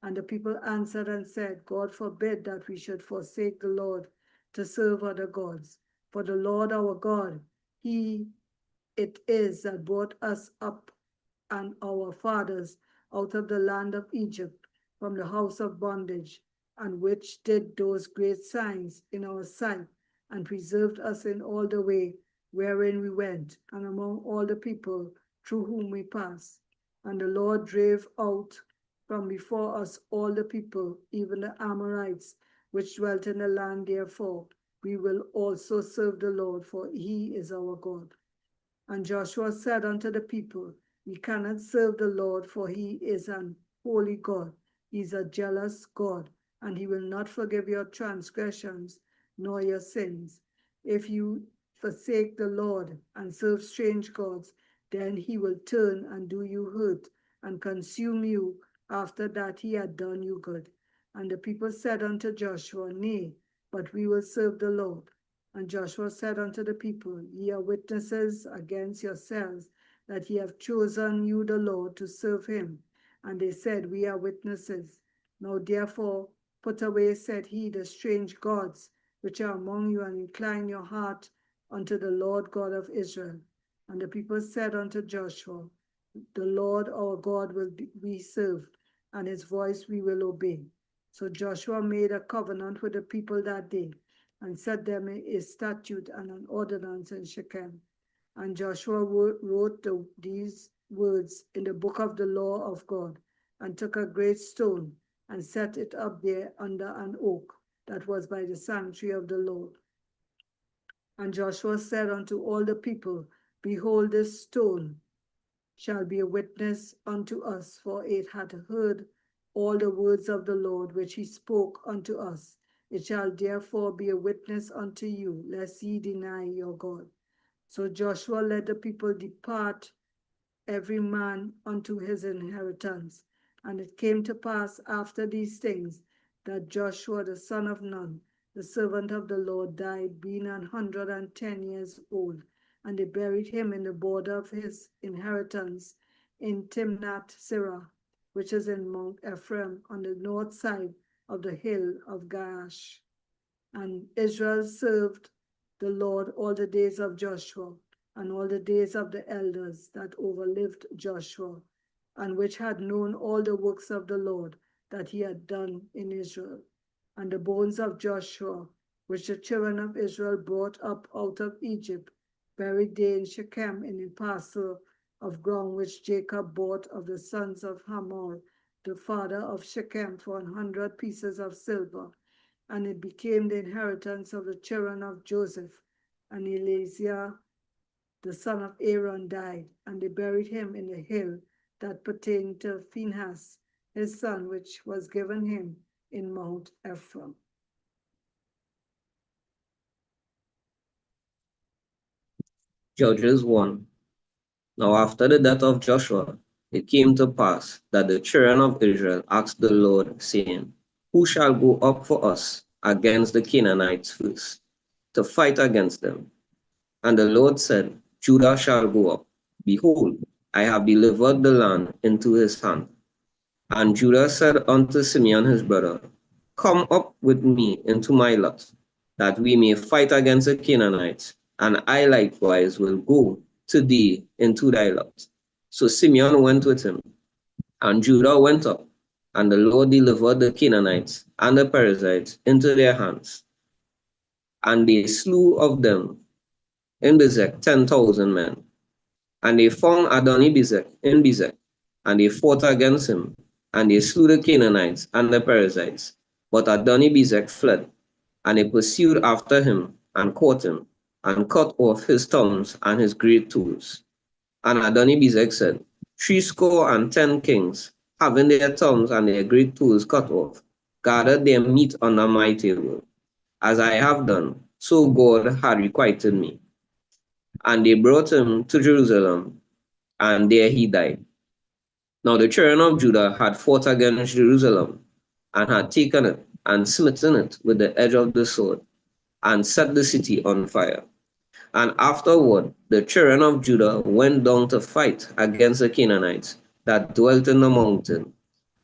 And the people answered and said, God forbid that we should forsake the Lord to serve other gods. For the Lord our God, he it is that brought us up and our fathers out of the land of Egypt, from the house of bondage, and which did those great signs in our sight, and preserved us in all the way wherein we went, and among all the people through whom we passed. And the Lord drave out from before us all the people, even the Amorites, which dwelt in the land. Therefore we will also serve the Lord, for he is our God. And Joshua said unto the people, we cannot serve the Lord, for he is an holy God. He is a jealous God, and he will not forgive your transgressions nor your sins. If you forsake the Lord and serve strange gods, then he will turn and do you hurt and consume you after that he had done you good. And the people said unto Joshua, nay, but we will serve the Lord. And Joshua said unto the people, ye are witnesses against yourselves that ye have chosen you the Lord to serve him. And they said, we are witnesses. Now therefore put away, said he, the strange gods which are among you, and incline your heart unto the Lord God of Israel. And the people said unto Joshua, the Lord our God will we serve, and his voice we will obey. So Joshua made a covenant with the people that day, and set them a statute and an ordinance in Shechem. And Joshua wrote these words in the book of the law of God, and took a great stone and set it up there under an oak that was by the sanctuary of the Lord. And Joshua said unto all the people, behold, this stone shall be a witness unto us, for it hath heard all the words of the Lord which he spoke unto us. It shall therefore be a witness unto you, lest ye deny your God. So Joshua let the people depart, every man unto his inheritance. And it came to pass after these things, that Joshua the son of Nun, the servant of the Lord, died, being 110 years old, and they buried him in the border of his inheritance in Timnath Serah, which is in Mount Ephraim, on the north side of the hill of Gaash. And Israel served the Lord all the days of Joshua, and all the days of the elders that overlived Joshua, and which had known all the works of the Lord that he had done in Israel. And the bones of Joshua, which the children of Israel brought up out of Egypt, buried they in Shechem in a parcel of ground which Jacob bought of the sons of Hamor, the father of Shechem, for 100 pieces of silver. And it became the inheritance of the children of Joseph. And Eleazar, the son of Aaron, died, and they buried him in the hill that pertained to Phinehas, his son, which was given him in Mount Ephraim. Judges 1. Now after the death of Joshua, it came to pass that the children of Israel asked the Lord, saying, Who shall go up for us against the Canaanites first, to fight against them? And the Lord said, Judah shall go up. Behold, I have delivered the land into his hand. And Judah said unto Simeon his brother, Come up with me into my lot, that we may fight against the Canaanites, and I likewise will go to thee into thy lot. So Simeon went with him, and Judah went up, and the Lord delivered the Canaanites and the Perizzites into their hands. And they slew of them in Bezek 10,000 men. And they found Adoni-Bezek in Bezek, and they fought against him, and they slew the Canaanites and the Perizzites. But Adoni-Bezek fled, and they pursued after him, and caught him, and cut off his thumbs and his great toes. And Adoni-Bezek said, 70 kings, having their thumbs and their great toes cut off, gathered their meat under my table. As I have done, so God had requited me. And they brought him to Jerusalem, and there he died. Now the children of Judah had fought against Jerusalem, and had taken it, and smitten it with the edge of the sword, and set the city on fire. And afterward the children of Judah went down to fight against the Canaanites that dwelt in the mountain,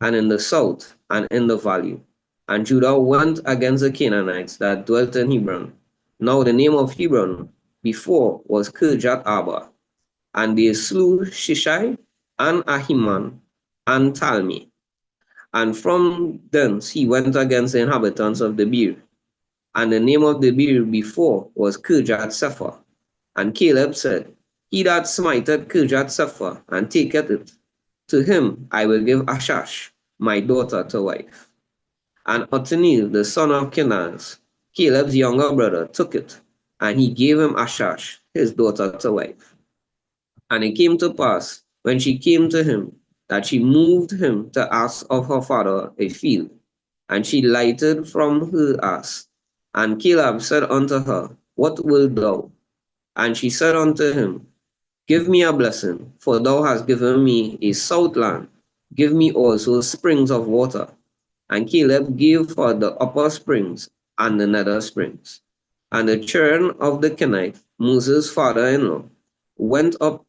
and in the south, and in the valley. And Judah went against the Canaanites that dwelt in Hebron. Now the name of Hebron before was Kirjath Arba. And they slew Shishai, and Ahiman, and Talmi. And from thence he went against the inhabitants of Debir. And the name of Debir before was Kirjath Sepher. And Caleb said, He that smiteth Kirjath Sepher, and taketh it, to him I will give Ashash, my daughter, to wife. And Othniel, the son of Kenaz, Caleb's younger brother, took it, and he gave him Ashash, his daughter, to wife. And it came to pass, when she came to him, that she moved him to ask of her father a field. And she lighted from her ass. And Caleb said unto her, What wilt thou? And she said unto him, Give me a blessing, for thou hast given me a south land. Give me also springs of water. And Caleb gave her the upper springs and the nether springs. And the children of the Kenite, Moses' father-in-law, went up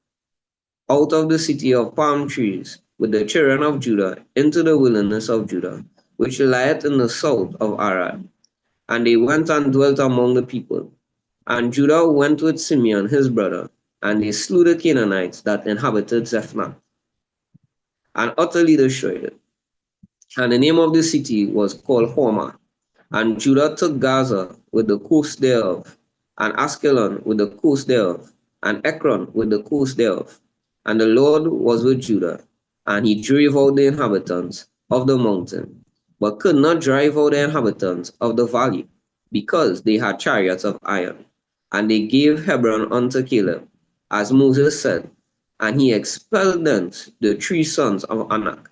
out of the city of palm trees with the children of Judah into the wilderness of Judah, which lieth in the south of Arad. And they went and dwelt among the people. And Judah went with Simeon his brother, and they slew the Canaanites that inhabited Zephnath, and utterly destroyed it. And the name of the city was called Hormah. And Judah took Gaza with the coast thereof, and Askelon with the coast thereof, and Ekron with the coast thereof. And the Lord was with Judah, and he drave out the inhabitants of the mountain, but could not drive out the inhabitants of the valley, because they had chariots of iron. And they gave Hebron unto Caleb, as Moses said, and he expelled thence the 3 sons of Anak.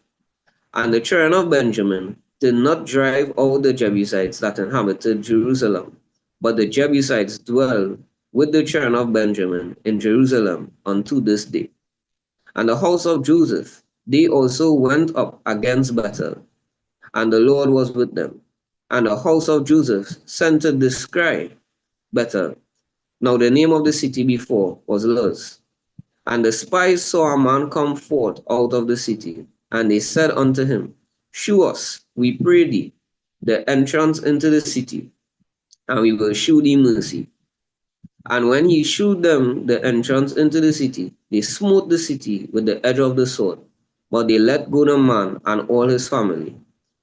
And the children of Benjamin did not drive out the Jebusites that inhabited Jerusalem, but the Jebusites dwell with the children of Benjamin in Jerusalem unto this day. And the house of Joseph, they also went up against Bethel, and the Lord was with them. And the house of Joseph sent to descry Bethel. Now the name of the city before was Luz. And the spies saw a man come forth out of the city, and they said unto him, Shew us, we pray thee, the entrance into the city, and we will shew thee mercy. And when he shewed them the entrance into the city, they smote the city with the edge of the sword, but they let go the man and all his family.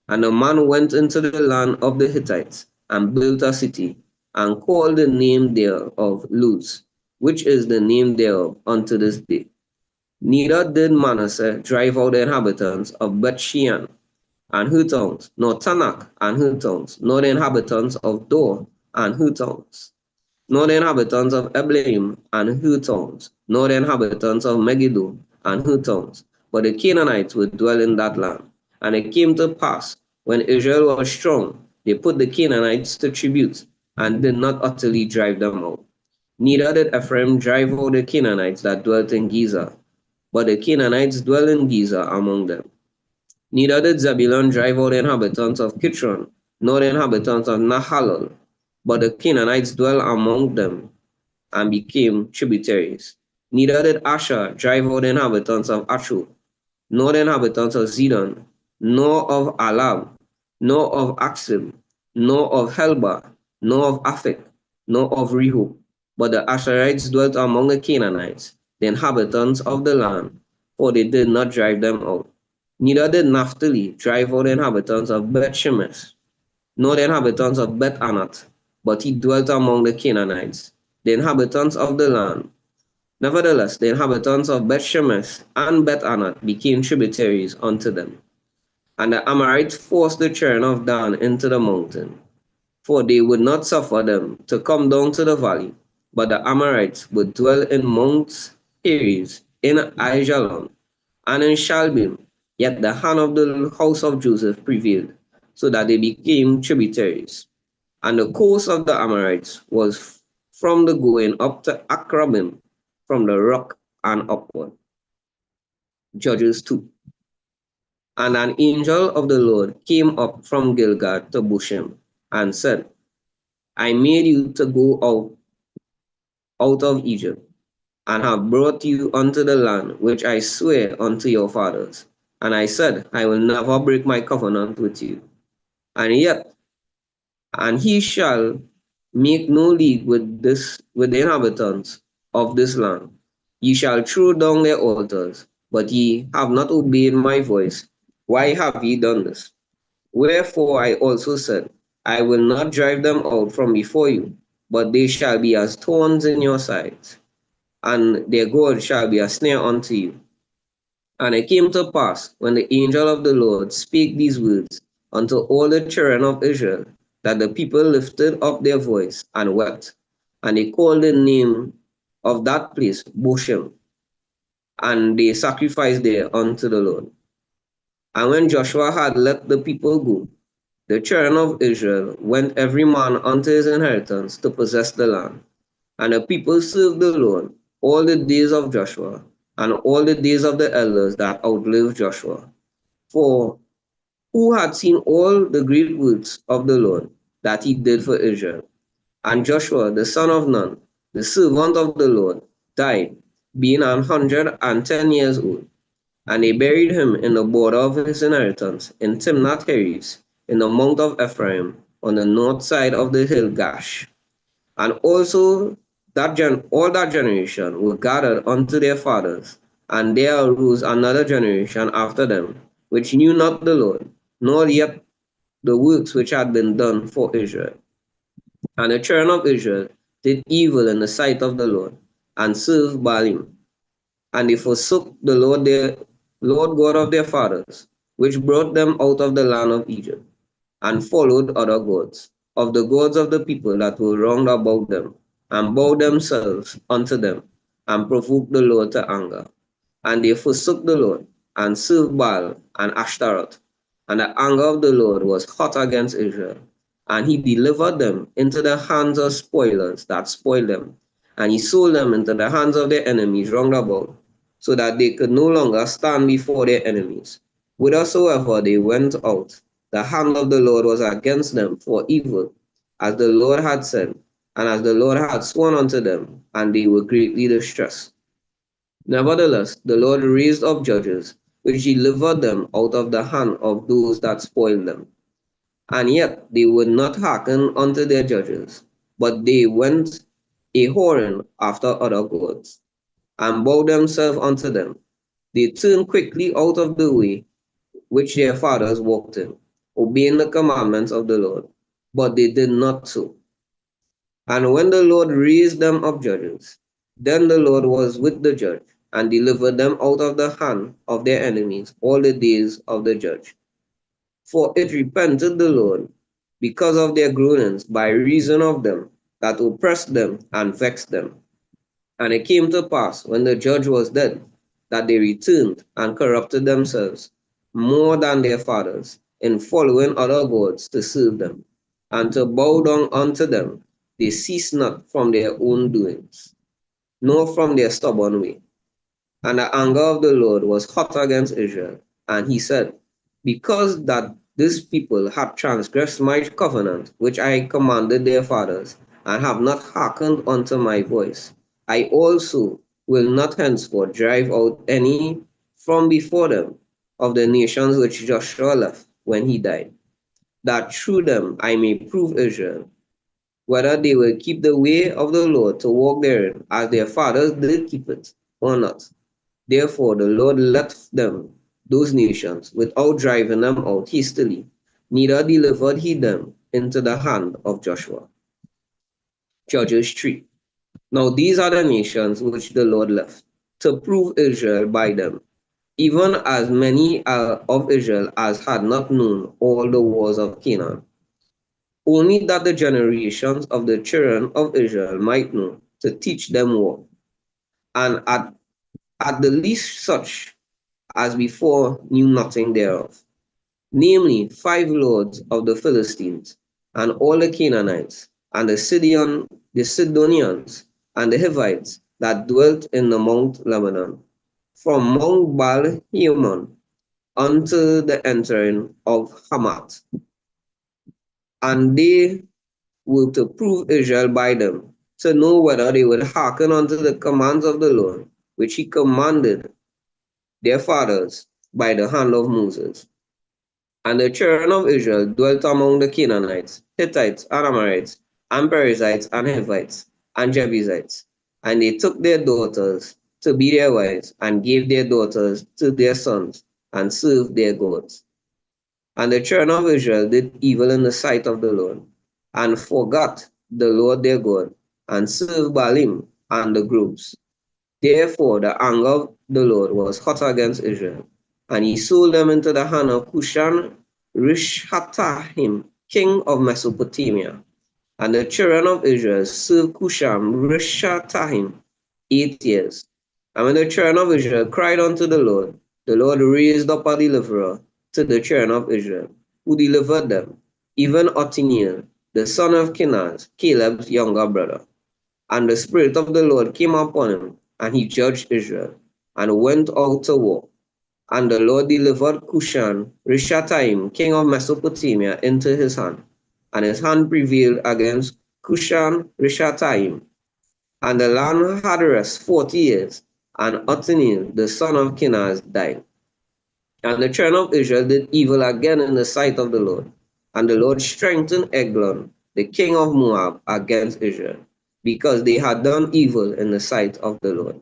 And the man went into the land of the Hittites, and built a city, and called the name thereof Luz, which is the name thereof unto this day. Neither did Manasseh drive out the inhabitants of Bethshean and her towns, nor Tanakh and her towns, nor the inhabitants of Dor and her towns, nor the inhabitants of Eblaim and her towns, nor the inhabitants of Megiddo and her towns. But the Canaanites would dwell in that land. And it came to pass, when Israel was strong, they put the Canaanites to tribute, and did not utterly drive them out. Neither did Ephraim drive out the Canaanites that dwelt in Giza, but the Canaanites dwell in Giza among them. Neither did Zebulun drive out the inhabitants of Kitron, nor the inhabitants of Nahalol, but the Canaanites dwell among them, and became tributaries. Neither did Asher drive out the inhabitants of Ashur, nor the inhabitants of Zidon, nor of Alab, nor of Axim, nor of Helba, nor of Aphek, nor of Rehob. But the Asherites dwelt among the Canaanites, the inhabitants of the land, for they did not drive them out. Neither did Naphtali drive out the inhabitants of Beth Shemesh, nor the inhabitants of Beth Anath, but he dwelt among the Canaanites, the inhabitants of the land. Nevertheless, the inhabitants of Beth Shemesh and Beth Anath became tributaries unto them. And the Amorites forced the children of Dan into the mountain, for they would not suffer them to come down to the valley, but the Amorites would dwell in Mount Heres, in Aijalon, and in Shalbim. Yet the hand of the house of Joseph prevailed, so that they became tributaries. And the course of the Amorites was from the going up to Akrabim, from the rock and upward. Judges 2. And an angel of the Lord came up from Gilgad to Bushem, and said, I made you to go out of Egypt, and have brought you unto the land which I swear unto your fathers. And I said, I will never break my covenant with you. And he shall make no league with the inhabitants of this land. Ye shall throw down their altars, but ye have not obeyed my voice. Why have ye done this? Wherefore I also said, I will not drive them out from before you, but they shall be as thorns in your sides, and their God shall be a snare unto you. And it came to pass, when the angel of the Lord spake these words unto all the children of Israel, that the people lifted up their voice and wept. And they called the name of that place Boshem, and they sacrificed there unto the Lord. And when Joshua had let the people go, the children of Israel went every man unto his inheritance to possess the land. And the people served the Lord all the days of Joshua, and all the days of the elders that outlived Joshua. For who had seen all the great works of the Lord that he did for Israel? And Joshua, the son of Nun, the servant of the Lord, died, being 110 years old. And they buried him in the border of his inheritance, in Timnath Heres, in the mount of Ephraim, on the north side of the hill Gash. And also all that generation were gathered unto their fathers, and there arose another generation after them, which knew not the Lord, nor yet the works which had been done for Israel. And the children of Israel did evil in the sight of the Lord, and served Baalim. And they forsook the Lord God of their fathers, which brought them out of the land of Egypt, and followed other gods, of the gods of the people that were round about them, and bowed themselves unto them, and provoked the Lord to anger. And they forsook the Lord, and served Baal and Ashtaroth. And the anger of the Lord was hot against Israel, and he delivered them into the hands of spoilers that spoiled them, and he sold them into the hands of their enemies round about, so that they could no longer stand before their enemies. Whithersoever they went out, the hand of the Lord was against them for evil, as the Lord had said, and as the Lord had sworn unto them, and they were greatly distressed. Nevertheless, the Lord raised up judges, which delivered them out of the hand of those that spoiled them. And yet they would not hearken unto their judges, but they went a whoring after other gods, and bowed themselves unto them. They turned quickly out of the way which their fathers walked in, obeying the commandments of the Lord, but they did not so. And when the Lord raised them up judges, then the Lord was with the judge, and delivered them out of the hand of their enemies all the days of the judge. For it repented the Lord because of their groanings by reason of them that oppressed them and vexed them. And it came to pass, when the judge was dead, that they returned and corrupted themselves more than their fathers, in following other gods to serve them, and to bow down unto them. They ceased not from their own doings, nor from their stubborn way. And the anger of the Lord was hot against Israel. And he said, because that this people have transgressed my covenant, which I commanded their fathers, and have not hearkened unto my voice, I also will not henceforth drive out any from before them of the nations which Joshua left when he died, that through them I may prove Israel, whether they will keep the way of the Lord to walk therein, as their fathers did keep it, or not. Therefore the Lord left them, those nations, without driving them out hastily, neither delivered he them into the hand of Joshua. Judges 3. Now these are the nations which the Lord left, to prove Israel by them, even as many of Israel as had not known all the wars of Canaan, only that the generations of the children of Israel might know, to teach them war, and at the least such as before knew nothing thereof, namely 5 lords of the Philistines, and all the Canaanites, and the Sidonians, and the Hivites that dwelt in the Mount Lebanon, from Mount Baal-Hermon unto the entering of Hamath. And they were to prove Israel by them, to know whether they would hearken unto the commands of the Lord, which he commanded their fathers by the hand of Moses. And the children of Israel dwelt among the Canaanites, Hittites, and Amorites, and Perizzites, and Hivites, and Jebusites. And they took their daughters to be their wives, and gave their daughters to their sons, and served their gods. And the children of Israel did evil in the sight of the Lord, and forgot the Lord their God, and served Baalim and the groves. Therefore the anger of the Lord was hot against Israel, and he sold them into the hand of Cushan Rishathaim, king of Mesopotamia. And the children of Israel served Cushan Rishathaim 8 years. And when the children of Israel cried unto the Lord raised up a deliverer to the children of Israel, who delivered them, even Othniel, the son of Kenaz, Caleb's younger brother. And the Spirit of the Lord came upon him, and he judged Israel, and went out to war. And the Lord delivered Cushan Rishathaim, king of Mesopotamia, into his hand, and his hand prevailed against Cushan Rishathaim. And the land had rest 40 years, and Othniel, the son of Kenaz, died. And the children of Israel did evil again in the sight of the Lord. And the Lord strengthened Eglon, the king of Moab, against Israel, because they had done evil in the sight of the Lord.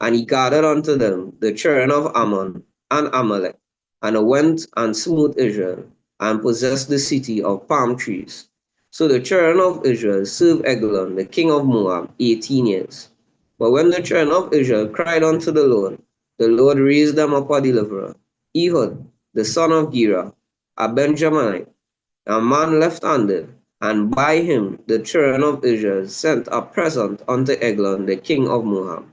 And he gathered unto them the children of Ammon and Amalek, and went and smote Israel, and possessed the city of palm trees. So the children of Israel served Eglon, the king of Moab, 18 years. But when the children of Israel cried unto the Lord raised them up a deliverer, Ehud, the son of Gera, a Benjaminite, a man left-handed, and by him the children of Israel sent a present unto Eglon, the king of Moab.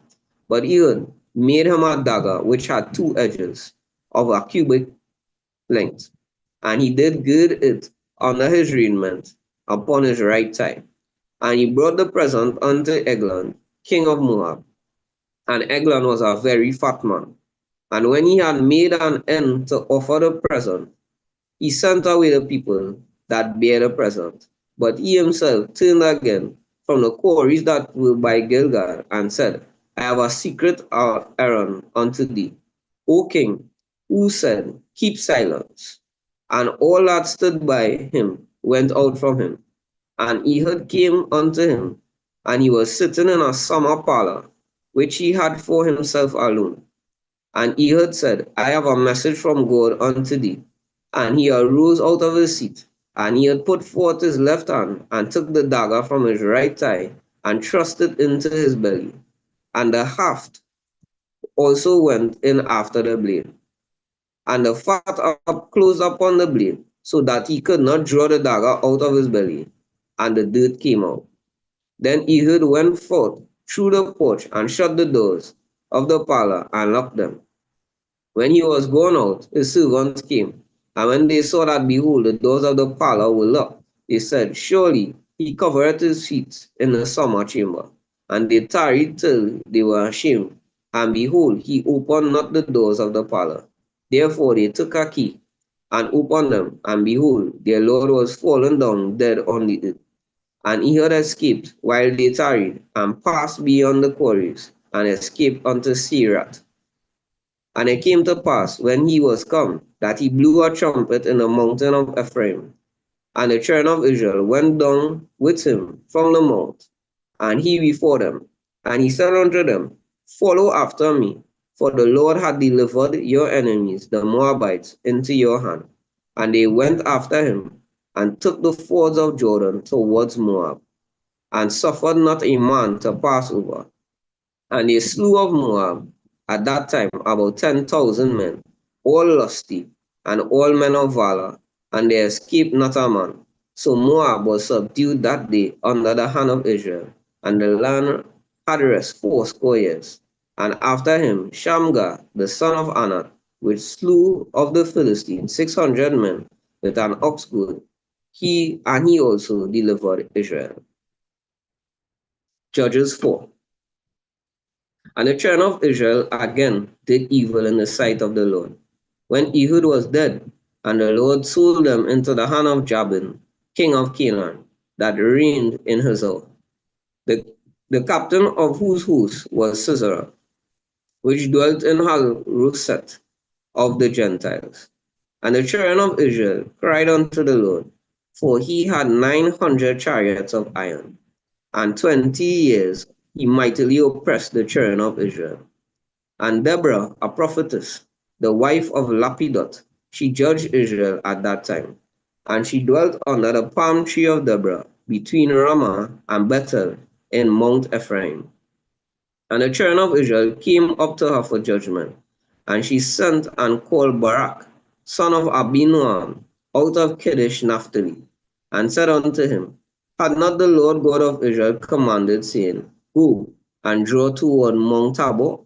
But Ehud made him a dagger which had 2 edges, of a cubit length, and he did gird it under his raiment upon his right thigh. And he brought the present unto Eglon, king of Moab. And Eglon was a very fat man. And when he had made an end to offer the present, He sent away the people that bear the present, but he himself turned again from the quarries that were by Gilgal, and said, I have a secret errand unto thee, O king, who said, Keep silence. And all that stood by him went out from him. And Ehud came unto him, and he was sitting in a summer parlor, which he had for himself alone. And Ehud said, I have a message from God unto thee. And he arose out of his seat, and he had put forth his left hand, and took the dagger from his right thigh, and thrust it into his belly. And the haft also went in after the blade. And the fat up closed upon the blade, so that he could not draw the dagger out of his belly, and the dirt came out. Then Ehud went forth through the porch, and shut the doors of the parlor, and locked them. When he was gone out, his servants came, and when they saw that, behold, the doors of the parlor were locked, they said, Surely he covereth his feet in the summer chamber. And they tarried till they were ashamed, and behold, he opened not the doors of the parlor. Therefore they took a key, and opened them, and behold, their lord was fallen down dead on the earth. And Ehud escaped while they tarried, and passed beyond the quarries, and escaped unto Seirath. And it came to pass, when he was come, that he blew a trumpet in the mountain of Ephraim. And the children of Israel went down with him from the mount, and he before them. And he said unto them, Follow after me, for the Lord hath delivered your enemies, the Moabites, into your hand. And they went after him, and took the fords of Jordan towards Moab, and suffered not a man to pass over. And they slew of Moab at that time about 10,000 men, all lusty, and all men of valor, and there escaped not a man. So Moab was subdued that day under the hand of Israel, and the land had rest 80 years. And after him Shamgar, the son of Anath, which slew of the Philistines 600 men with an ox goad, he also delivered Israel. Judges 4. And the children of Israel again did evil in the sight of the Lord. When Ehud was dead, and the Lord sold them into the hand of Jabin, king of Canaan, that reigned in Hazor, the captain of whose host was Sisera, which dwelt in Haroset of the Gentiles. And the children of Israel cried unto the Lord, for he had 900 chariots of iron, and 20 years he mightily oppressed the children of Israel. And Deborah, a prophetess, the wife of Lapidot, she judged Israel at that time. And she dwelt under the palm tree of Deborah, between Ramah and Bethel, in Mount Ephraim. And the children of Israel came up to her for judgment. And she sent and called Barak, son of Abinoam, out of Kedesh Naphtali, and said unto him, Had not the Lord God of Israel commanded, saying, Go and draw toward Mount Tabor,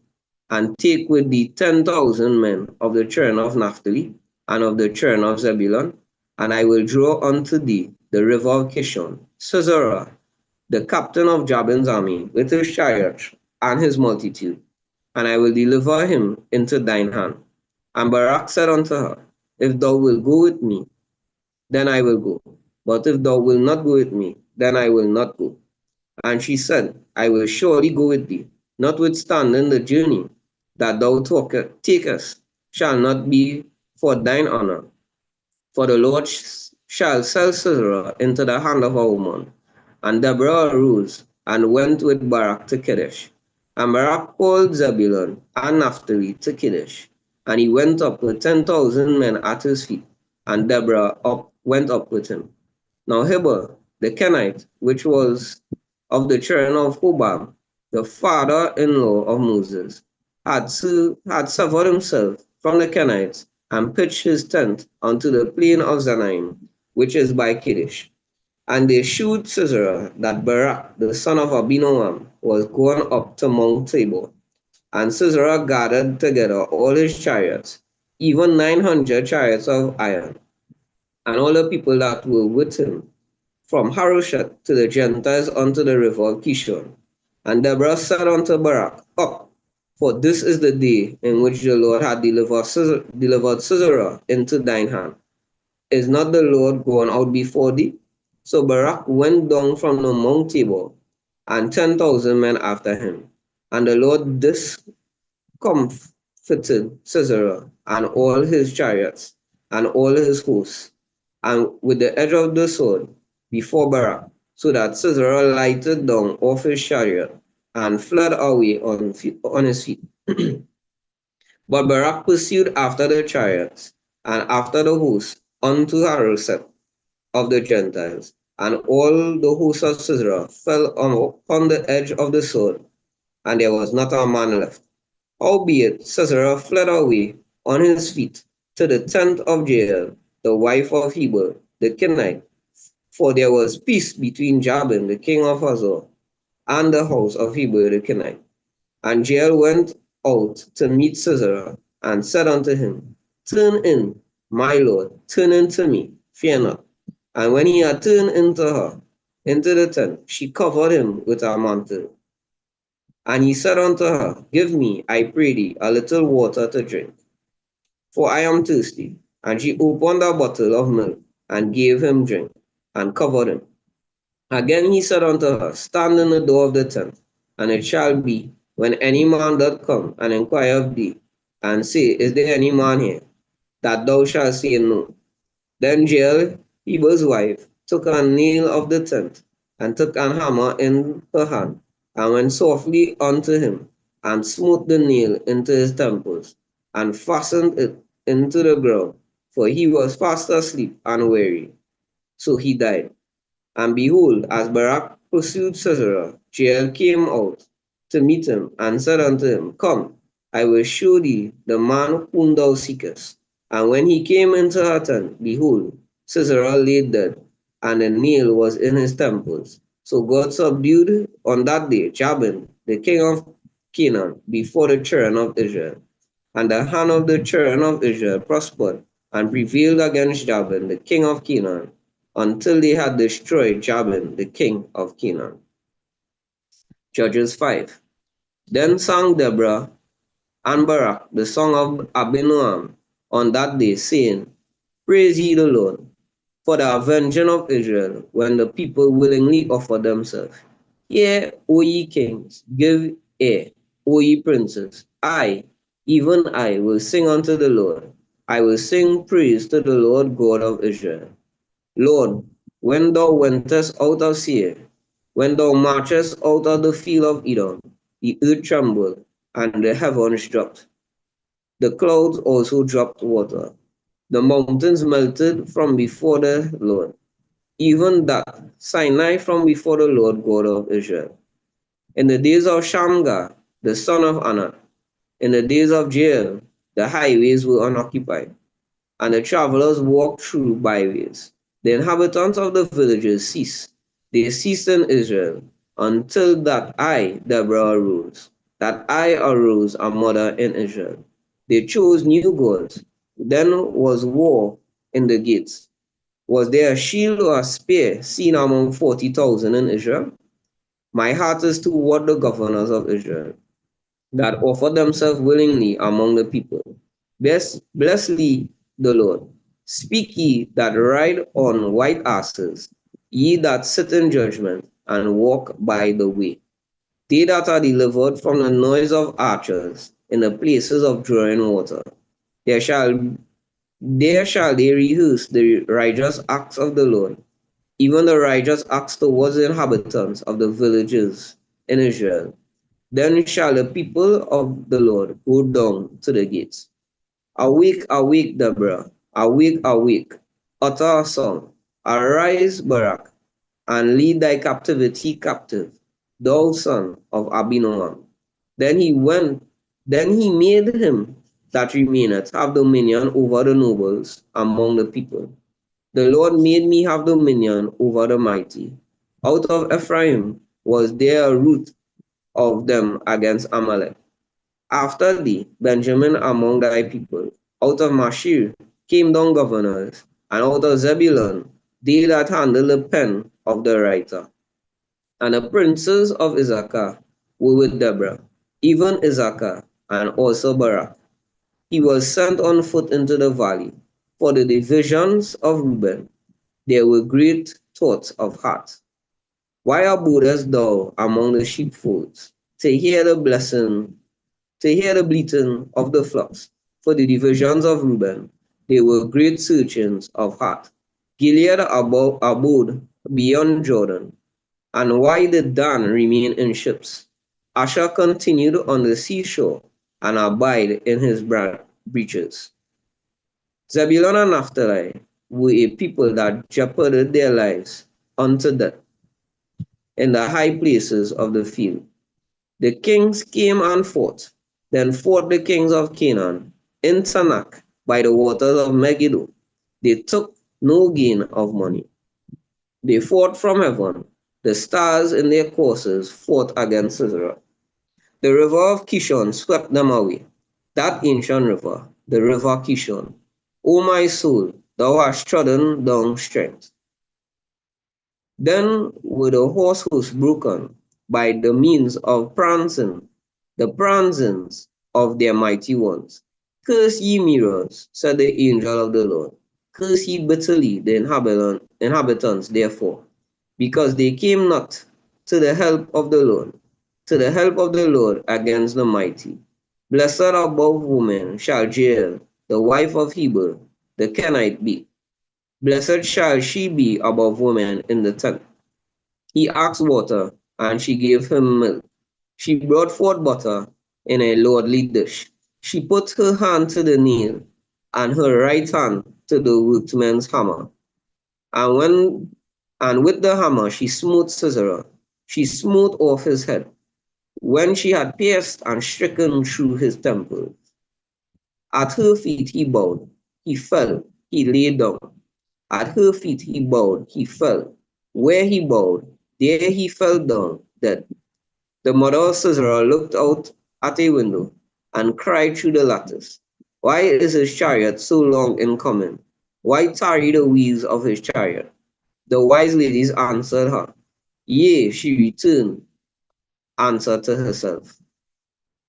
and take with thee 10,000 men of the children of Naphtali, and of the children of Zebulun, and I will draw unto thee the river of Kishon, Sisera, the captain of Jabin's army, with his chariots and his multitude, and I will deliver him into thine hand. And Barak said unto her, If thou wilt go with me, then I will go. But if thou wilt not go with me, then I will not go. And she said, I will surely go with thee, notwithstanding the journey that thou takest shall not be for thine honor. For the Lord shall sell Sisera into the hand of a woman. And Deborah arose and went with Barak to Kadesh. And Barak called Zebulun and Naphtali to Kadesh. And he went up with 10,000 men at his feet, and Deborah went up with him. Now Heber, the Kenite, which was of the children of Hobab, the father-in-law of Moses, had severed himself from the Kenites, and pitched his tent unto the plain of Zanaim, which is by Kadesh. And they shewed Sisera that Barak, the son of Abinoam, was gone up to Mount Tabor. And Sisera gathered together all his chariots, even 900 chariots of iron, and all the people that were with him, from Harosheth to the Gentiles unto the river of Kishon. And Deborah said unto Barak, Up, for this is the day in which the Lord had delivered Sisera into thine hand. Is not the Lord gone out before thee? So Barak went down from the Mount Tabor, and 10,000 men after him. And the Lord discomfited Sisera and all his chariots and all his hosts, and with the edge of the sword before Barak, so that Sisera lighted down off his chariot and fled away on his feet. But Barak pursued after the chariots and after the host unto Haroset of the Gentiles, and all the hosts of Sisera fell upon the edge of the sword, and there was not a man left. Howbeit Sisera fled away on his feet to the tent of Jael, the wife of Heber the Kenite, for there was peace between Jabin the king of Hazor and the house of Heber the Kenite. And Jael went out to meet Sisera, and said unto him, Turn in, my lord, turn in to me, fear not. And when he had turned into her, into the tent, she covered him with her mantle. And he said unto her, Give me, I pray thee, a little water to drink, for I am thirsty. And she opened a bottle of milk, and gave him drink, and covered him. Again he said unto her, Stand in the door of the tent, and it shall be, when any man doth come and inquire of thee, and say, Is there any man here? That thou shalt say no. Then Jael, Heber's wife, took a nail of the tent, and took an hammer in her hand, and went softly unto him, and smote the nail into his temples, and fastened it into the ground, for he was fast asleep and weary. So he died. And behold, as Barak pursued Sisera, Jael came out to meet him, and said unto him, Come, I will show thee the man whom thou seekest. And when he came into her tent, behold, Sisera lay dead, and a nail was in his temples. So God subdued on that day Jabin, the king of Canaan, before the children of Israel. And the hand of the children of Israel prospered, and prevailed against Jabin, the king of Canaan, until they had destroyed Jabin, the king of Canaan. Judges 5. Then sang Deborah and Barak the song of Abinoam on that day, saying, Praise ye the Lord, for the avenging of Israel, when the people willingly offer themselves. Hear, O ye kings, give ear, O ye princes. I, even I, will sing unto the Lord. I will sing praise to the Lord God of Israel. Lord, when thou wentest out of Seir, when thou marchest out of the field of Edom, the earth trembled, and the heavens dropped. The clouds also dropped water. The mountains melted from before the Lord, even that Sinai from before the Lord God of Israel. In the days of Shamgar, the son of Anak, in the days of Jael, the highways were unoccupied, and the travelers walked through byways. The inhabitants of the villages ceased. They ceased in Israel, until that I, Deborah, arose, that I arose a mother in Israel. They chose new gods. Then was war in the gates. Was there a shield or a spear seen among 40,000 in Israel? My heart is toward the governors of Israel, that offer themselves willingly among the people. Bless ye the Lord. Speak ye that ride on white asses, ye that sit in judgment and walk by the way. They that are delivered from the noise of archers in the places of drawing water. There shall they rehearse the righteous acts of the Lord, even the righteous acts towards the inhabitants of the villages in Israel. Then shall the people of the Lord go down to the gates. Awake, awake, Deborah, awake, awake, utter a song. Arise, Barak, and lead thy captivity captive, thou son of Abinoam. Then he made him that remaineth have dominion over the nobles among the people. The Lord made me have dominion over the mighty. Out of Ephraim was there a root of them against Amalek. After thee, Benjamin among thy people. Out of Mashir came down governors, and out of Zebulun they that handle the pen of the writer. And the princes of Issachar were with Deborah, even Issachar, and also Barak. He was sent on foot into the valley, for the divisions of Reuben, there were great thoughts of heart. Why abodest thou among the sheepfolds, to hear the bleating of the flocks? For the divisions of Reuben, they were great searchings of heart. Gilead abode beyond Jordan. And why did Dan remain in ships? Asher continued on the seashore and abide in his breaches. Zebulun and Naphtali were a people that jeoparded their lives unto death in the high places of the field. The kings came and fought. Then fought the kings of Canaan in Tanakh by the waters of Megiddo. They took no gain of money. They fought from heaven. The stars in their courses fought against Israel. The river of Kishon swept them away. That ancient river, the river Kishon. O my soul, thou hast trodden down strength. Then were the horse hoofs broken by the means of prancing, the prancings of their mighty ones. Curse ye mirrors, said the angel of the Lord. Curse ye bitterly the inhabitants, therefore, because they came not to the help of the Lord, to the help of the Lord against the mighty. Blessed above women shall Jael, the wife of Heber, the Kenite, be. Blessed shall she be above women in the tent. He asked water, and she gave him milk. She brought forth butter in a lordly dish. She put her hand to the nail, and her right hand to the workman's hammer. And with the hammer she smote Sisera. She smote off his head. When she had pierced and stricken through his temple, at her feet he bowed, he fell, he lay down. At her feet he bowed, he fell. Where he bowed, there he fell down, dead. The mother of Sisera looked out at a window and cried through the lattice, why is his chariot so long in coming? Why tarry the wheels of his chariot? The wise ladies answered her. Yea, she returned, answered to herself.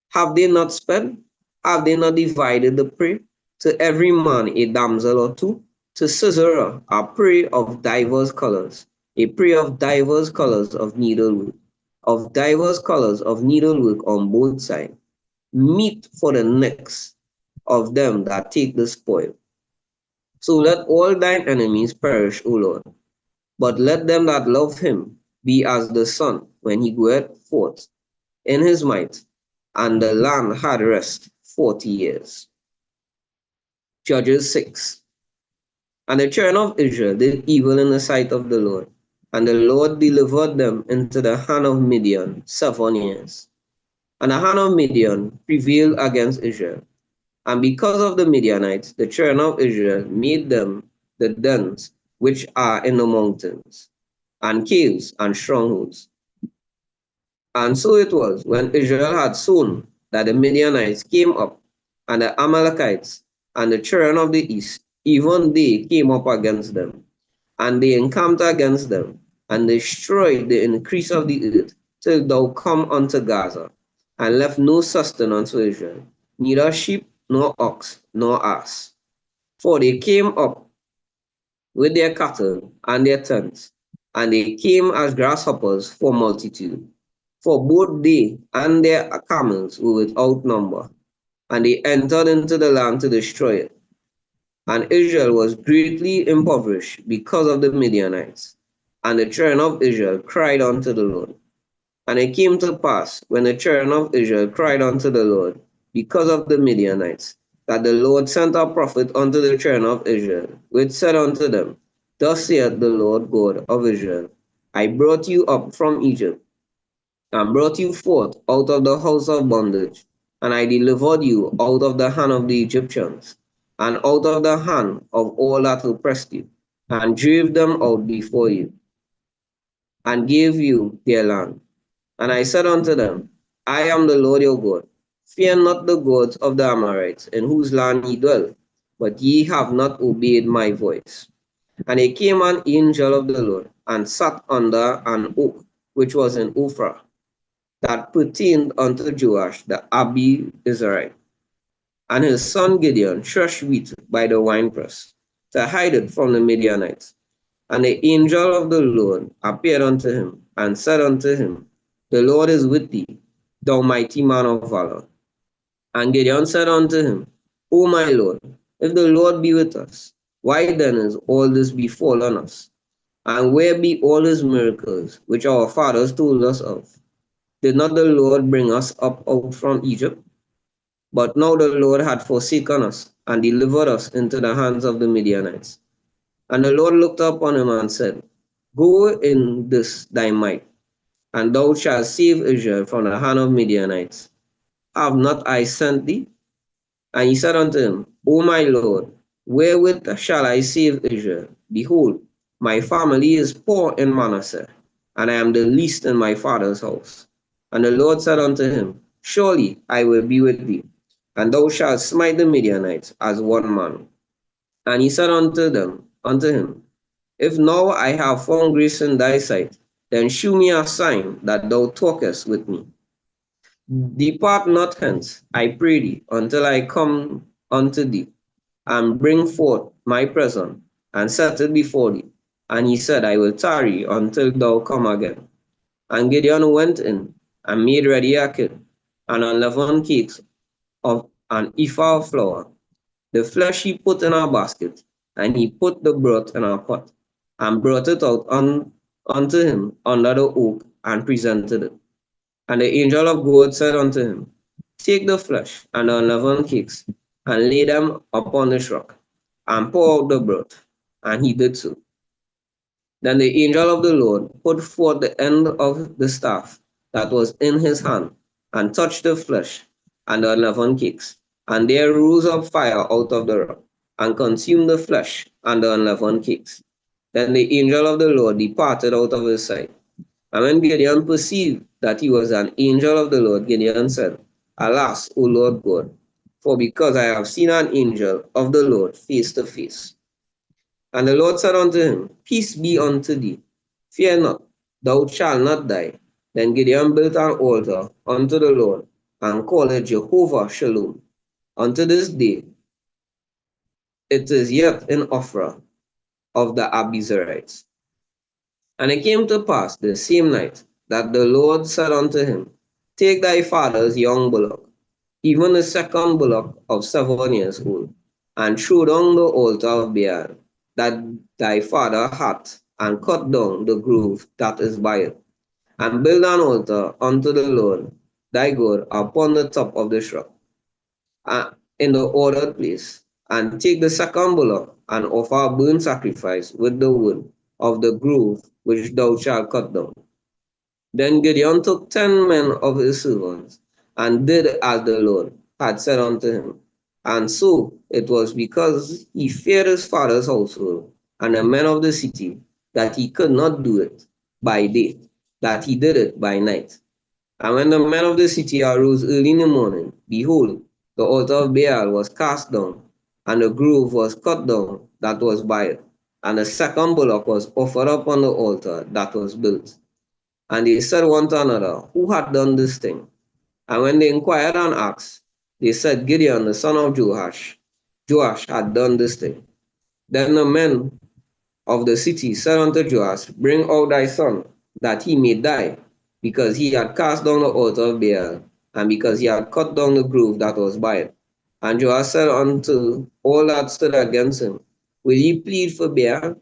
Have they not spent? Have they not divided the prey? To every man a damsel or two? To Sisera a prey of divers colors, a prey of divers colors of needlework, on both sides, meat for the necks of them that take the spoil. So let all thine enemies perish, O Lord, but let them that love him be as the sun when he goeth forth in his might, and the land had rest 40 years. Judges 6. And the children of Israel did evil in the sight of the Lord, and the Lord delivered them into the hand of Midian 7 years. And the hand of Midian prevailed against Israel. And because of the Midianites, the children of Israel made them the dens which are in the mountains, and caves and strongholds. And so it was, when Israel had sown, that the Midianites came up, and the Amalekites, and the children of the east, even they came up against them. And they encamped against them, and destroyed the increase of the earth, till thou come unto Gaza, and left no sustenance for Israel, neither sheep, nor ox, nor ass. For they came up with their cattle and their tents, and they came as grasshoppers for multitude. For both they and their camels were without number, and they entered into the land to destroy it. And Israel was greatly impoverished because of the Midianites. And the children of Israel cried unto the Lord. And it came to pass, when the children of Israel cried unto the Lord because of the Midianites, that the Lord sent a prophet unto the children of Israel, which said unto them, Thus saith the Lord God of Israel, I brought you up from Egypt, and brought you forth out of the house of bondage, and I delivered you out of the hand of the Egyptians, and out of the hand of all that oppressed you, and drave them out before you, and gave you their land. And I said unto them, I am the Lord your God. Fear not the gods of the Amorites, in whose land ye dwell, but ye have not obeyed my voice. And there came an angel of the Lord, and sat under an oak which was in Ophrah, that pertained unto Joash the Abi Israelite. And his son Gideon threshed wheat by the winepress. to hide it from the Midianites. And the angel of the Lord appeared unto him, and said unto him, The Lord is with thee, thou mighty man of valor. And Gideon said unto him, O my Lord, if the Lord be with us, why then is all this befallen us? And where be all his miracles which our fathers told us of? Did not the Lord bring us up out from Egypt? But now the Lord had forsaken us, and delivered us into the hands of the Midianites. And the Lord looked upon him and said, Go in this thy might, and thou shalt save Israel from the hand of Midianites. Have not I sent thee? And he said unto him, O my Lord, wherewith shall I save Israel? Behold, my family is poor in Manasseh, and I am the least in my father's house. And the Lord said unto him, Surely I will be with thee, and thou shalt smite the Midianites as one man. And he said unto him, If now I have found grace in thy sight, then shew me a sign that thou talkest with me. Depart not hence, I pray thee, until I come unto thee, and bring forth my present, and set it before thee. And he said, I will tarry until thou come again. And Gideon went in, and made ready a kid, and unleavened cakes of an ephah of flour. The flesh he put in a basket, and he put the broth in a pot, and brought it out unto him under the oak, and presented it. And the angel of God said unto him, Take the flesh and the unleavened cakes, and lay them upon this rock, and pour out the broth. And he did so. Then the angel of the Lord put forth the end of the staff that was in his hand, and touched the flesh and the unleavened cakes. And there rose up fire out of the rock, and consumed the flesh and the unleavened cakes. Then the angel of the Lord departed out of his sight. And when Gideon perceived that he was an angel of the Lord, Gideon said, Alas, O Lord God, for because I have seen an angel of the Lord face to face. And the Lord said unto him, Peace be unto thee. Fear not, thou shalt not die. Then Gideon built an altar unto the Lord, and called it Jehovah Shalom. Unto this day it is yet in Ophrah of the Abiezrites. And it came to pass the same night that the Lord said unto him, Take thy father's young bullock, even the second bullock of 7 years old, and throw down the altar of Baal that thy father hath, and cut down the grove that is by it, and build an altar unto the Lord thy God upon the top of this rock, in the ordered place, and take the second bullock, and offer a burnt sacrifice with the wood of the grove which thou shalt cut down. Then Gideon took 10 men of his servants, and did as the Lord had said unto him. And so it was because he feared his father's household and the men of the city, that he could not do it by day, that he did it by night. And when the men of the city arose early in the morning, behold, the altar of Baal was cast down, and the grove was cut down that was by it, and the second bullock was offered upon the altar that was built. And they said one to another, Who had done this thing? And when they inquired and asked, they said, Gideon, the son of Joash had done this thing. Then the men of the city said unto Joash, Bring out thy son, that he may die, because he had cast down the altar of Baal, and because he had cut down the grove that was by it. And Joash said unto all that stood against him, Will ye plead for Baal?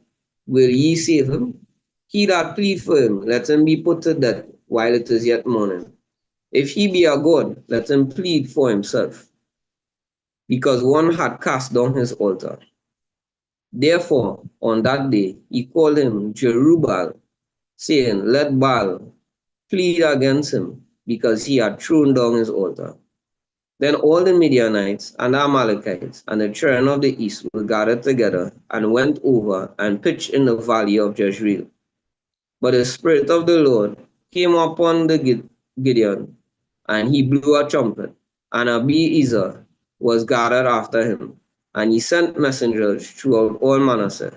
Will ye save him? He that plead for him, let him be put to death while it is yet morning. If he be a god, let him plead for himself, because one had cast down his altar. Therefore, on that day, he called him Jerubbaal, saying, Let Baal plead against him, because he had thrown down his altar. Then all the Midianites and the Amalekites and the children of the east were gathered together, and went over and pitched in the valley of Jezreel. But the Spirit of the Lord came upon the Gideon, and he blew a trumpet, and Abiezer was gathered after him, and he sent messengers throughout all Manasseh,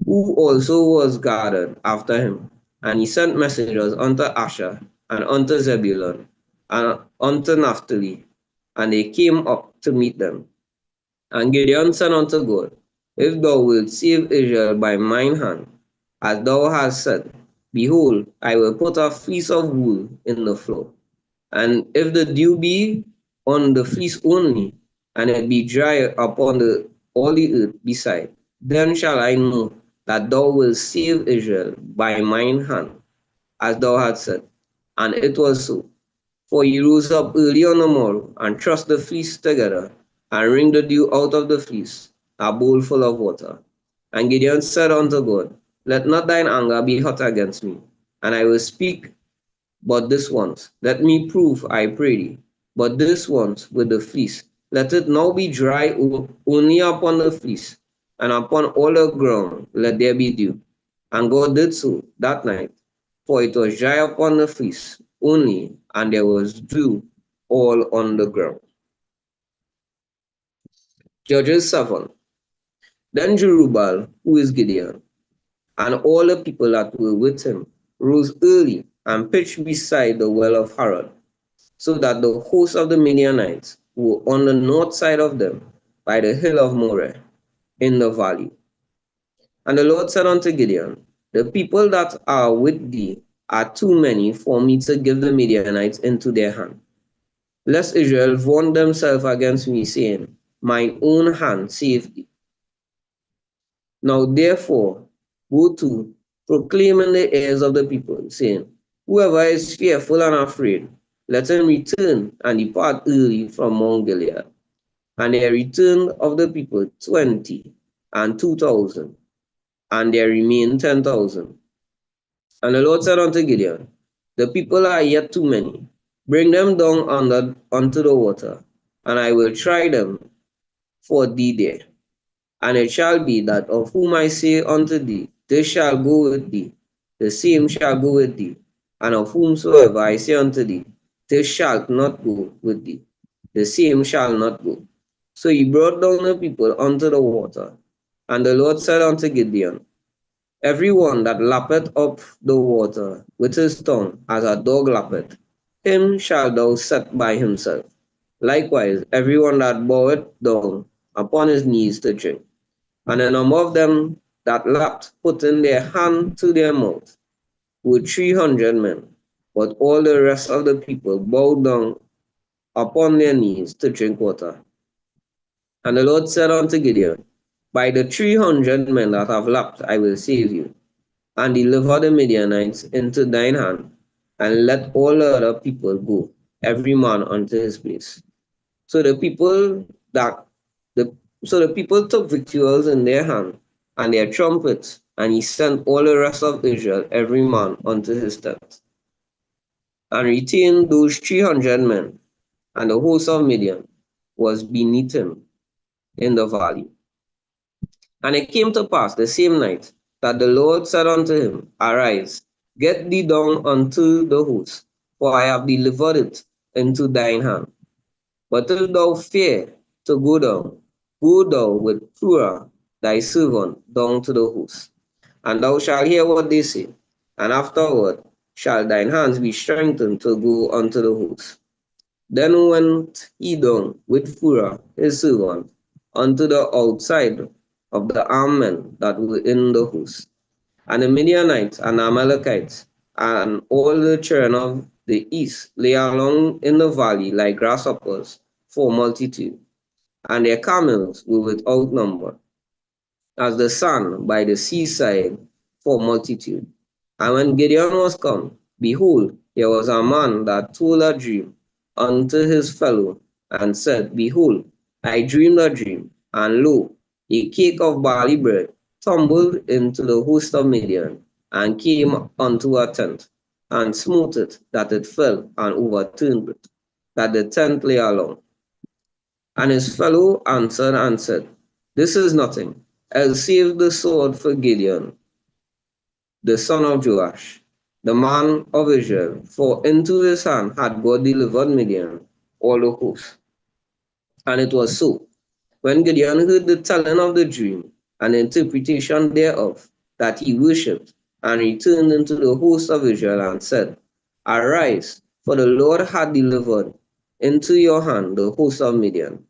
who also was gathered after him, and he sent messengers unto Asher, and unto Zebulun, and unto Naphtali, and they came up to meet them. And Gideon said unto God, if thou wilt save Israel by mine hand, as thou hast said, behold, I will put a fleece of wool in the floor. And if the dew be on the fleece only, and it be dry upon all the earth beside, then shall I know that thou wilt save Israel by mine hand, as thou hast said. And it was so. For he rose up early on the morrow, and thrust the fleece together, and wringed the dew out of the fleece, a bowl full of water. And Gideon said unto God, let not thine anger be hot against me, and I will speak but this once. Let me prove, I pray thee, but this once with the fleece. Let it now be dry only upon the fleece, and upon all the ground let there be dew. And God did so that night, for it was dry upon the fleece only, and there was dew all on the ground. Judges 7. Then Jerubbaal, who is Gideon, and all the people that were with him, rose early and pitched beside the well of Harod, so that the host of the Midianites were on the north side of them by the hill of Moreh in the valley. And the Lord said unto Gideon, the people that are with thee are too many for me to give the Midianites into their hand, lest Israel vaunt themselves against me, saying, mine own hand saved thee. Now therefore, go to, proclaim in the ears of the people, saying, whoever is fearful and afraid, let him return and depart early from Mount Gilead. And there returned of the people 20 and 2,000, and there remained 10,000. And the Lord said unto Gideon, the people are yet too many. Bring them down unto the water, and I will try them for thee there. And it shall be that of whom I say unto thee, this shall go with thee, the same shall go with thee. And of whomsoever I say unto thee, this shall not go with thee, the same shall not go. So he brought down the people unto the water. And the Lord said unto Gideon, every one that lappeth up the water with his tongue, as a dog lappeth, him shalt thou set by himself. Likewise, every one that boweth down upon his knees to drink. And the number of them that lapped, putting their hand to their mouth, were 300 men. But all the rest of the people bowed down upon their knees to drink water. And the Lord said unto Gideon, by the 300 men that have lapped, I will save you, and deliver the Midianites into thine hand, and let all the other people go, every man unto his place. So the people took victuals in their hand and their trumpets, and he sent all the rest of Israel, every man unto his tent, and retained those 300 men, and the host of Midian was beneath him in the valley. And it came to pass the same night that the Lord said unto him, arise, get thee down unto the host, for I have delivered it into thine hand. But if thou fear to go thou with Purah thy servant down to the host, and thou shalt hear what they say, and afterward shall thine hands be strengthened to go unto the host. Then went he down with Purah his servant unto the outside of the armed men that were in the host. And the Midianites and the Amalekites and all the children of the east lay along in the valley like grasshoppers for multitude, and their camels were without number, as the sand by the seaside for multitude. And when Gideon was come, behold, there was a man that told a dream unto his fellow, and said, behold, I dreamed a dream, and lo, a cake of barley bread tumbled into the host of Midian, and came unto a tent, and smote it, that it fell, and overturned it, that the tent lay along. And his fellow answered and said, this is nothing, else save the sword for Gideon, the son of Joash, the man of Israel, for into his hand had God delivered Midian, all the host. And it was so, when Gideon heard the telling of the dream and the interpretation thereof, that he worshipped and returned into the host of Israel and said, arise, for the Lord hath delivered into your hand the host of Midian.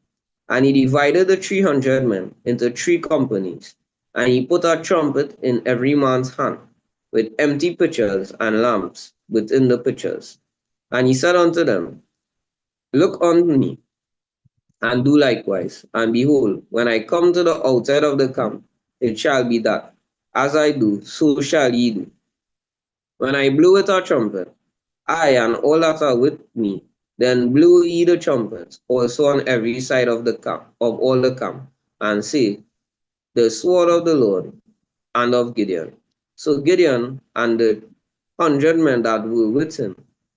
And he divided the 300 men into 3 companies, and he put a trumpet in every man's hand, with empty pitchers and lamps within the pitchers. And he said unto them, Look on me, and do likewise. And behold, when I come to the outside of the camp, it shall be that, as I do, so shall ye do. When I blew with a trumpet, I and all that are with me, then blew ye the trumpets also on every side of the camp, of all the camp, and say, The sword of the Lord and of Gideon. So Gideon and the 100 men that were with him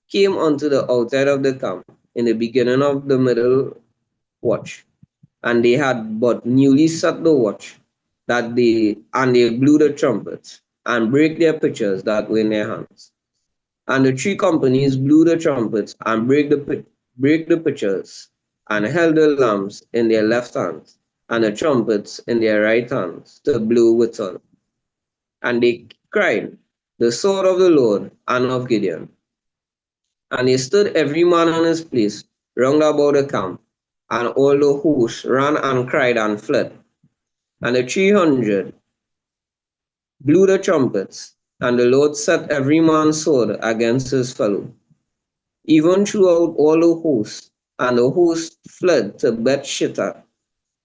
came unto the outside of the camp in the beginning of the middle watch, and they had but newly set the watch, they blew the trumpets, and brake their pitchers that were in their hands. And the 3 companies blew the trumpets, and brake the pitchers, and held the lamps in their left hands, and the trumpets in their right hands, to blow withal. And they cried, The sword of the Lord and of Gideon. And they stood every man in his place round about the camp, and all the host ran and cried and fled. And the 300 blew the trumpets, and the Lord set every man's sword against his fellow, even throughout all the host. And the host fled to Beth Shittah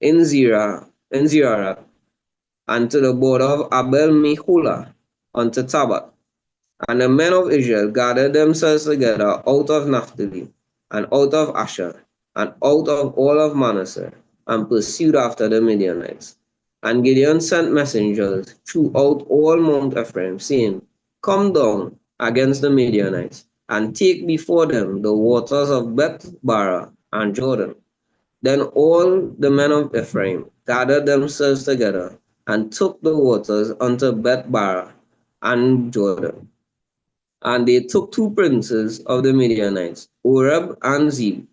in Zerah, and to the border of Abel Meholah unto Tabbath. And the men of Israel gathered themselves together out of Naphtali, and out of Asher, and out of all of Manasseh, and pursued after the Midianites. And Gideon sent messengers throughout all Mount Ephraim, saying, Come down against the Midianites, and take before them the waters of Beth Barah and Jordan. Then all the men of Ephraim gathered themselves together, and took the waters unto Beth Barah and Jordan. And they took 2 princes of the Midianites, Oreb and Zeb,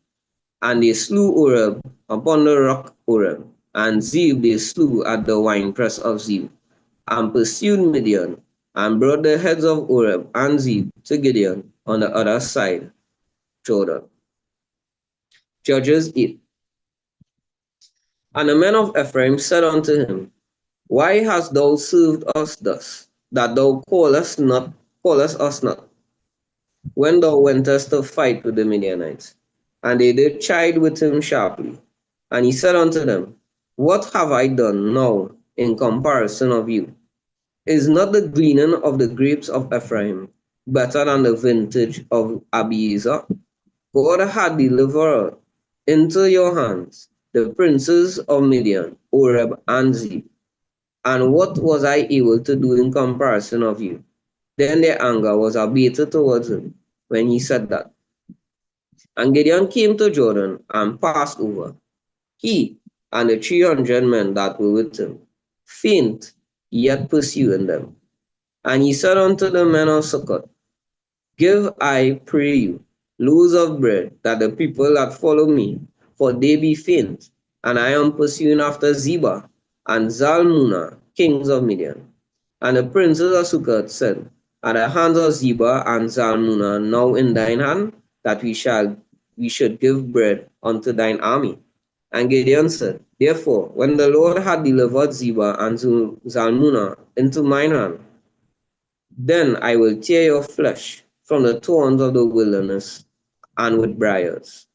and they slew Oreb upon the rock Oreb, and Zeb they slew at the winepress of Zeb, and pursued Midian, and brought the heads of Oreb and Zeb to Gideon on the other side, Jordan. Judges 8. And the men of Ephraim said unto him, Why hast thou served us thus, that thou callest us not, when thou wentest to fight with the Midianites? And they did chide with him sharply. And he said unto them, What have I done now in comparison of you? Is not the gleaning of the grapes of Ephraim better than the vintage of Abiezer? God had delivered into your hands the princes of Midian, Oreb, and Zeb. And what was I able to do in comparison of you? Then their anger was abated towards him when he said that. And Gideon came to Jordan and passed over, he and the 300 men that were with him, faint, yet pursuing them. And he said unto the men of Succoth, Give, I pray you, loaves of bread, that the people that follow me, for they be faint, and I am pursuing after Zebah and Zalmunna, kings of Midian. And the princes of Succoth said, Are the hands of Zebah and Zalmunna now in thine hand, that we should give bread unto thine army? And Gideon said, Therefore, when the Lord had delivered Zebah and Zalmunna into mine hand, then I will tear your flesh from the thorns of the wilderness and with briars.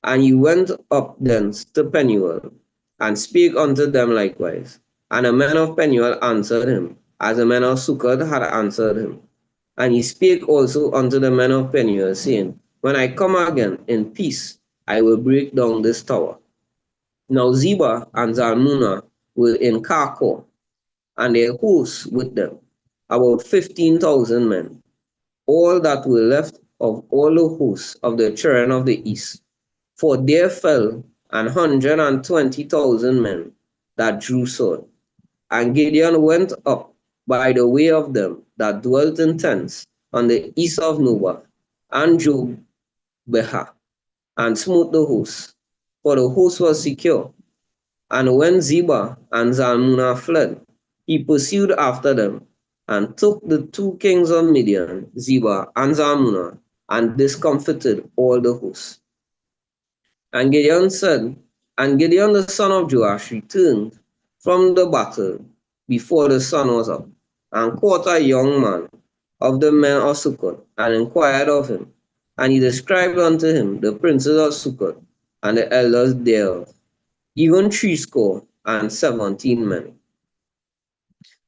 And he went up thence to Penuel, and spake unto them likewise. And the men of Penuel answered him, as the men of Succoth had answered him. And he spake also unto the men of Penuel, saying, When I come again in peace, I will break down this tower. Now Zebah and Zalmunna were in Karkor, and their hosts with them, about 15,000 men, all that were left of all the hosts of the children of the east. For there fell 120,000 men that drew sword. And Gideon went up by the way of them that dwelt in tents on the east of Nobah, and Jogbehah, and smote the host, for the host was secure. And when Zebah and Zalmunna fled, he pursued after them, and took the 2 kings of Midian, Zebah and Zalmunna, and discomfited all the host. And Gideon said, and Gideon the son of Joash returned from the battle before the sun was up, and caught a young man of the men of Succoth, and inquired of him. And he described unto him the princes of Succoth, and the elders thereof, even 70 men.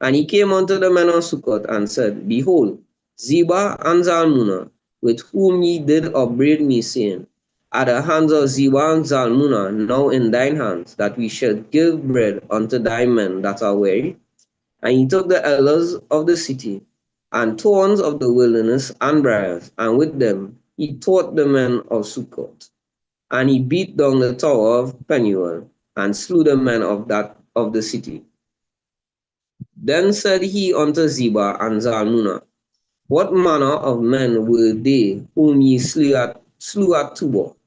And he came unto the men of Succoth, and said, Behold, Zebah and Zalmunna, with whom ye did upbraid me, saying, Are the hands of Zebah and Zalmunna now in thine hands, that we should give bread unto thy men that are weary? And he took the elders of the city, and thorns of the wilderness, and briars, and with them he taught the men of Succoth. And he beat down the tower of Penuel, and slew the men of the city. Then said he unto Zebah and Zalmunna, What manner of men were they whom ye slew at Tubal?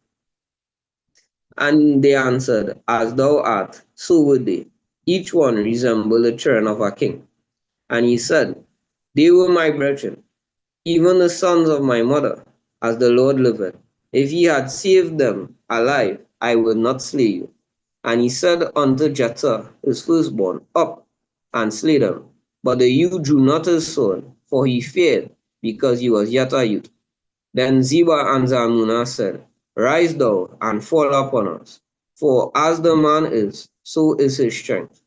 And they answered, As thou art, so were they. Each one resembled the children of a king. And he said, They were my brethren, even the sons of my mother, as the Lord liveth. If ye had saved them alive, I would not slay you. And he said unto Jephthah his firstborn, Up and slay them. But the youth drew not his sword, for he feared, because he was yet a youth. Then Zebah and Zalmunna said, Rise thou and fall upon us, for as the man is, so is his strength.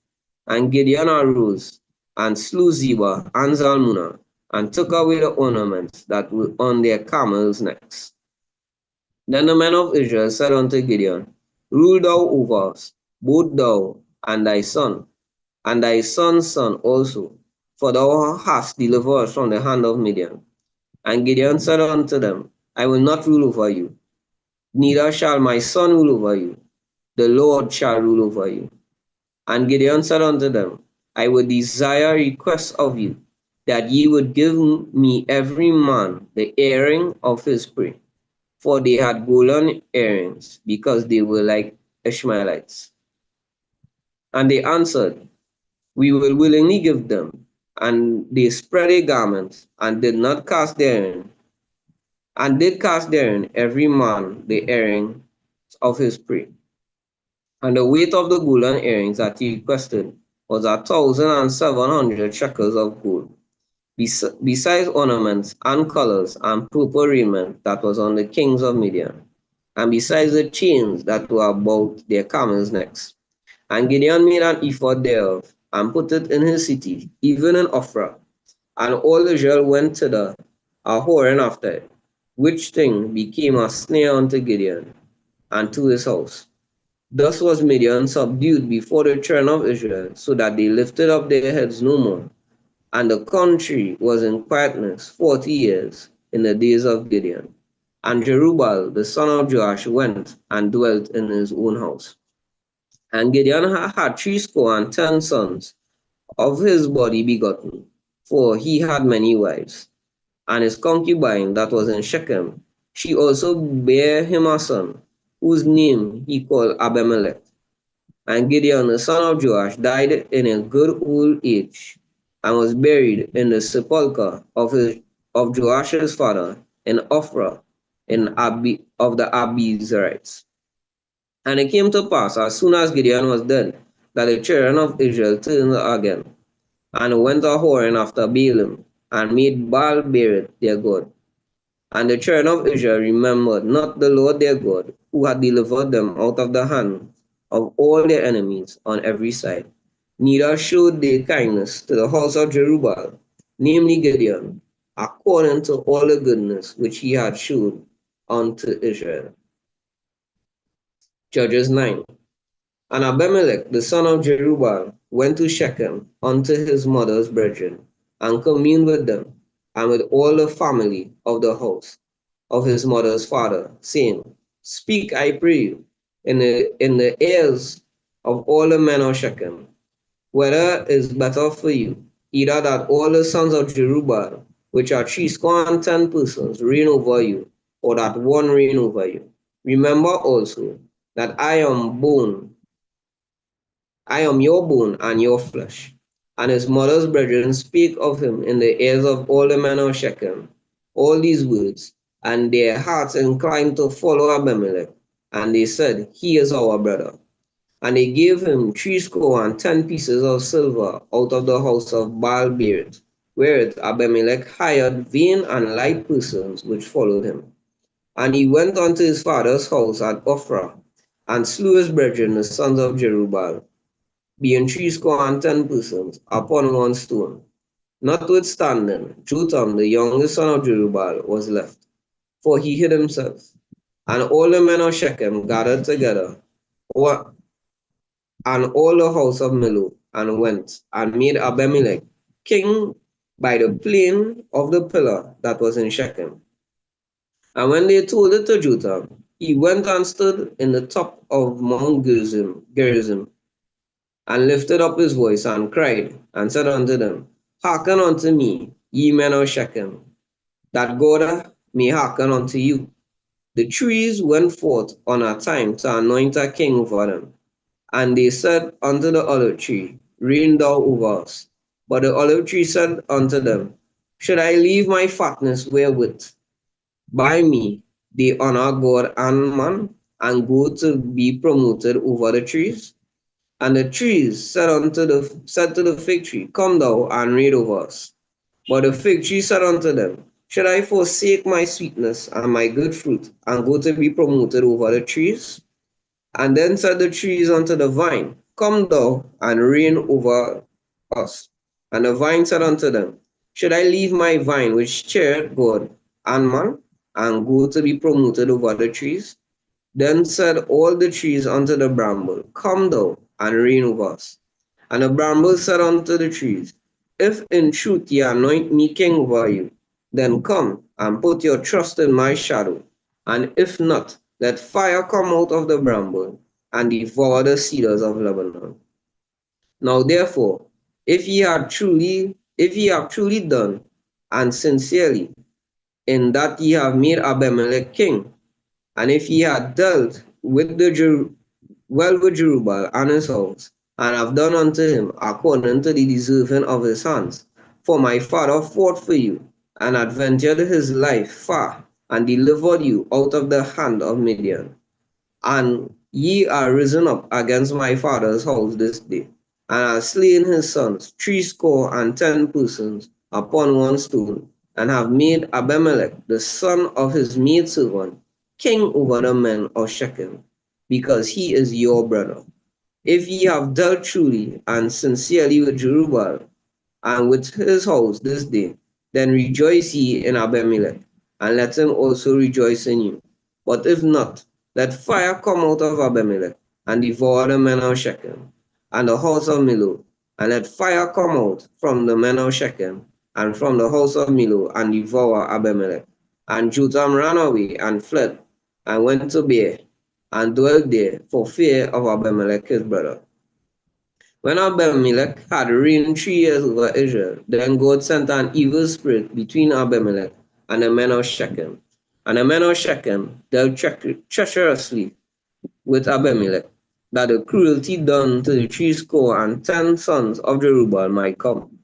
And Gideon arose and slew Zebah and Zalmunna, and took away the ornaments that were on their camels' necks. Then the men of Israel said unto Gideon, Rule thou over us, both thou and thy son, and thy son's son also, for thou hast delivered us from the hand of Midian. And Gideon said unto them, I will not rule over you, neither shall my son rule over you. The Lord shall rule over you. And Gideon said unto them, I would desire request of you, that ye would give me every man the earring of his prey. For they had golden earrings, because they were like Ishmaelites. And they answered, We will willingly give them. And they spread a garment, and did cast therein every man the earring of his prey. And the weight of the golden earrings that he requested was 1,700 shekels of gold, besides ornaments and colors and purple raiment that was on the kings of Midian, and besides the chains that were about their camels' necks. And Gideon made an ephod thereof, and put it in his city, even in Ophrah. And all Israel went thither, a whoring after it, which thing became a snare unto Gideon, and to his house. Thus was Midian subdued before the children of Israel, so that they lifted up their heads no more. And the country was in quietness 40 years in the days of Gideon. And Jerubbaal the son of Joash went and dwelt in his own house. And Gideon had 70 sons of his body begotten, for he had many wives. And his concubine that was in Shechem, she also bare him a son, whose name he called Abimelech. And Gideon the son of Joash died in a good old age, and was buried in the sepulchre of Joash's father in Ophrah of the Abiezrites. And it came to pass, as soon as Gideon was dead, that the children of Israel turned again, and went a whoring after Baalim, and made Baal-berith their god. And the children of Israel remembered not the Lord their God, who had delivered them out of the hand of all their enemies on every side. Neither showed they kindness to the house of Jerubbaal, namely Gideon, according to all the goodness which he had showed unto Israel. Judges 9. And Abimelech the son of Jerubbaal went to Shechem unto his mother's brethren, and communed with them, and with all the family of the house of his mother's father, saying, Speak, I pray you, in the ears of all the men of Shechem, whether it is better for you, either that all the sons of Jerubbaal, which are 10 persons, reign over you, or that one reign over you. Remember also that I am your bone and your flesh. And his mother's brethren spake of him in the ears of all the men of Shechem all these words, and their hearts inclined to follow Abimelech, And they said, He is our brother. And they gave him 70 pieces of silver out of the house of Baal-Berith, whereat Abimelech hired vain and light persons which followed him. And he went unto his father's house at Ophrah, and slew his brethren, the sons of Jerubbaal, being 70 persons, upon one stone. Notwithstanding, Jotham, the youngest son of Jerubbaal, was left, for he hid himself. And all the men of Shechem gathered together, and all the house of Milo, and went and made Abimelech king by the plain of the pillar that was in Shechem. And when they told it to Jotham, he went and stood in the top of Mount Gerizim, and lifted up his voice, and cried, and said unto them, Hearken unto me, ye men of Shechem, that God may hearken unto you. The trees went forth on a time to anoint a king over them. And they said unto the olive tree, Reign thou over us. But the olive tree said unto them, Should I leave my fatness wherewith by me they honor God and man, and go to be promoted over the trees? And the trees said to the fig tree, Come thou and reign over us. But the fig tree said unto them, Should I forsake my sweetness and my good fruit, and go to be promoted over the trees? And then said the trees unto the vine, Come thou and reign over us. And the vine said unto them, Should I leave my vine which cheereth God and man, and go to be promoted over the trees? Then said all the trees unto the bramble, Come thou and reign over us. And the bramble said unto the trees, If in truth ye anoint me king over you, then come and put your trust in my shadow. And if not, let fire come out of the bramble and devour the cedars of Lebanon. Now therefore, if ye have truly done and sincerely in that ye have made Abimelech king, and if ye had dealt with well with Jerubbaal and his house, and have done unto him according to the deserving of his hands, for my father fought for you, and adventured his life far, and delivered you out of the hand of Midian. And ye are risen up against my father's house this day, and are slain his sons 70 persons upon one stone, and have made Abimelech, the son of his maidservant, king over the men of Shechem, because he is your brother. If ye have dealt truly and sincerely with Jerubbaal and with his house this day, then rejoice ye in Abimelech, and let him also rejoice in you. But if not, let fire come out of Abimelech, and devour the men of Shechem, and the house of Milo, and let fire come out from the men of Shechem, and from the house of Milo, and devour Abimelech. And Jotham ran away and fled, and went to Beer, and dwelt there for fear of Abimelech his brother. When Abimelech had reigned 3 years over Israel, then God sent an evil spirit between Abimelech and the men of Shechem. And the men of Shechem dealt treacherously with Abimelech, that the cruelty done to the 70 sons of Jerubbaal might come,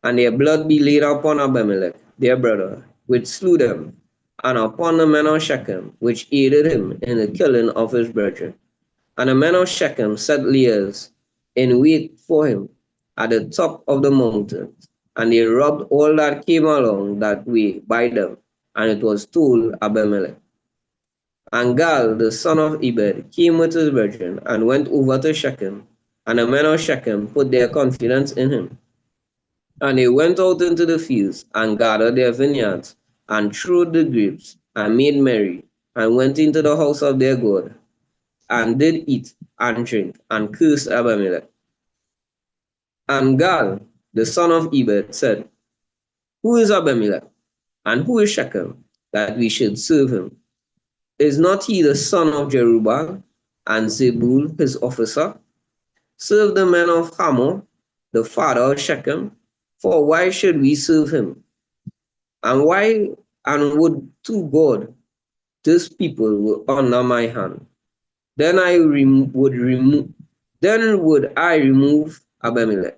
and their blood be laid upon Abimelech, their brother, which slew them, and upon the men of Shechem, which aided him in the killing of his brethren. And the men of Shechem set lairs in wait for him at the top of the mountains, and they robbed all that came along that way by them, and it was told Abimelech. And Gal, the son of Ebed, came with his brethren, and went over to Shechem, and the men of Shechem put their confidence in him. And they went out into the fields, and gathered their vineyards, and trode the grapes, and made merry, and went into the house of their God, and did eat and drink, and cursed Abimelech. And Gal, the son of Ebed, said, Who is Abimelech, and who is Shechem, that we should serve him? Is not he the son of Jerubbaal, and Zebul his officer? Serve the men of Hamor, the father of Shechem, for why should we serve him? And would to God this people were under my hand. Then would I remove Abimelech.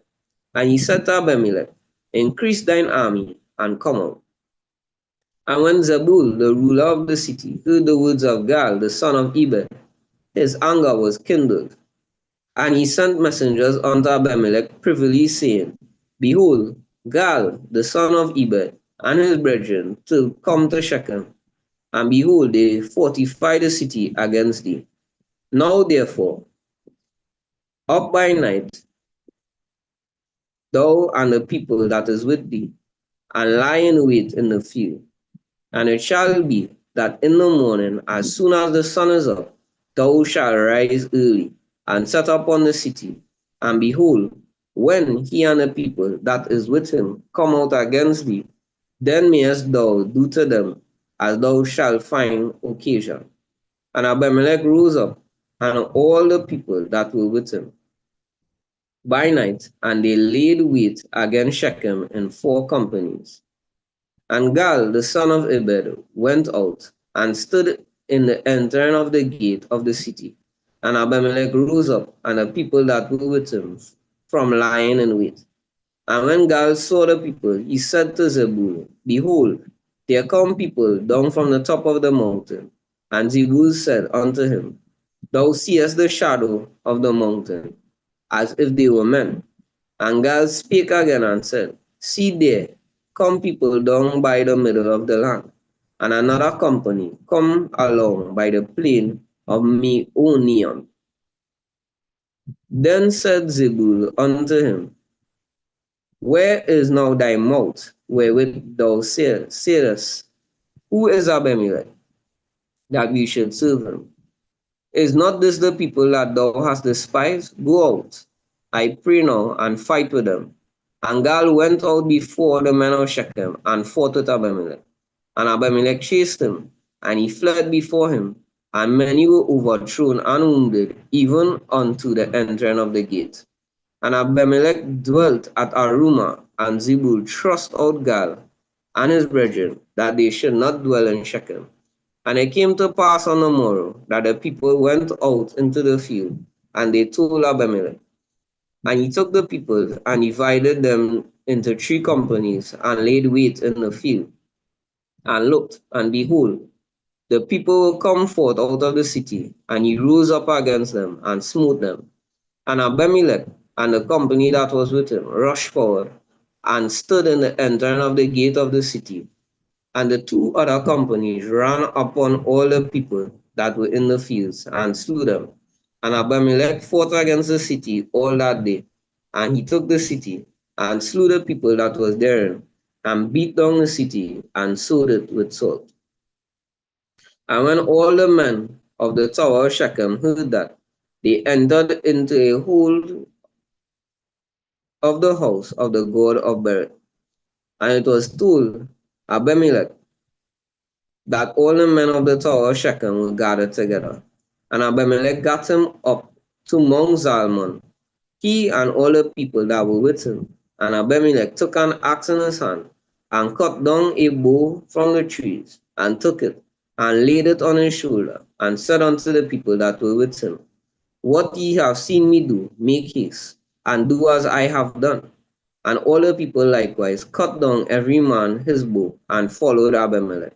And he said to Abimelech, Increase thine army and come out. And when Zebul, the ruler of the city, heard the words of Gal, the son of Ebed, his anger was kindled. And he sent messengers unto Abimelech privily, saying, Behold, Gal, the son of Ebed, and his brethren, to come to Shechem. And behold, they fortify the city against thee. Now therefore, up by night, thou and the people that is with thee, and lie in wait in the field. And it shall be that in the morning, as soon as the sun is up, thou shalt rise early, and set upon the city. And behold, when he and the people that is with him come out against thee, then mayest thou do to them as thou shalt find occasion. And Abimelech rose up, and all the people that were with him, by night, and they laid wait against Shechem in 4 companies. And Gal, the son of Ebed, went out and stood in the entering of the gate of the city. And Abimelech rose up, and the people that were with him, from lying in wait. And when Gal saw the people, he said to Zebul, Behold, there come people down from the top of the mountain. And Zebul said unto him, Thou seest the shadow of the mountain, as if they were men. And Gal spake again and said, See there, come people down by the middle of the land, and another company come along by the plain of Meonium. Then said Zebul unto him, Where is now thy mouth, wherewith thou sayest, Who is Abimelech, that we should serve him? Is not this the people that thou hast despised? Go out, I pray now, and fight with them. And Gal went out before the men of Shechem, and fought with Abimelech. And Abimelech chased him, and he fled before him, and many were overthrown and wounded, even unto the entering of the gate. And Abimelech dwelt at Arumah, and Zebul thrust out Gal and his brethren, that they should not dwell in Shechem. And it came to pass on the morrow that the people went out into the field, and they told Abimelech. And he took the people and divided them into 3 companies, and laid wait in the field, and looked, and behold, the people were come forth out of the city, and he rose up against them, and smote them. And Abimelech and the company that was with him rushed forward, and stood in the entering of the gate of the city. And the 2 other companies ran upon all the people that were in the fields, and slew them. And Abimelech fought against the city all that day. And he took the city, and slew the people that was therein, and beat down the city, and sowed it with salt. And when all the men of the tower of Shechem heard that, they entered into a hold of the house of the god of Beret. And it was told Abimelech that all the men of the tower of Shechem were gathered together. And Abimelech got him up to Mount Zalmon, he and all the people that were with him. And Abimelech took an axe in his hand, and cut down a bow from the trees, and took it, and laid it on his shoulder, and said unto the people that were with him, What ye have seen me do, make haste, and do as I have done. And all the people likewise cut down every man his bow, and followed Abimelech,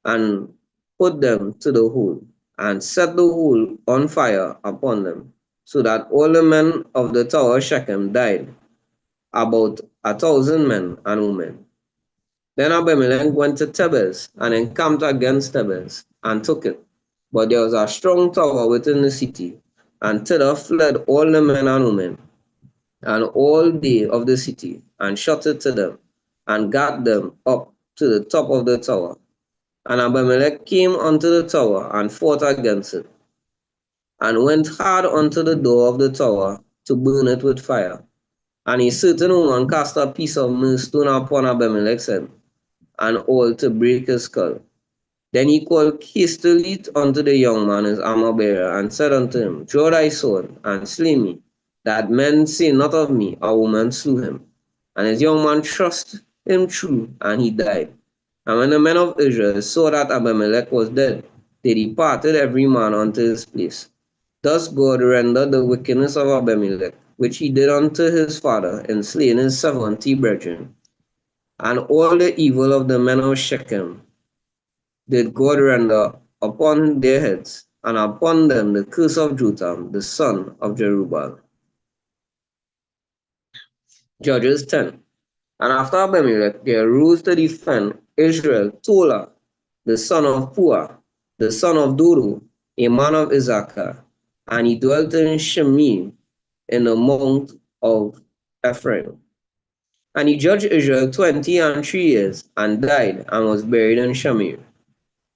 and put them to the hole, and set the hole on fire upon them, so that all the men of the tower of Shechem died, about 1,000 men and women. Then Abimelech went to Thebez, and encamped against Thebez, and took it. But there was a strong tower within the city, and thither fled all the men and women, and all they of the city, and shut it to them, and gat them up to the top of the tower. And Abimelech came unto the tower, and fought against it, and went hard unto the door of the tower, to burn it with fire. And a certain woman cast a piece of millstone upon Abimelech's head, and all to break his skull. Then he called hastily unto the young man his armor-bearer, and said unto him, Draw thy sword, and slay me, that men say not of me, a woman slew him. And his young man thrust him through, and he died. And when the men of Israel saw that Abimelech was dead, they departed every man unto his place. Thus God rendered the wickedness of Abimelech, which he did unto his father, in slaying his 70 brethren, and all the evil of the men of Shechem, did God render upon their heads, and upon them the curse of Jotham, the son of Jerubbaal. Judges 10. And after Abimelech, there arose to defend Israel Tola, the son of Puah, the son of Dodo, a man of Issachar, and he dwelt in Shemim in the mount of Ephraim. And he judged Israel 20 and 3 years, and died, and was buried in Shamir.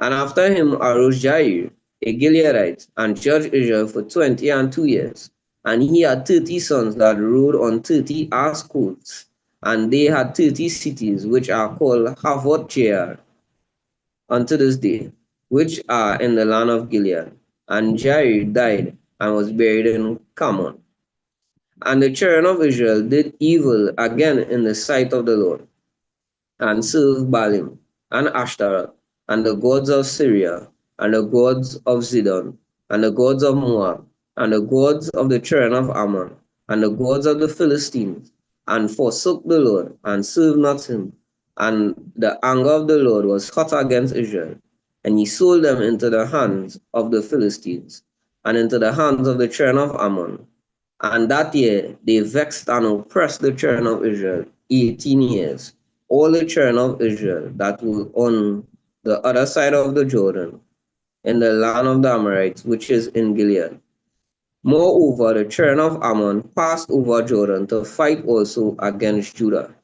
And after him arose Jair, a Gileadite, and judged Israel for 20 and 2 years. And he had 30 sons that rode on 30 ass colts, and they had 30 cities, which are called Havoth Jair unto this day, which are in the land of Gilead. And Jair died, and was buried in Carmel. And the children of Israel did evil again in the sight of the Lord, and served Baalim, and Ashtaroth, and the gods of Syria, and the gods of Zidon, and the gods of Moab, and the gods of the children of Ammon, and the gods of the Philistines, and forsook the Lord, and served not him. And the anger of the Lord was hot against Israel, and he sold them into the hands of the Philistines, and into the hands of the children of Ammon. And that year they vexed and oppressed the children of Israel 18 years, all the children of Israel that were on the other side of the Jordan, in the land of the Amorites, which is in Gilead. Moreover, the children of Ammon passed over Jordan to fight also against Judah,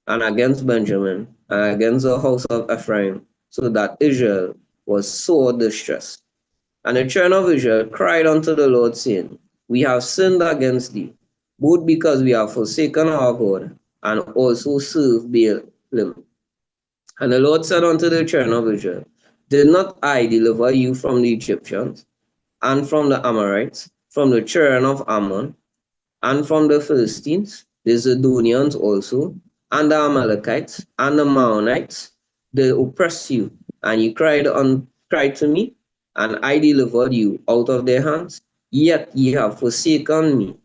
and against Benjamin, and against the house of Ephraim, so that Israel was sore distressed. And the children of Israel cried unto the Lord, saying, We have sinned against thee, both because we have forsaken our God, and also served Baalim. And the Lord said unto the children of Israel, Did not I deliver you from the Egyptians, and from the Amorites, from the children of Ammon, and from the Philistines, the Zidonians also, and the Amalekites, and the Maonites? They oppressed you, and ye cried to me, and I delivered you out of their hands. Yet ye have forsaken me,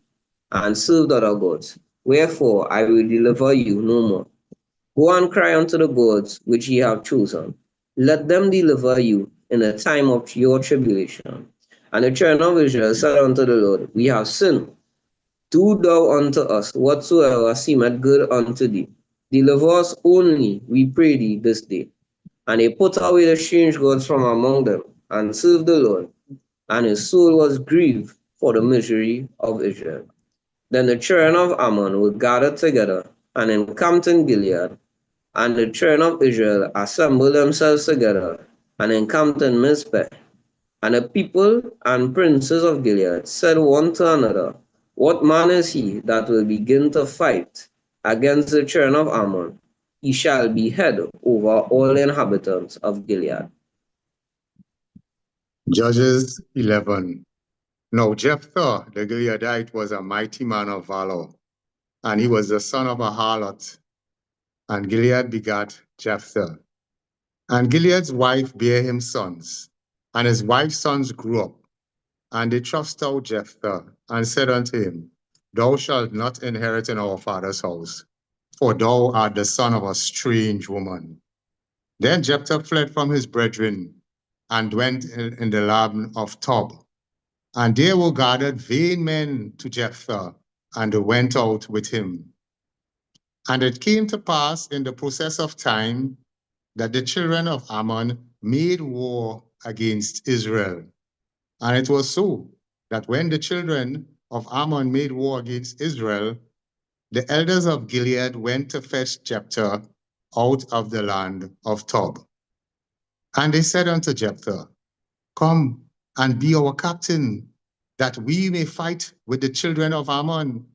and served other gods. Wherefore I will deliver you no more. Go and cry unto the gods which ye have chosen. Let them deliver you in the time of your tribulation. And the children of Israel said unto the Lord, We have sinned. Do thou unto us whatsoever seemeth good unto thee. Deliver us only, we pray thee, this day. And they put away the strange gods from among them, and served the Lord. And his soul was grieved for the misery of Israel. Then the children of Ammon were gathered together, and encamped in Gilead. And the children of Israel assembled themselves together, and encamped in Mizpeh. And the people and princes of Gilead said one to another, What man is he that will begin to fight against the children of Ammon? He shall be head over all the inhabitants of Gilead. Judges 11. Now Jephthah the Gileadite was a mighty man of valor, and he was the son of a harlot. And Gilead begat Jephthah. And Gilead's wife bare him sons, and his wife's sons grew up. And they thrust out Jephthah, and said unto him, Thou shalt not inherit in our father's house, for thou art the son of a strange woman. Then Jephthah fled from his brethren, and went in the land of Tob. And there were gathered vain men to Jephthah, and they went out with him. And it came to pass in the process of time that the children of Ammon made war against Israel. And it was so that when the children of Ammon made war against Israel, the elders of Gilead went to fetch Jephthah out of the land of Tob. And they said unto Jephthah, Come and be our captain, that we may fight with the children of Ammon.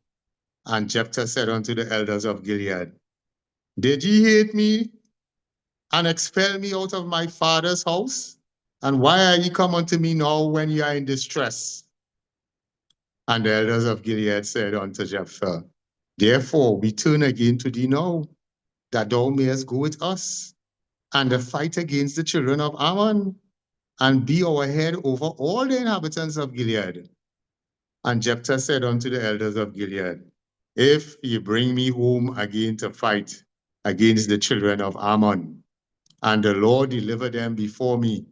And Jephthah said unto the elders of Gilead, Did ye hate me and expel me out of my father's house? And why are ye come unto me now when ye are in distress? And the elders of Gilead said unto Jephthah, Therefore we turn again to thee now, that thou mayest go with us, and fight against the children of Ammon, and be our head over all the inhabitants of Gilead. And Jephthah said unto the elders of Gilead, If ye bring me home again to fight against the children of Ammon, and the Lord deliver them before me,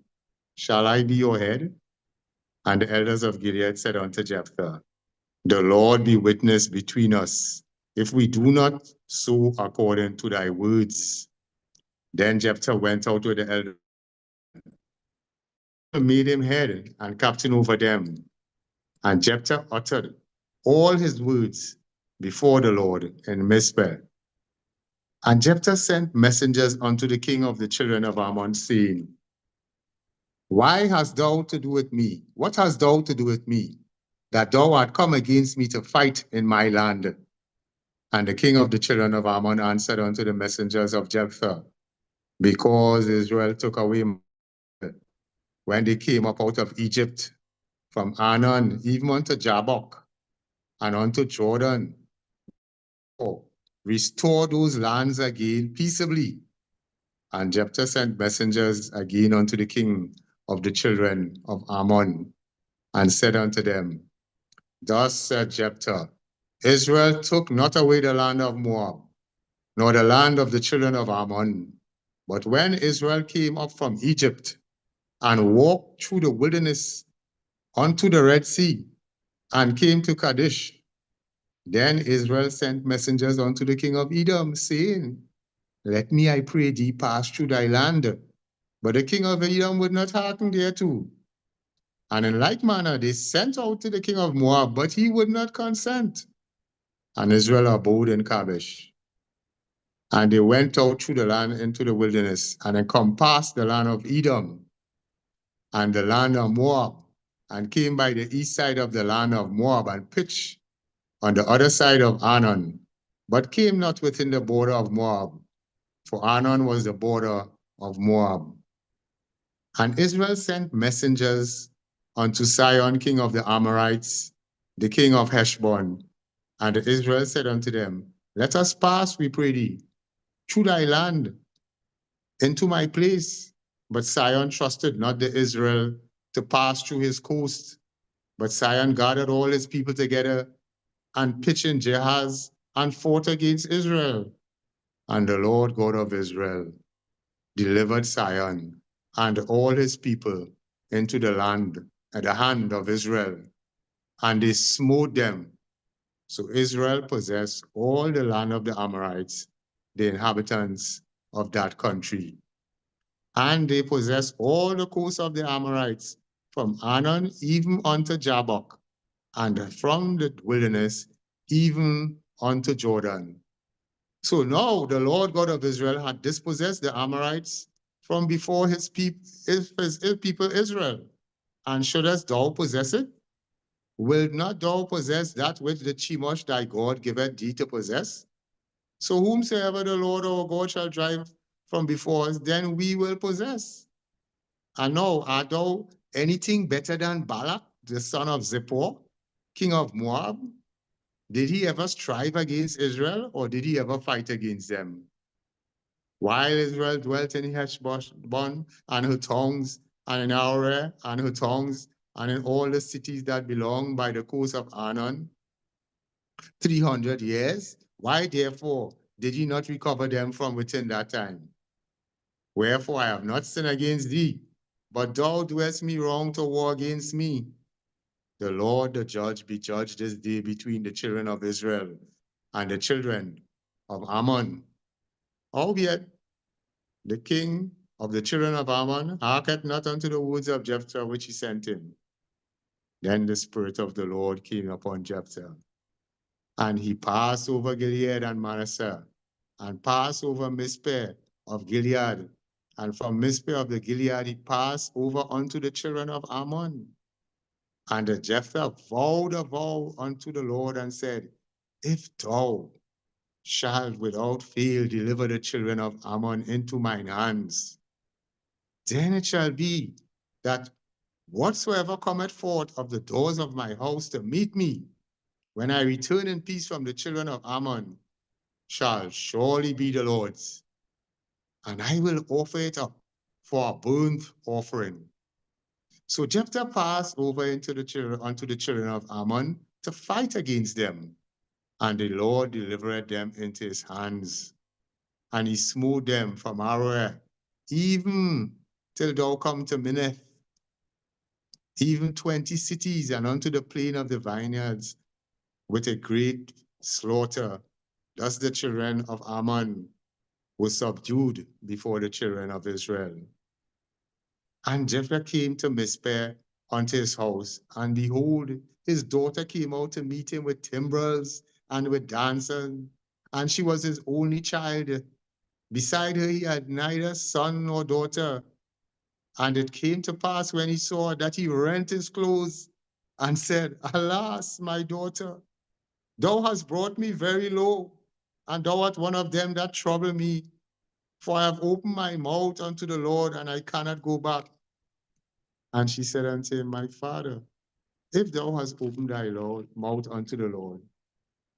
shall I be your head? And the elders of Gilead said unto Jephthah, the Lord be witness between us, if we do not so according to thy words. Then Jephthah went out with the elders, made him head and captain over them. And Jephthah uttered all his words before the Lord in Mizpeh. And Jephthah sent messengers unto the king of the children of Ammon, saying, why hast thou to do with me? What hast thou to do with me, that thou art come against me to fight in my land? And the king of the children of Ammon answered unto the messengers of Jephthah, because Israel took away when they came up out of Egypt, from Arnon even unto Jabbok, and unto Jordan, restore those lands again peaceably. And Jephthah sent messengers again unto the king of the children of Ammon, and said unto them, thus said Jephthah, Israel took not away the land of Moab, nor the land of the children of Ammon. But when Israel came up from Egypt and walked through the wilderness unto the Red Sea, and came to Kadesh, then Israel sent messengers unto the king of Edom, saying, let me, I pray thee, pass through thy land. But the king of Edom would not hearken thereto. And in like manner they sent out to the king of Moab, but he would not consent. And Israel abode in Kadesh. And they went out through the land into the wilderness, and encompassed the land of Edom and the land of Moab, and came by the east side of the land of Moab, and pitched on the other side of Arnon, but came not within the border of Moab, for Arnon was the border of Moab. And Israel sent messengers unto Sihon, king of the Amorites, the king of Heshbon. And Israel said unto them, let us pass, we pray thee, through thy land into my place. But Sihon trusted not the Israel to pass through his coast. But Sihon gathered all his people together and pitched in Jahaz and fought against Israel. And the Lord God of Israel delivered Sihon and all his people into the land at the hand of Israel, and they smote them. So Israel possessed all the land of the Amorites, the inhabitants of that country. And they possessed all the coast of the Amorites, from Arnon even unto Jabbok, and from the wilderness even unto Jordan. So now the Lord God of Israel had dispossessed the Amorites from before his people Israel. And shouldest thou possess it? Wilt not thou possess that which the Chemosh thy God giveth thee to possess? So whomsoever the Lord our God shall drive from before us, then we will possess. And now, art thou anything better than Balak, the son of Zippor, king of Moab? Did he ever strive against Israel, or did he ever fight against them? While Israel dwelt in Heshbon and her towns, and in Aroer and her towns, and in all the cities that belong by the coast of Arnon, 300 years, why therefore did he not recover them from within that time? Wherefore I have not sinned against thee, but thou doest me wrong to war against me. The Lord the judge be judged this day between the children of Israel and the children of Ammon. Albeit the king of the children of Ammon hearkened not unto the words of Jephthah which he sent him. Then the Spirit of the Lord came upon Jephthah, and he passed over Gilead and Manasseh, and passed over Mizpeh of Gilead, and from Mizpeh of the Gilead he passed over unto the children of Ammon. And Jephthah vowed a vow unto the Lord and said, if thou shalt without fail deliver the children of Ammon into mine hands, then it shall be that whatsoever cometh forth of the doors of my house to meet me, when I return in peace from the children of Ammon, shall surely be the Lord's. And I will offer it up for a burnt offering. So Jephthah passed over unto the children of Ammon to fight against them. And the Lord delivered them into his hands. And he smote them from Aroer even till thou come to Minneth, even 20 cities, and unto the plain of the vineyards with a great slaughter. Thus the children of Ammon were subdued before the children of Israel. And Jephthah came to Mizpeh unto his house, and behold, his daughter came out to meet him with timbrels and with dancing, and she was his only child. Beside her he had neither son nor daughter. And it came to pass when he saw that he rent his clothes and said, Alas, my daughter, thou hast brought me very low, and thou art one of them that trouble me. For I have opened my mouth unto the Lord, and I cannot go back. And she said unto him, My father, if thou hast opened thy mouth unto the Lord,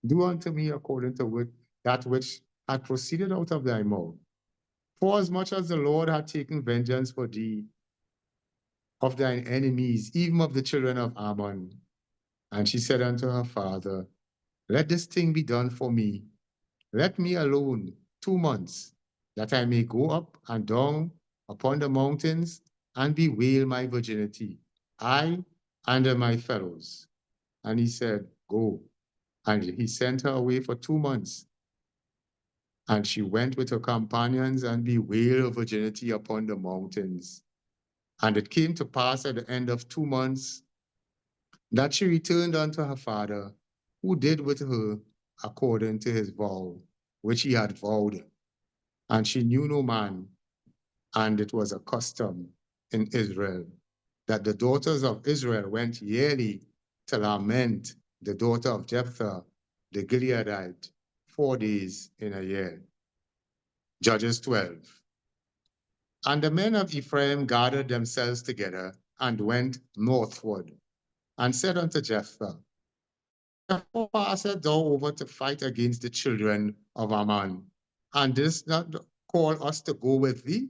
do unto me according to that which had proceeded out of thy mouth. For as much as the Lord had taken vengeance for thee of thine enemies, even of the children of Ammon. And she said unto her father, Let this thing be done for me. Let me alone 2 months, that I may go up and down upon the mountains and bewail my virginity, I and my fellows. And he said, Go. And he sent her away for 2 months. And she went with her companions and bewailed her virginity upon the mountains. And it came to pass at the end of 2 months that she returned unto her father, who did with her according to his vow, which he had vowed. And she knew no man, and it was a custom in Israel that the daughters of Israel went yearly to lament the daughter of Jephthah, the Gileadite, 4 days in a year. Judges 12. And the men of Ephraim gathered themselves together and went northward, and said unto Jephthah, Therefore passest thou over to fight against the children of Ammon, and didst not call us to go with thee?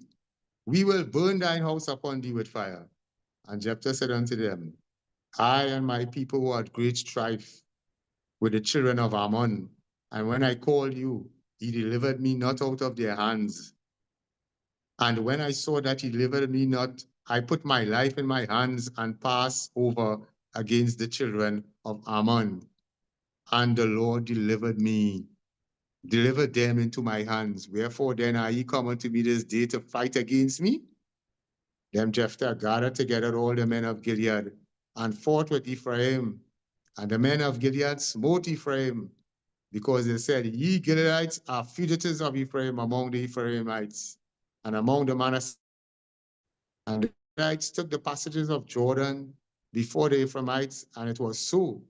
We will burn thine house upon thee with fire. And Jephthah said unto them, I and my people were at great strife with the children of Ammon, and when I called you, he delivered me not out of their hands. And when I saw that he delivered me not, I put my life in my hands and passed over against the children of Ammon. And the Lord delivered them into my hands. Wherefore then are ye come unto me this day to fight against me? Then Jephthah gathered together all the men of Gilead and fought with Ephraim. And the men of Gilead smote Ephraim, because they said, Ye Gileadites are fugitives of Ephraim among the Ephraimites and among the Manasseh. And the Gileadites took the passages of Jordan before the Ephraimites, and it was so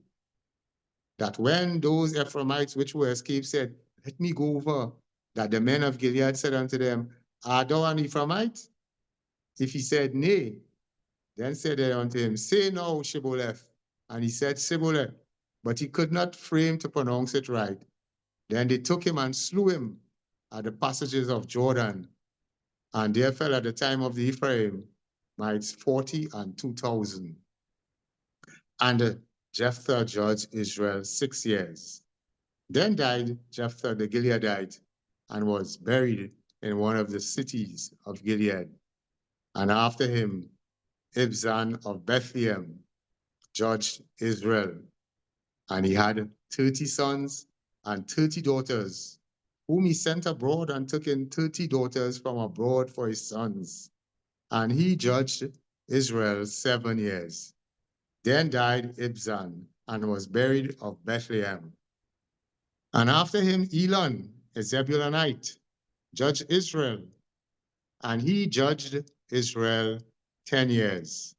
that when those Ephraimites which were escaped said, Let me go over, that the men of Gilead said unto them, Art thou an Ephraimite? If he said, Nay, then said they unto him, Say now, Shibboleth. And he said, Shibboleth, but he could not frame to pronounce it right. Then they took him and slew him at the passages of Jordan. And there fell at the time of the Ephraimites 40 and 2,000. And Jephthah judged Israel 6 years. Then died Jephthah the Gileadite and was buried in one of the cities of Gilead. And after him, Ibzan of Bethlehem judged Israel. And he had 30 sons and 30 daughters, whom he sent abroad and took in 30 daughters from abroad for his sons. And he judged Israel 7 years. Then died Ibzan and was buried of Bethlehem. And after him, Elon, a Zebulunite, judged Israel. And he judged Israel 10 years.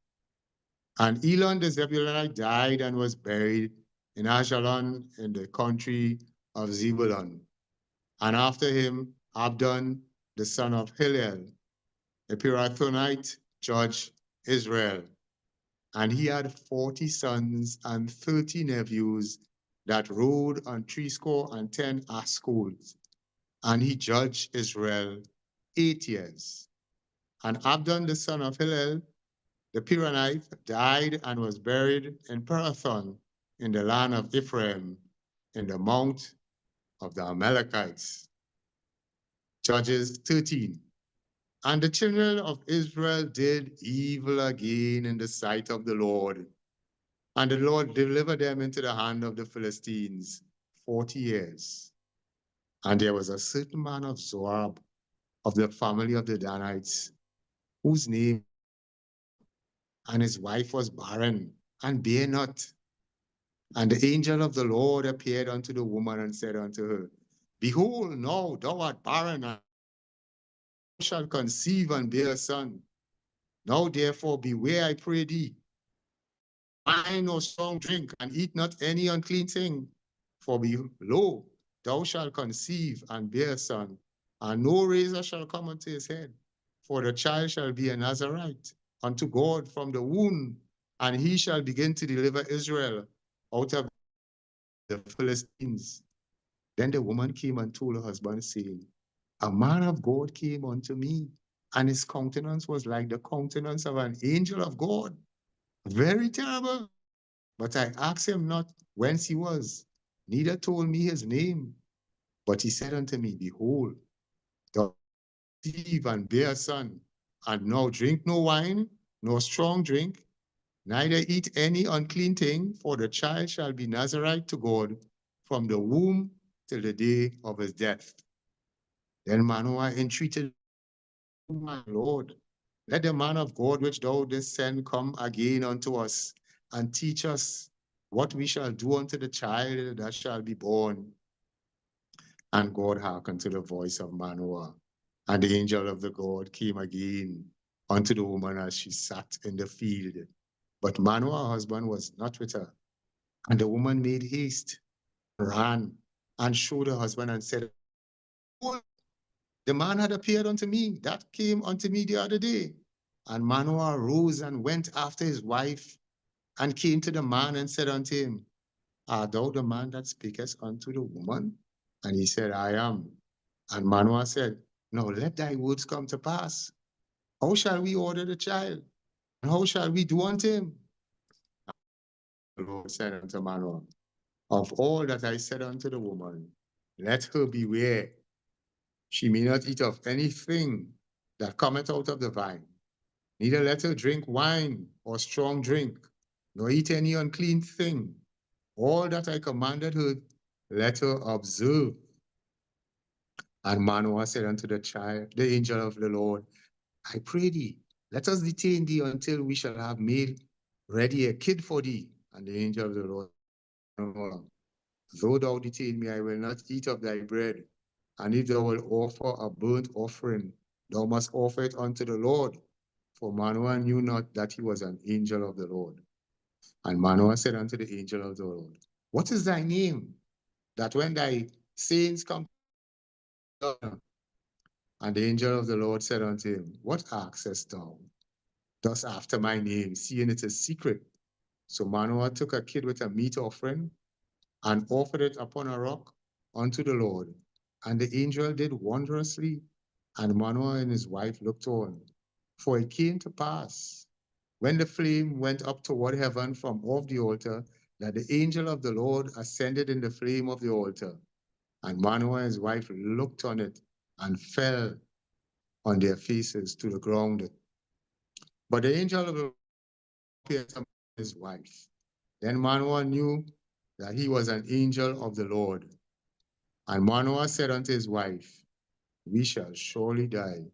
And Elon the Zebulunite died and was buried in Ajalon in the country of Zebulun. And after him, Abdon, the son of Hillel, a Pirathonite, judged Israel. And he had 40 sons and 30 nephews that rode on 70 ass colts. And he judged Israel 8 years. And Abdon, the son of Hillel, the Piranite, died and was buried in Pirathon in the land of Ephraim, in the mount of the Amalekites. Judges 13. And the children of Israel did evil again in the sight of the Lord. And the Lord delivered them into the hand of the Philistines 40 years. And there was a certain man of Zorab, of the family of the Danites, whose name, and his wife was barren, and bare not. And the angel of the Lord appeared unto the woman and said unto her, Behold, now thou art barren, and shalt conceive and bear a son. Now therefore beware, I pray thee, wine or strong drink, and eat not any unclean thing. For lo, thou shalt conceive and bear a son, and no razor shall come unto his head. For the child shall be a Nazarite unto God from the womb, and he shall begin to deliver Israel out of the Philistines. Then the woman came and told her husband, saying, A man of God came unto me, and his countenance was like the countenance of an angel of God, very terrible. But I asked him not whence he was, neither told me his name. But he said unto me, Behold, thou conceive and bear a son, and now drink no wine, nor strong drink, neither eat any unclean thing, for the child shall be Nazarite to God from the womb till the day of his death. Then Manoah entreated, My Lord, let the man of God which thou didst send come again unto us, and teach us what we shall do unto the child that shall be born. And God hearkened to the voice of Manoah. And the angel of the God came again unto the woman as she sat in the field. But Manoah, her husband, was not with her. And the woman made haste, ran, and showed her husband and said, The man had appeared unto me, that came unto me the other day. And Manoah rose and went after his wife, and came to the man and said unto him, Art thou the man that speakest unto the woman? And he said, I am. And Manoah said, Now let thy words come to pass. How shall we order the child? And how shall we do unto him? The Lord said unto Manoah, Of all that I said unto the woman, let her beware. She may not eat of anything that cometh out of the vine, neither let her drink wine or strong drink, nor eat any unclean thing. All that I commanded her, let her observe. And Manoah said unto the child, the angel of the Lord, I pray thee, let us detain thee until we shall have made ready a kid for thee. And the angel of the Lord, though thou detain me, I will not eat of thy bread. And if thou wilt offer a burnt offering, thou must offer it unto the Lord. For Manoah knew not that he was an angel of the Lord. And Manoah said unto the angel of the Lord, What is thy name? That when thy saints come, and the angel of the Lord said unto him, What askest thou? Thus after my name, seeing it is secret. So Manoah took a kid with a meat offering and offered it upon a rock unto the Lord. And the angel did wondrously, and Manoah and his wife looked on. For it came to pass, when the flame went up toward heaven from off the altar, that the angel of the Lord ascended in the flame of the altar. And Manoah and his wife looked on it and fell on their faces to the ground. But the angel of the Lord appeared to his wife. Then Manoah knew that he was an angel of the Lord. And Manoah said unto his wife, We shall surely die,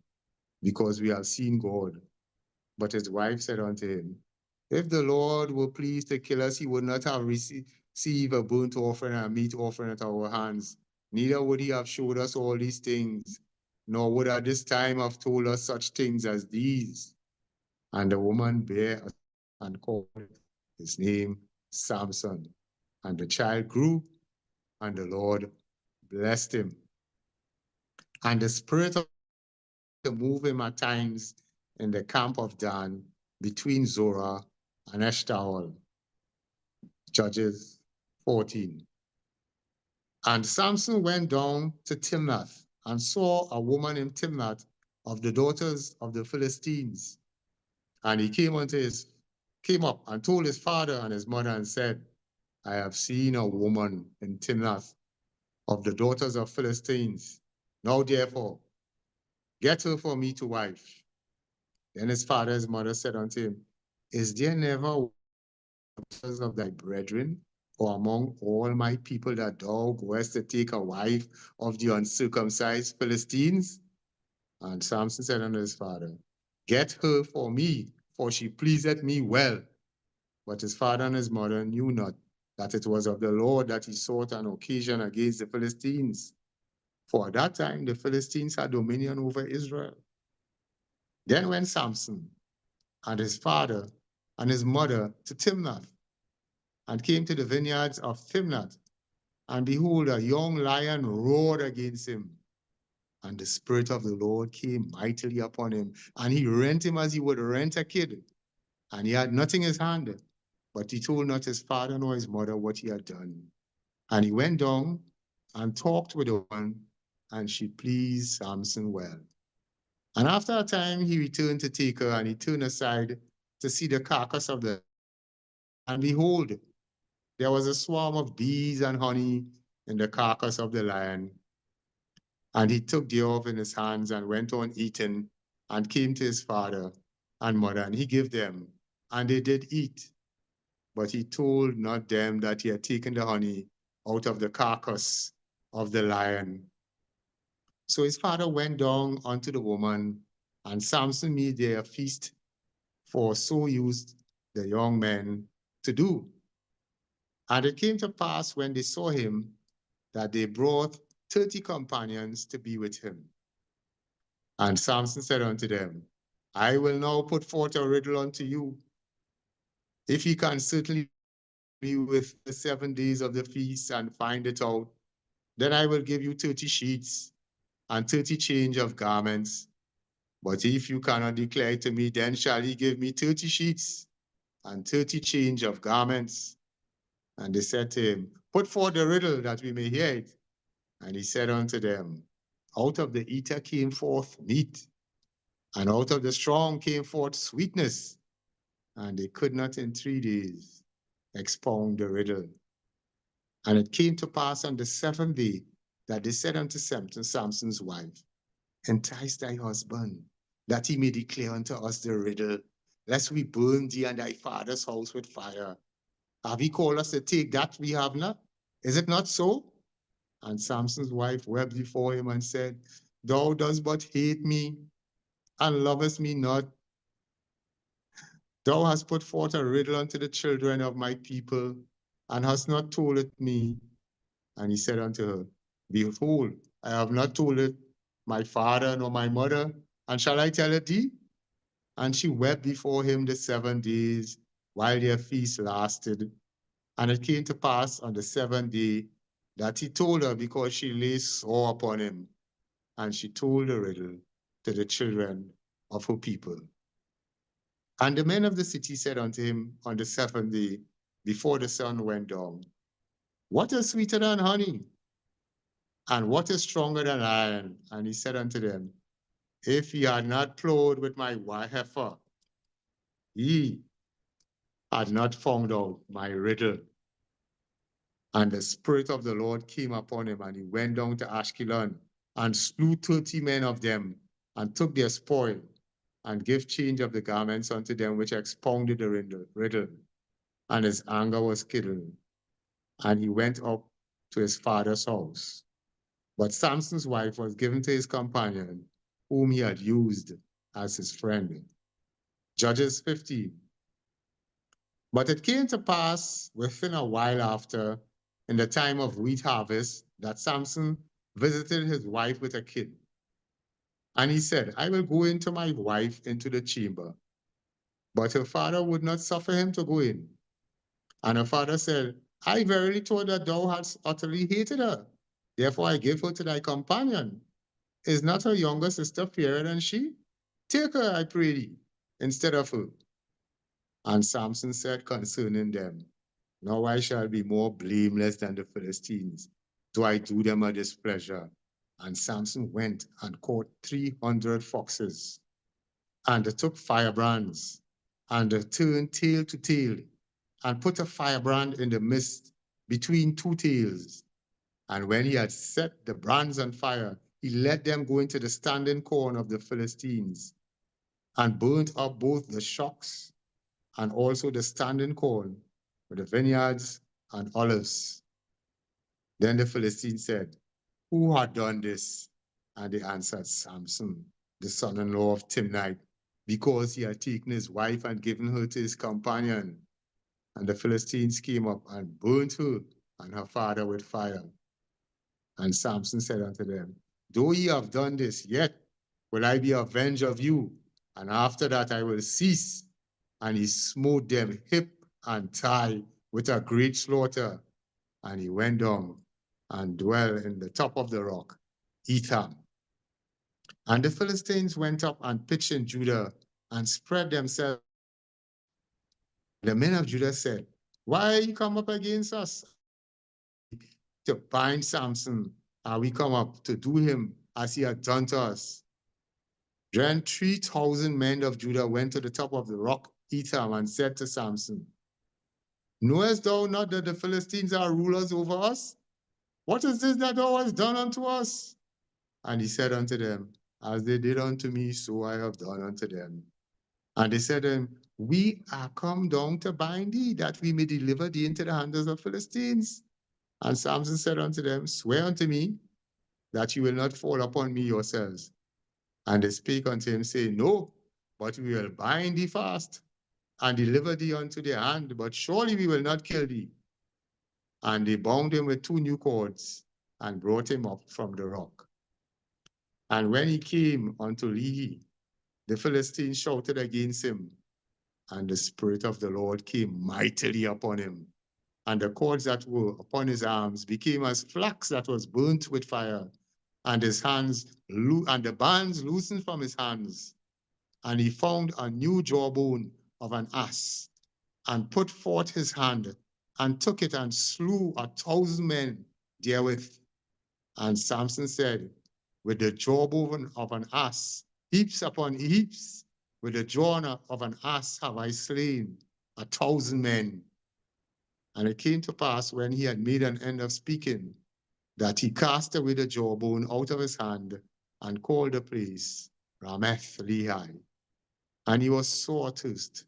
because we have seen God. But his wife said unto him, If the Lord were pleased to kill us, he would not have received a burnt offering and a meat offering at our hands. Neither would he have showed us all these things, nor would at this time have told us such things as these. And the woman bare and called his name Samson. And the child grew, and the Lord blessed him. And the spirit of to move him at times in the camp of Dan between Zorah and Eshtaol. Judges 14. And Samson went down to Timnath and saw a woman in Timnath of the daughters of the Philistines. And he came up and told his father and his mother and said, I have seen a woman in Timnath of the daughters of Philistines. Now therefore, Get her for me to wife. Then his father and his mother said unto him, Is there never daughters of thy brethren, or among all my people, that thou goest to take a wife of the uncircumcised Philistines? And Samson said unto his father, Get her for me, for she pleaseth me well. But his father and his mother knew not that it was of the Lord that he sought an occasion against the Philistines. For at that time the Philistines had dominion over Israel. Then went Samson and his father and his mother to Timnath, and came to the vineyards of Timnath. And behold, a young lion roared against him. And the Spirit of the Lord came mightily upon him, and he rent him as he would rent a kid. And he had nothing in his hand, but he told not his father nor his mother what he had done. And he went down and talked with the woman, and she pleased Samson well. And after a time he returned to take her, and he turned aside to see the carcass of the. And behold, there was a swarm of bees and honey in the carcass of the lion. And he took thereof in his hands and went on eating, and came to his father and mother, and he gave them, and they did eat. But he told not them that he had taken the honey out of the carcass of the lion. So his father went down unto the woman, and Samson made there a feast, for so used the young men to do. And it came to pass when they saw him, that they brought 30 companions to be with him. And Samson said unto them, I will now put forth a riddle unto you. If ye can certainly be with the 7 days of the feast and find it out, then I will give you 30 sheets and 30 change of garments. But if you cannot declare it to me, then shall ye give me 30 sheets and 30 change of garments. And they said to him, Put forth the riddle that we may hear it. And he said unto them, Out of the eater came forth meat, and out of the strong came forth sweetness. And they could not in 3 days expound the riddle. And it came to pass on the 7th day that they said unto Samson's wife, Entice thy husband, that he may declare unto us the riddle, lest we burn thee and thy father's house with fire. Have he called us to take that we have not? Is it not so? And Samson's wife wept before him and said, Thou dost but hate me and lovest me not. Thou hast put forth a riddle unto the children of my people, and hast not told it me. And he said unto her, Behold, I have not told it my father nor my mother, and shall I tell it thee? And she wept before him the 7 days, while their feast lasted. And it came to pass on the 7th day that he told her, because she lay sore upon him. And she told the riddle to the children of her people. And the men of the city said unto him on the 7th day, before the sun went down, What is sweeter than honey? And what is stronger than iron? And he said unto them, If ye had not plowed with my heifer, ye had not found out my riddle. And the Spirit of the Lord came upon him, and he went down to Ashkelon, and slew 30 men of them, and took their spoil, and gave change of the garments unto them which expounded the riddle. And his anger was kindled, and he went up to his father's house. But Samson's wife was given to his companion, whom he had used as his friend. Judges 15. But it came to pass within a while after, in the time of wheat harvest, that Samson visited his wife with a kid. And he said, I will go into my wife into the chamber. But her father would not suffer him to go in. And her father said, I verily thought that thou hadst utterly hated her. Therefore I give her to thy companion. Is not her younger sister fairer than she? Take her, I pray thee, instead of her. And Samson said concerning them, Now I shall be more blameless than the Philistines. Do I do them a displeasure? And Samson went and caught 300 foxes, and took firebrands, and turned tail to tail, and put a firebrand in the midst between 2 tails. And when he had set the brands on fire, he let them go into the standing corn of the Philistines and burnt up both the shocks and also the standing corn with the vineyards and olives. Then the Philistines said, "Who had done this?" And they answered, "Samson, the son-in-law of Timnite, because he had taken his wife and given her to his companion." And the Philistines came up and burnt her and her father with fire. And Samson said unto them, "Though ye have done this, yet will I be avenged of you, and after that I will cease." And he smote them hip and thigh with a great slaughter. And he went down and dwelt in the top of the rock, Etham. And the Philistines went up and pitched in Judah and spread themselves. The men of Judah said, "Why you come up against us to bind Samson? And we come up to do him as he had done to us." Then 3,000 men of Judah went to the top of the rock Etham and said to Samson, "Knowest thou not that the Philistines are rulers over us? What is this that thou hast done unto us?" And he said unto them, "As they did unto me, so I have done unto them." And they said to him, "We are come down to bind thee, that we may deliver thee into the hands of the Philistines." And Samson said unto them, "Swear unto me that you will not fall upon me yourselves." And they spake unto him, saying, "No, but we will bind thee fast and deliver thee unto their hand, but surely we will not kill thee." And they bound him with 2 new cords and brought him up from the rock. And when he came unto Lehi, the Philistines shouted against him, and the Spirit of the Lord came mightily upon him. And the cords that were upon his arms became as flax that was burnt with fire, and his hands and the bands loosened from his hands. And he found a new jawbone of an ass, and put forth his hand, and took it, and slew 1,000 men therewith. And Samson said, "With the jawbone of an ass, heaps upon heaps, with the jaw of an ass have I slain 1,000 men." And it came to pass, when he had made an end of speaking, that he cast away the jawbone out of his hand, and called the place Rameth Lehi. And he was sore athirst,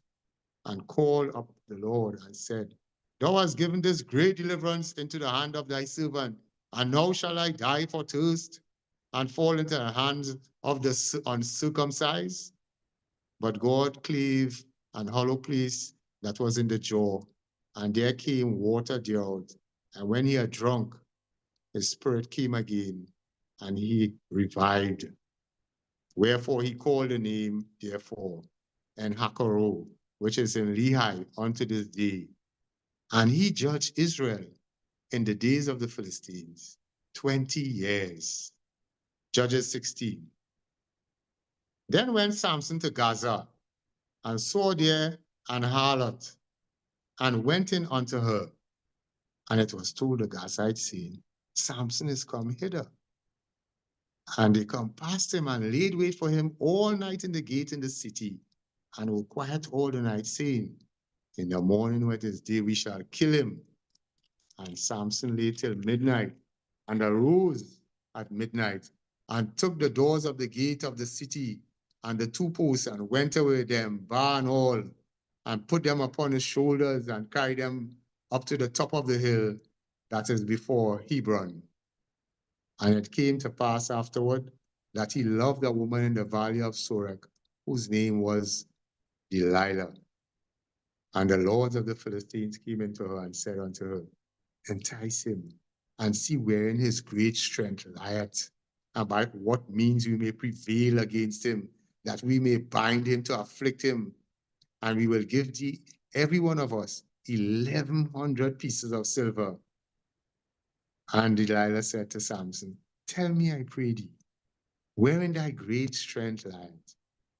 and called up the Lord, and said, "Thou hast given this great deliverance into the hand of thy servant, and now shall I die for thirst, and fall into the hands of the uncircumcised?" But God clave an hollow place that was in the jaw, and there came water thereout. And when he had drunk, his spirit came again, and he revived. Wherefore he called the name, therefore, En Hakoro, which is in Lehi unto this day. And he judged Israel in the days of the Philistines 20 years. Judges 16. Then went Samson to Gaza, and saw there an harlot, and went in unto her. And it was told the Gazites, saying, "Samson is come hither." And they compassed him, and laid wait for him all night in the gate in the city, and were quiet all the night, saying, "In the morning when it is day, we shall kill him." And Samson lay till midnight, and arose at midnight, and took the doors of the gate of the city, and the 2 posts, and went away them, bar and all, and put them upon his shoulders, and carried them up to the top of the hill that is before Hebron. And it came to pass afterward that he loved a woman in the valley of Sorek, whose name was Delilah. And the lords of the Philistines came into her and said unto her, "Entice him, and see wherein his great strength lieth, and by what means we may prevail against him, that we may bind him to afflict him. And we will give thee, every one of us, 1,100 pieces of silver." And Delilah said to Samson, "Tell me, I pray thee, wherein thy great strength lieth,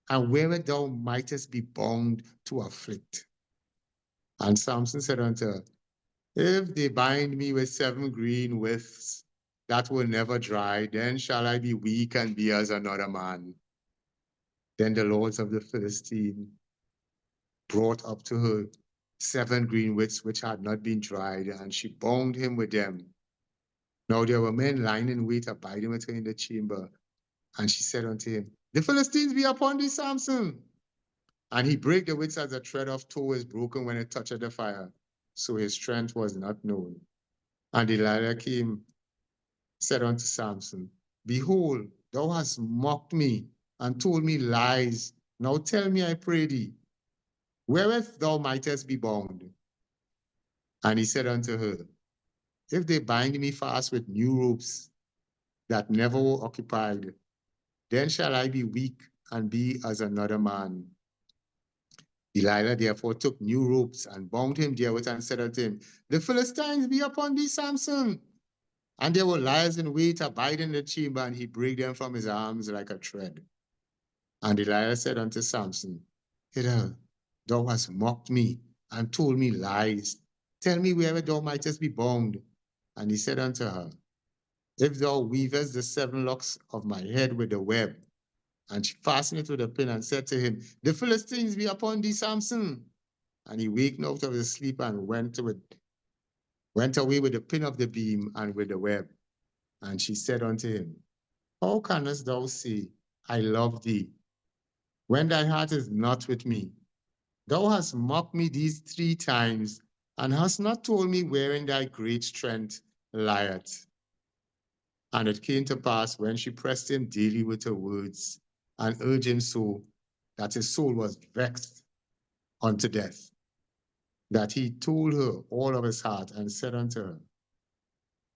and wherein thou mightest be bound to afflict." And Samson said unto her, "If they bind me with 7 green withs that will never dry, then shall I be weak and be as another man." Then the lords of the Philistine brought up to her 7 green withs which had not been dried, and she bound him with them. Now there were men lying in wait, abiding with her in the chamber. And she said unto him, The Philistines be upon thee, Samson. And he brake the wits as a thread of tow is broken when it toucheth the fire. So his strength was not known. And Delilah came, said unto Samson, Behold, thou hast mocked me and told me lies. Now tell me, I pray thee, wherewith thou mightest be bound. And he said unto her, If they bind me fast with new ropes that never were occupied, then shall I be weak and be as another man. Delilah therefore took new ropes and bound him therewith and said unto him, The Philistines be upon thee, Samson. And there were liars in wait abiding in the chamber, and he brake them from his arms like a thread. And Delilah said unto Samson, Hither, thou hast mocked me and told me lies. Tell me wherever thou mightest be bound. And he said unto her, If thou weavest the 7 locks of my head with the web, and she fastened it with a pin and said to him, The Philistines be upon thee, Samson. And he wakened out of his sleep and went away with the pin of the beam and with the web. And she said unto him, How canst thou say, I love thee, when thy heart is not with me? Thou hast mocked me these 3 times, and hast not told me wherein thy great strength lieth. And it came to pass, when she pressed him daily with her words, and urged him so, that his soul was vexed unto death, that he told her all of his heart, and said unto her,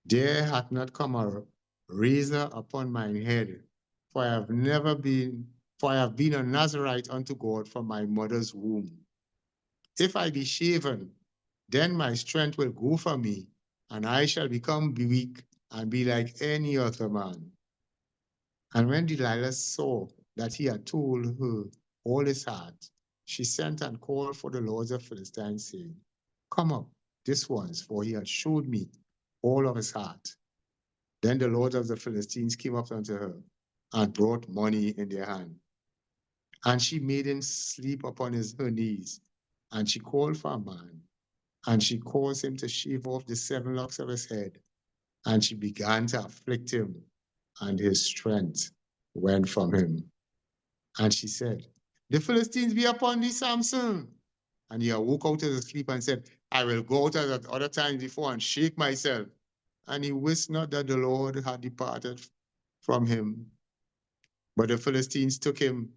There hath not come a razor upon mine head, for I have been a Nazarite unto God from my mother's womb. If I be shaven, then my strength will go from me, and I shall become weak and be like any other man. And when Delilah saw that he had told her all his heart, she sent and called for the lords of Philistine, saying, Come up this once, for he had showed me all of his heart. Then the lords of the Philistines came up unto her and brought money in their hand. And she made him sleep upon her knees, and she called for a man, and she caused him to shave off the 7 locks of his head, and she began to afflict him, and his strength went from him. And she said, The Philistines be upon thee, Samson. And he awoke out of his sleep and said, I will go out as at other times before and shake myself. And he wist not that the Lord had departed from him. But the Philistines took him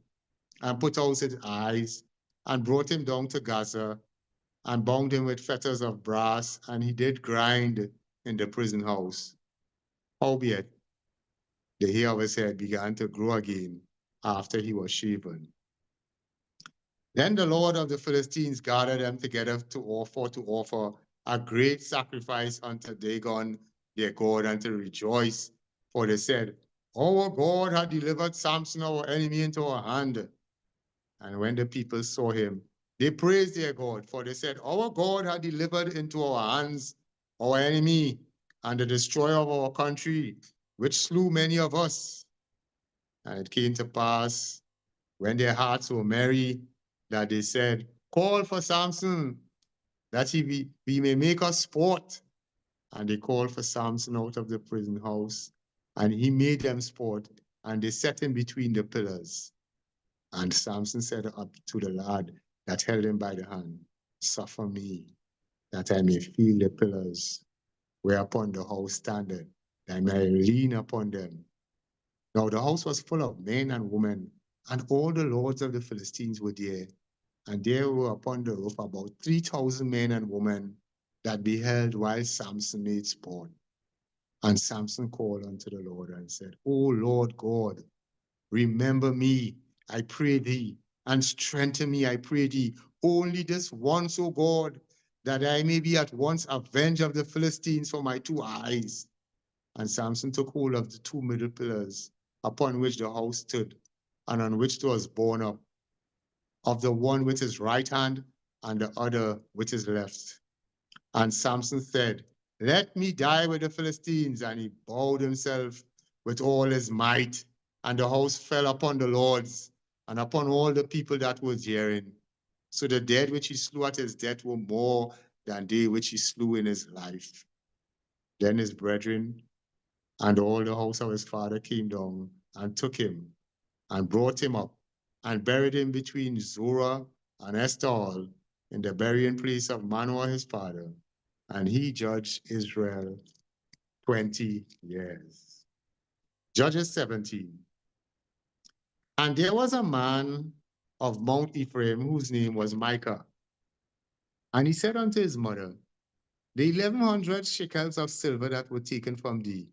and put out his eyes and brought him down to Gaza and bound him with fetters of brass, and he did grind in the prison house. Howbeit, the hair of his head began to grow again after he was shaven. Then the Lord of the Philistines gathered them together to offer a great sacrifice unto Dagon, their God, and to rejoice. For they said, Our God had delivered Samson, our enemy, into our hand. And when the people saw him, they praised their God, for they said, Our God had delivered into our hands our enemy and the destroyer of our country, which slew many of us. And it came to pass, when their hearts were merry, that they said, Call for Samson, that we may make us sport. And they called for Samson out of the prison house, and he made them sport, and they set him between the pillars. And Samson said up to the lad that held him by the hand, Suffer me, that I may feel the pillars whereupon the house standeth, that I may lean upon them. Now the house was full of men and women, and all the lords of the Philistines were there. And there were upon the roof about 3,000 men and women that beheld while Samson made sport. And Samson called unto the Lord and said, O Lord God, remember me, I pray thee, and strengthen me, I pray thee, only this once, O God, that I may be at once avenged of the Philistines for my 2 eyes. And Samson took hold of the 2 middle pillars upon which the house stood, and on which it was borne up, of the one with his right hand and the other with his left. And Samson said, Let me die with the Philistines. And he bowed himself with all his might, and the house fell upon the lords and upon all the people that were therein. So the dead which he slew at his death were more than they which he slew in his life. Then his brethren And all the house of his father came down and took him and brought him up and buried him between Zorah and Eshtaol in the burying place of Manoah his father. And he judged Israel 20 years. Judges 17. And there was a man of Mount Ephraim whose name was Micah. And he said unto his mother, the 1100 shekels of silver that were taken from thee,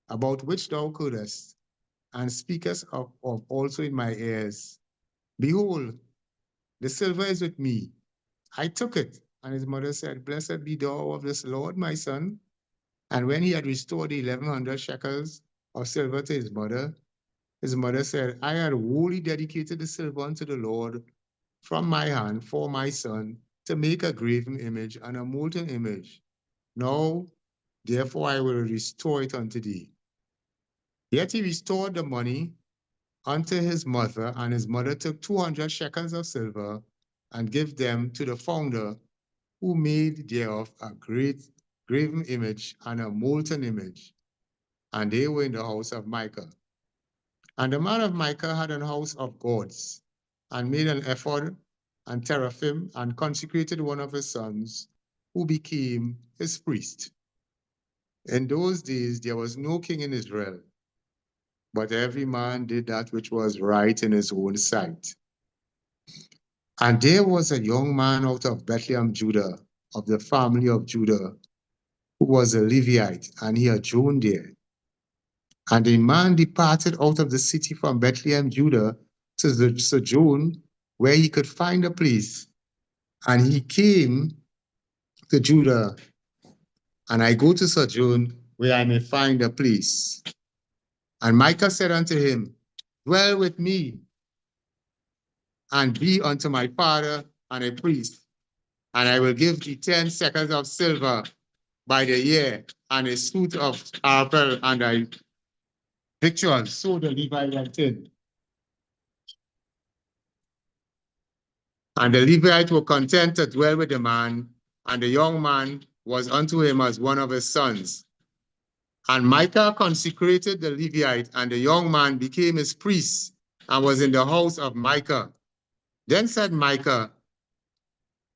about which thou couldest, and speakest of also in my ears, behold, the silver is with me. I took it. And his mother said, blessed be thou of this Lord, my son. And when he had restored the 1100 shekels of silver to his mother said, I had wholly dedicated the silver unto the Lord from my hand for my son to make a graven image and a molten image. Now, therefore, I will restore it unto thee. Yet he restored the money unto his mother, and his mother took 200 shekels of silver and gave them to the founder, who made thereof a great graven image and a molten image. And they were in the house of Micah. And the man of Micah had an house of gods, and made an ephod and teraphim, and consecrated one of his sons, who became his priest. In those days there was no king in Israel, but every man did that which was right in his own sight. And there was a young man out of Bethlehem, Judah, of the family of Judah, who was a Levite, and he adjourned there. And a man departed out of the city from Bethlehem, Judah, to the sojourn where he could find a place. And he came to Judah, and I go to sojourn where I may find a place. And Micah said unto him, dwell with me, and be unto my father and a priest, and I will give thee 10 shekels of silver by the year, and a suit of armor and a victuals. So the Levite went in. And the Levites were content to dwell with the man, and the young man was unto him as one of his sons. And Micah consecrated the Levite, and the young man became his priest, and was in the house of Micah. Then said Micah,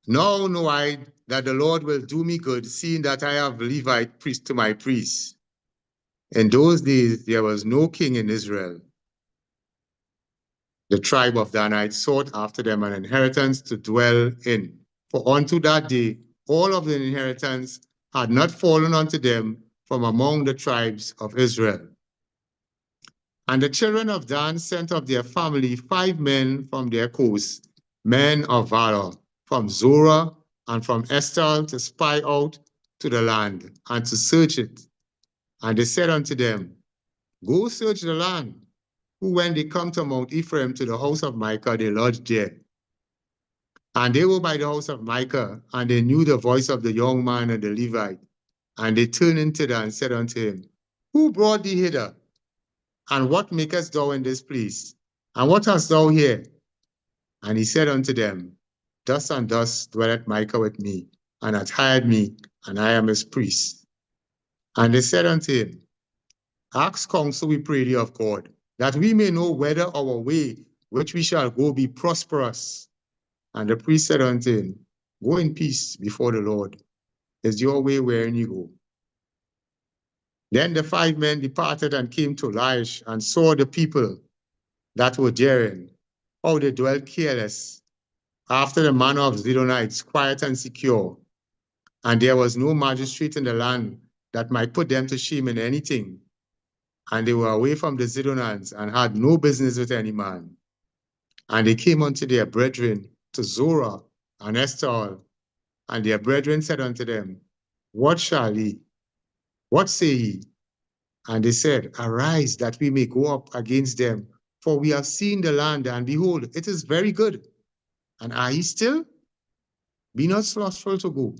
now know I that the Lord will do me good, seeing that I have Levite priest to my priests. In those days there was no king in Israel. The tribe of Danites sought after them an inheritance to dwell in. For unto that day all of the inheritance had not fallen unto them from among the tribes of Israel. And the children of Dan sent of their family 5 men from their coast, men of valor, from Zorah and from Eshtaol, to spy out to the land and to search it. And they said unto them, go search the land. Who, when they come to Mount Ephraim, to the house of Micah, they lodged there. And they were by the house of Micah, and they knew the voice of the young man and the Levite. And they turned into them and said unto him, who brought thee hither? And what makest thou in this place? And what hast thou here? And he said unto them, thus and thus dwelleth Micah with me, and hath hired me, and I am his priest. And they said unto him, ask counsel, we pray thee, of God, that we may know whether our way which we shall go be prosperous. And the priest said unto him, go in peace before the Lord. Is your way wherein you go? Then the 5 men departed and came to Laish, and saw the people that were therein, how they dwelt careless, after the manner of Zidonites, quiet and secure. And there was no magistrate in the land that might put them to shame in anything. And they were away from the Zidonians, and had no business with any man. And they came unto their brethren to Zorah and Eshtaol, and their brethren said unto them, what shall ye? What say ye? And they said, arise, that we may go up against them, for we have seen the land, and behold, it is very good. And are ye still? Be not slothful to go,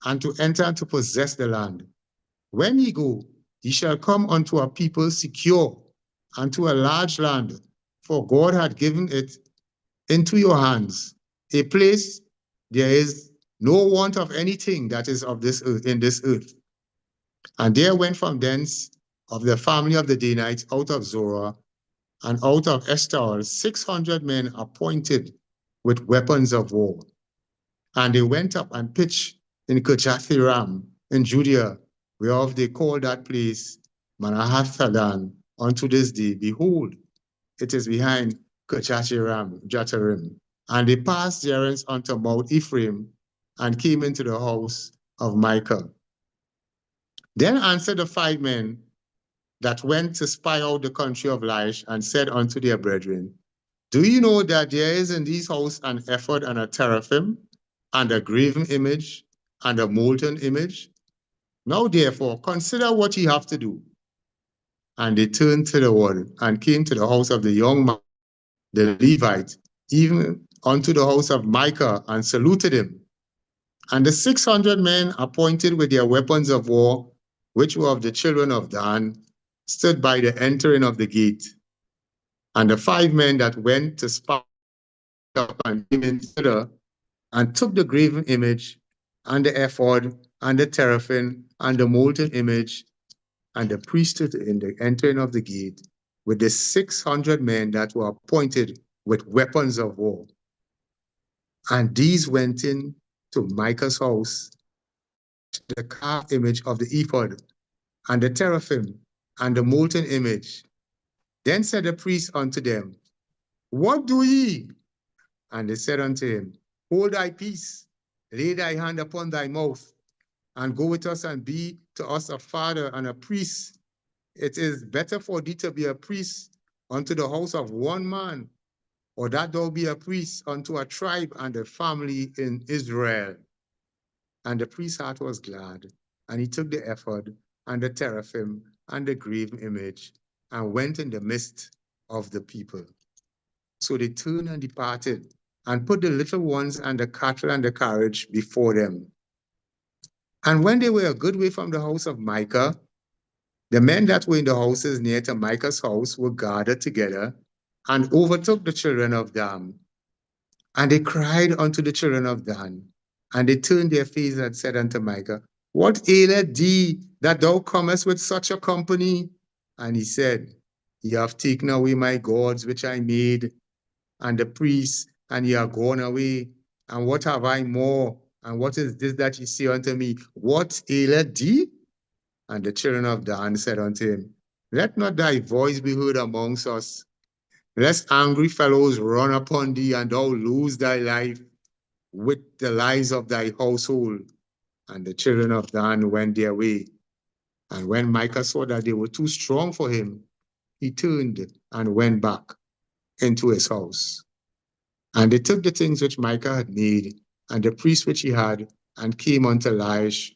and to enter and to possess the land. When ye go, ye shall come unto a people secure, and to a large land, for God had given it into your hands, a place there is no want of anything that is of this earth, in this earth. And there went from thence of the family of the Danites out of Zorah, and out of Eshtaol 600 men appointed with weapons of war. And they went up and pitched in Kirjathiram in Judea, whereof they call that place Manahathadan unto this day. Behold, it is behind Jatarim. And they passed thence unto Mount Ephraim, and came into the house of Micah. Then answered the 5 men that went to spy out the country of Laish, and said unto their brethren, Do you know that there is in this house an ephod and a teraphim, and a graven image, and a molten image? Now therefore consider what ye have to do. And they turned to the word, and came to the house of the young man, the Levite, even unto the house of Micah, and saluted him. And the 600 men appointed with their weapons of war, which were of the children of Dan, stood by the entering of the gate. And the 5 men that went to spy up and came in thither, and took the graven image, and the ephod, and the teraphim, and the molten image, and the priest stood in the entering of the gate, with the 600 men that were appointed with weapons of war. And these went in to Micah's house, the carved image of the ephod, and the teraphim, and the molten image. Then said the priest unto them, What do ye? And they said unto him, Hold thy peace, lay thy hand upon thy mouth, and go with us and be to us a father and a priest. It is better for thee to be a priest unto the house of one man, or that thou be a priest unto a tribe and a family in Israel. And the priest's heart was glad, and he took the ephod and the teraphim and the graven image, and went in the midst of the people. So they turned and departed, and put the little ones and the cattle and the carriage before them. And when they were a good way from the house of Micah, the men that were in the houses near to Micah's house were gathered together, and overtook the children of Dan. And they cried unto the children of Dan, and they turned their faces and said unto Micah, What aileth thee, that thou comest with such a company? And he said, Ye have taken away my gods which I made, and the priests, and ye are gone away. And what have I more? And what is this that ye say unto me? What aileth thee? And the children of Dan said unto him, Let not thy voice be heard amongst us, lest angry fellows run upon thee, and thou lose thy life with the lives of thy household. And the children of Dan went their way. And when Micah saw that they were too strong for him, he turned and went back into his house. And they took the things which Micah had made, and the priest which he had, and came unto Laish,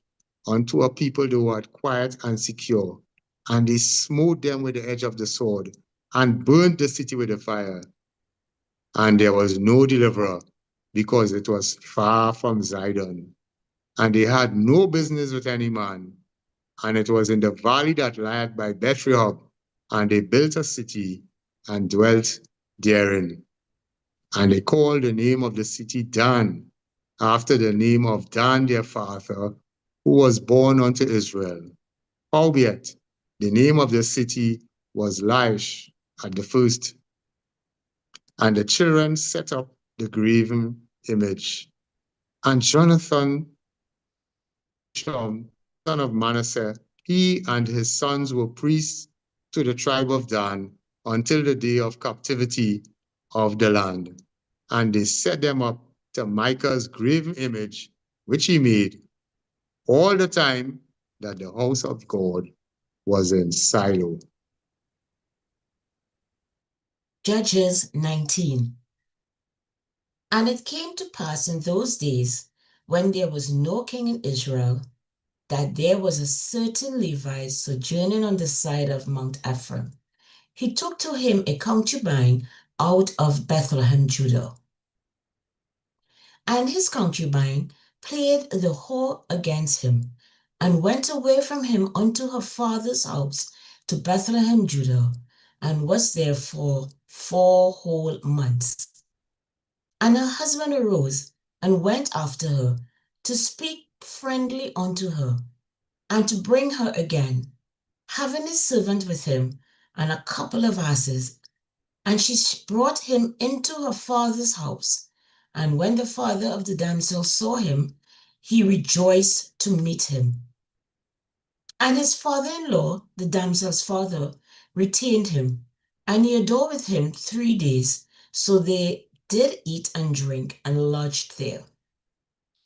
unto a people that were quiet and secure. And they smote them with the edge of the sword, and burnt the city with a fire. And there was no deliverer, because it was far from Zidon. And they had no business with any man. And it was in the valley that lieth by Beth-rehob, and they built a city, and dwelt therein. And they called the name of the city Dan, after the name of Dan their father, who was born unto Israel. Howbeit, the name of the city was Laish at the first. And the children set up the graven image. And Jonathan, son of Manasseh, he and his sons were priests to the tribe of Dan until the day of captivity of the land. And they set them up to Micah's graven image, which he made, all the time that the house of God was in Silo. Judges 19. And it came to pass in those days, when there was no king in Israel, that there was a certain Levite sojourning on the side of Mount Ephraim. He took to him a concubine out of Bethlehem, Judah. And his concubine played the whore against him, and went away from him unto her father's house to Bethlehem, Judah, and was there for 4 whole months. And her husband arose and went after her to speak friendly unto her, and to bring her again. having his servant with him and a couple of asses. And she brought him into her father's house. And when the father of the damsel saw him, he rejoiced to meet him. And his father-in-law, the damsel's father, retained him, and he adored with him 3 days. So they did eat and drink and lodged there.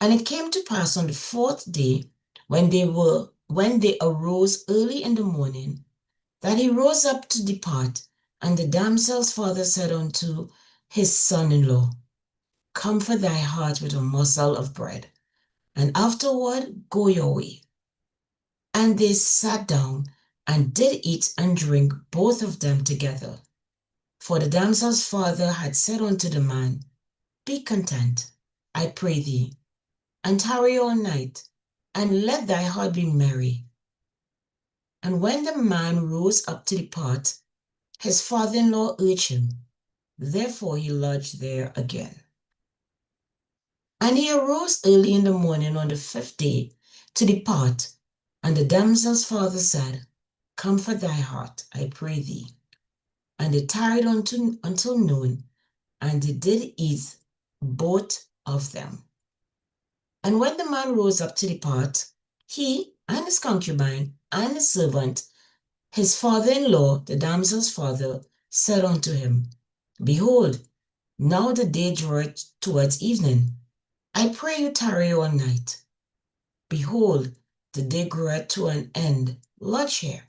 And it came to pass on the 4th day, when they arose early in the morning, that he rose up to depart. And the damsel's father said unto his son-in-law, comfort thy heart with a morsel of bread, and afterward go your way. And they sat down and did eat and drink, both of them together. For the damsel's father had said unto the man, be content, I pray thee, and tarry all night, and let thy heart be merry. And when the man rose up to depart, his father-in-law urged him. Therefore he lodged there again. And he arose early in the morning on the 5th day to depart. And the damsel's father said, comfort thy heart, I pray thee. And they tarried until noon, and they did eat, both of them. And when the man rose up to depart, he and his concubine and his servant, his father-in-law, the damsel's father, said unto him, behold, now the day draweth towards evening. I pray you tarry all night. Behold, the day groweth to an end. Lodge here,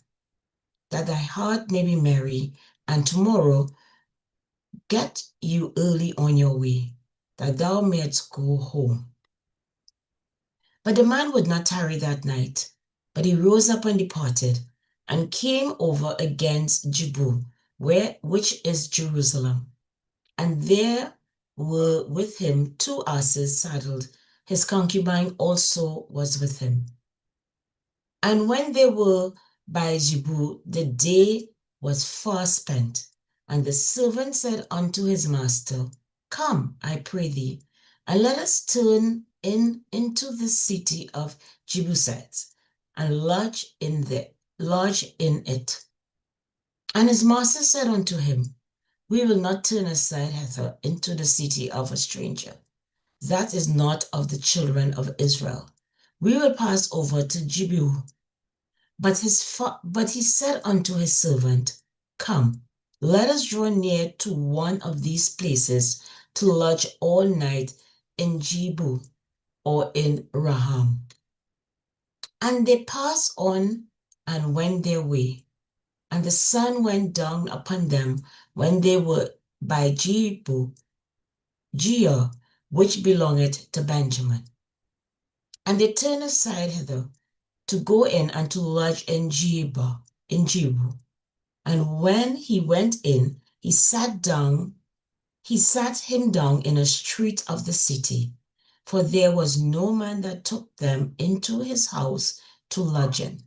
that thy heart may be merry, and tomorrow get you early on your way, that thou mayest go home. But the man would not tarry that night, but he rose up and departed, and came over against Jebu, which is Jerusalem. And there were with him 2 asses saddled. His concubine also was with him. And when they were by Jebu, the day was far spent. And the servant said unto his master, come, I pray thee, and let us turn into the city of Jebusites, and lodge in it. And his master said unto him, we will not turn aside hither into the city of a stranger. That is not of the children of Israel. We will pass over to Jebu. But he said unto his servant, come, let us draw near to one of these places to lodge all night in Jebu or in Raham. And they passed on and went their way. And the sun went down upon them when they were by Jebu, which belongeth to Benjamin. And they turned aside hither to go in and to lodge in Jebu. And when he went in, he sat him down in a street of the city, for there was no man that took them into his house to lodge in.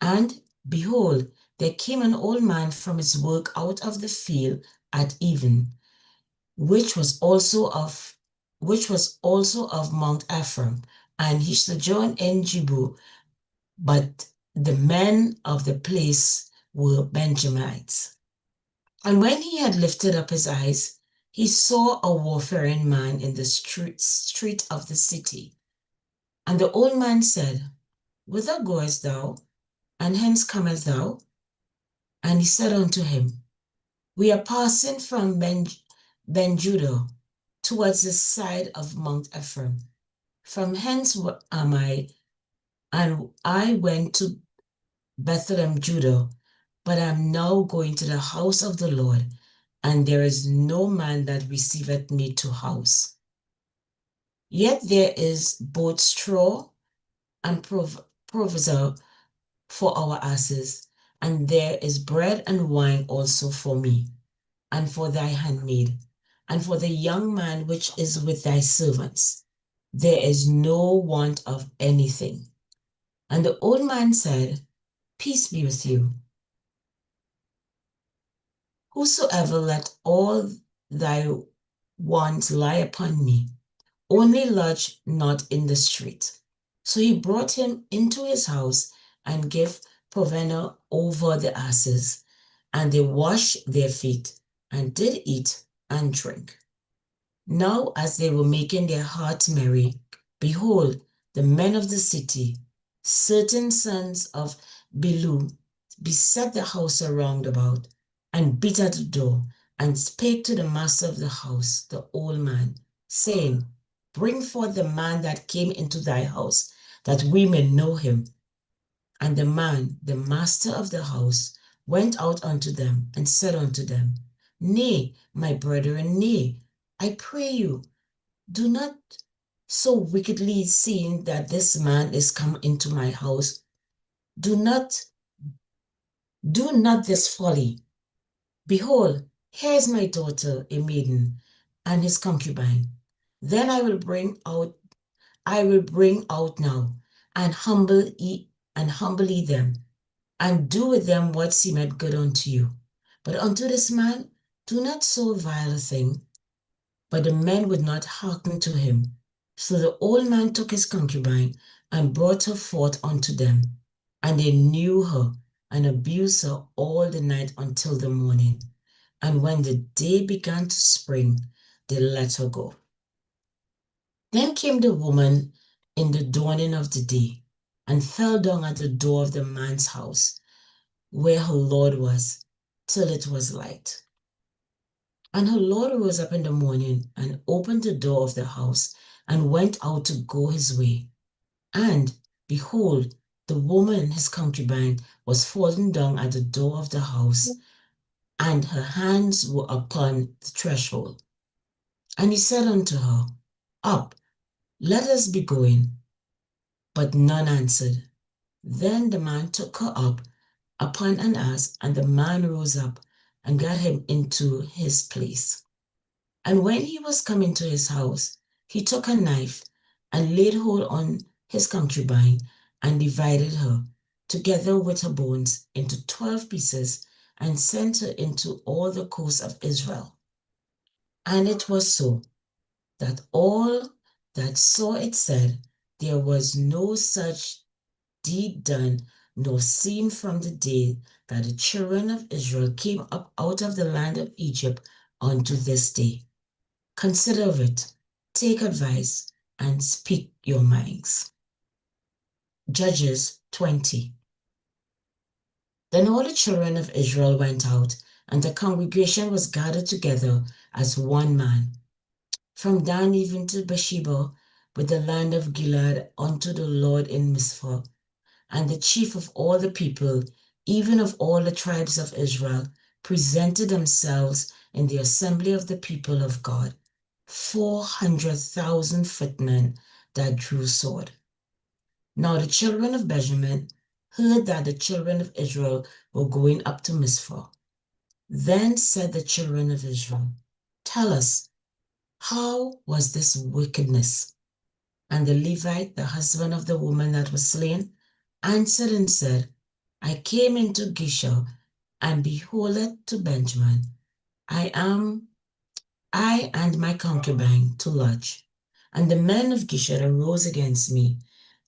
And behold, there came an old man from his work out of the field at even, which was also of Mount Ephraim, and he sojourned in Jebu, but the men of the place were Benjamites. And when he had lifted up his eyes, he saw a warfaring man in the street of the city. And the old man said, whither goest thou, and hence comest thou? And he said unto him, we are passing from Ben-Judah towards the side of Mount Ephraim. From hence am I, and I went to Bethlehem, Judah, but I am now going to the house of the Lord, and there is no man that receiveth me to house. Yet there is both straw and proviso for our asses, and there is bread and wine also for me, and for thy handmaid, and for the young man which is with thy servants. There is no want of anything. And the old man said, peace be with you. Whosoever let all thy wants lie upon me, only lodge not in the street. So he brought him into his house and gave provender over the asses, and they washed their feet, and did eat and drink. Now as they were making their hearts merry, behold, the men of the city, certain sons of Belu, beset the house around about, and beat at the door, and spake to the master of the house, the old man, saying, Bring forth the man that came into thy house, that we may know him. And the man, the master of the house, went out unto them, and said unto them, Nay, my brethren, nay, I pray you, do not so wickedly, seeing that this man is come into my house. Do not this folly. Behold, here is my daughter, a maiden, and his concubine. Then I will bring out now, and humbly them, and do with them what seemeth good unto you. But unto this man, do not so vile a thing. But the men would not hearken to him. So the old man took his concubine and brought her forth unto them. And they knew her and abused her all the night until the morning. And when the day began to spring, they let her go. Then came the woman in the dawning of the day, and fell down at the door of the man's house, where her lord was, till it was light. And her lord rose up in the morning, and opened the door of the house, and went out to go his way. And, behold, the woman, his concubine, was fallen down at the door of the house, and her hands were upon the threshold. And he said unto her, Up, let us be going. But none answered. Then the man took her up upon an ass, and the man rose up and got him into his place. And when he was come into his house, he took a knife and laid hold on his concubine and divided her, together with her bones, into 12 pieces, and sent her into all the coasts of Israel. And it was so, that all that saw it said, there was no such deed done, nor seen from the day that the children of Israel came up out of the land of Egypt unto this day. Consider it, take advice, and speak your minds. Judges 20. Then all the children of Israel went out, and the congregation was gathered together as one man, from Dan even to Beersheba, with the land of Gilead, unto the Lord in Mizpah. And the chief of all the people, even of all the tribes of Israel, presented themselves in the assembly of the people of God, 400,000 footmen that drew sword. Now the children of Benjamin heard that the children of Israel were going up to Mizpah. Then said the children of Israel, Tell us, how was this wickedness? And the Levite, the husband of the woman that was slain, answered and said, I came into Gishah, and beholdeth to Benjamin. I and my concubine to lodge. And the men of Gishah arose against me,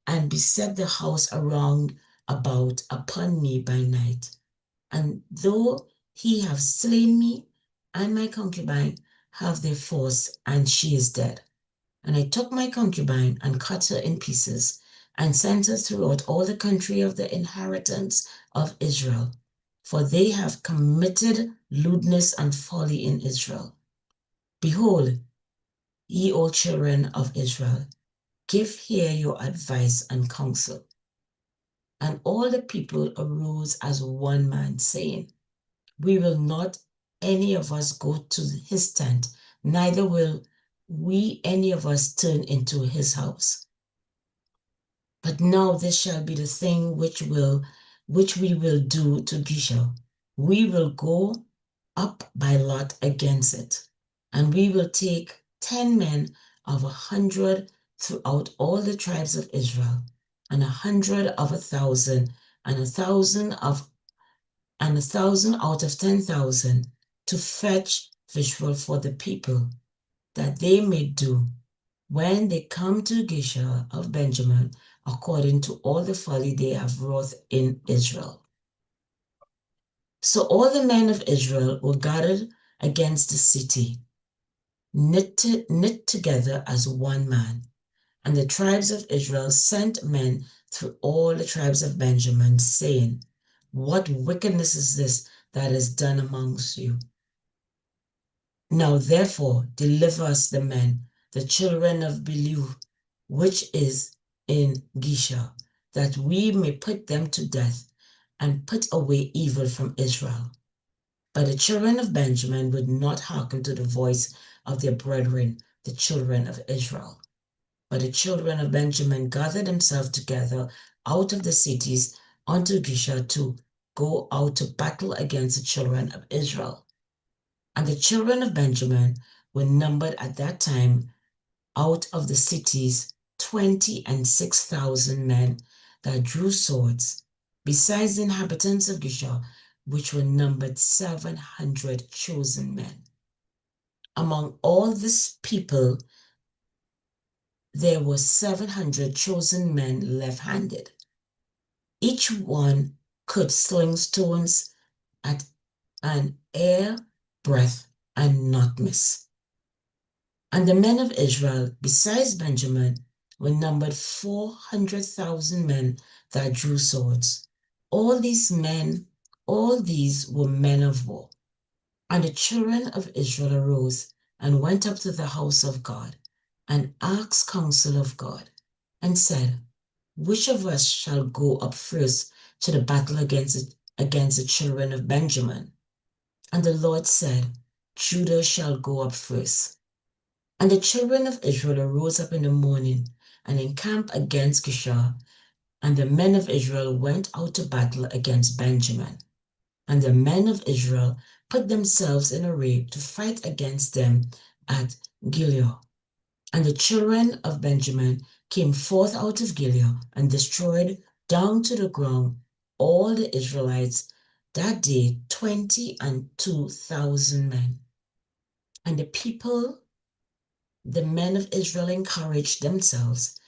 and beset the house around about upon me by night. And though he have slain me, and my concubine have their force, and she is dead. And I took my concubine, and cut her in pieces, and sent her throughout all the country of the inheritance of Israel, for they have committed lewdness and folly in Israel. Behold, ye all children of Israel, give here your advice and counsel. And all the people arose as one man, saying, We will not any of us go to his tent, neither will we any of us turn into his house. But now this shall be the thing which we will do to Gishah. We will go up by lot against it, and we will take 10 men of 100 throughout all the tribes of Israel, and 100 of 1,000, and 1,000 out of 10,000, to fetch visual for the people, that they may do when they come to Gishah of Benjamin, according to all the folly they have wrought in Israel. So all the men of Israel were gathered against the city, knit together as one man. And the tribes of Israel sent men through all the tribes of Benjamin, saying, What wickedness is this that is done amongst you? Now therefore deliver us the men, the children of Belial, which is in Gisha, that we may put them to death and put away evil from Israel. But the children of Benjamin would not hearken to the voice of their brethren, the children of Israel. But the children of Benjamin gathered themselves together out of the cities unto Gisha to go out to battle against the children of Israel. And the children of Benjamin were numbered at that time out of the cities 26,000 men that drew swords, besides the inhabitants of Gisha, which were numbered 700 chosen men. Among all this people, there were 700 chosen men left-handed. Each one could sling stones at an air breadth and not miss. And the men of Israel, besides Benjamin, were numbered 400,000 men that drew swords. All these were men of war. And the children of Israel arose and went up to the house of God and asked counsel of God and said, Which of us shall go up first to the battle against the children of Benjamin? And the Lord said, Judah shall go up first. And the children of Israel arose up in the morning and encamped against Geshur, and the men of Israel went out to battle against Benjamin. And the men of Israel put themselves in array to fight against them at Gilead. And the children of Benjamin came forth out of Gilead and destroyed down to the ground all the Israelites that day, 22,000 men. And the men of Israel encouraged themselves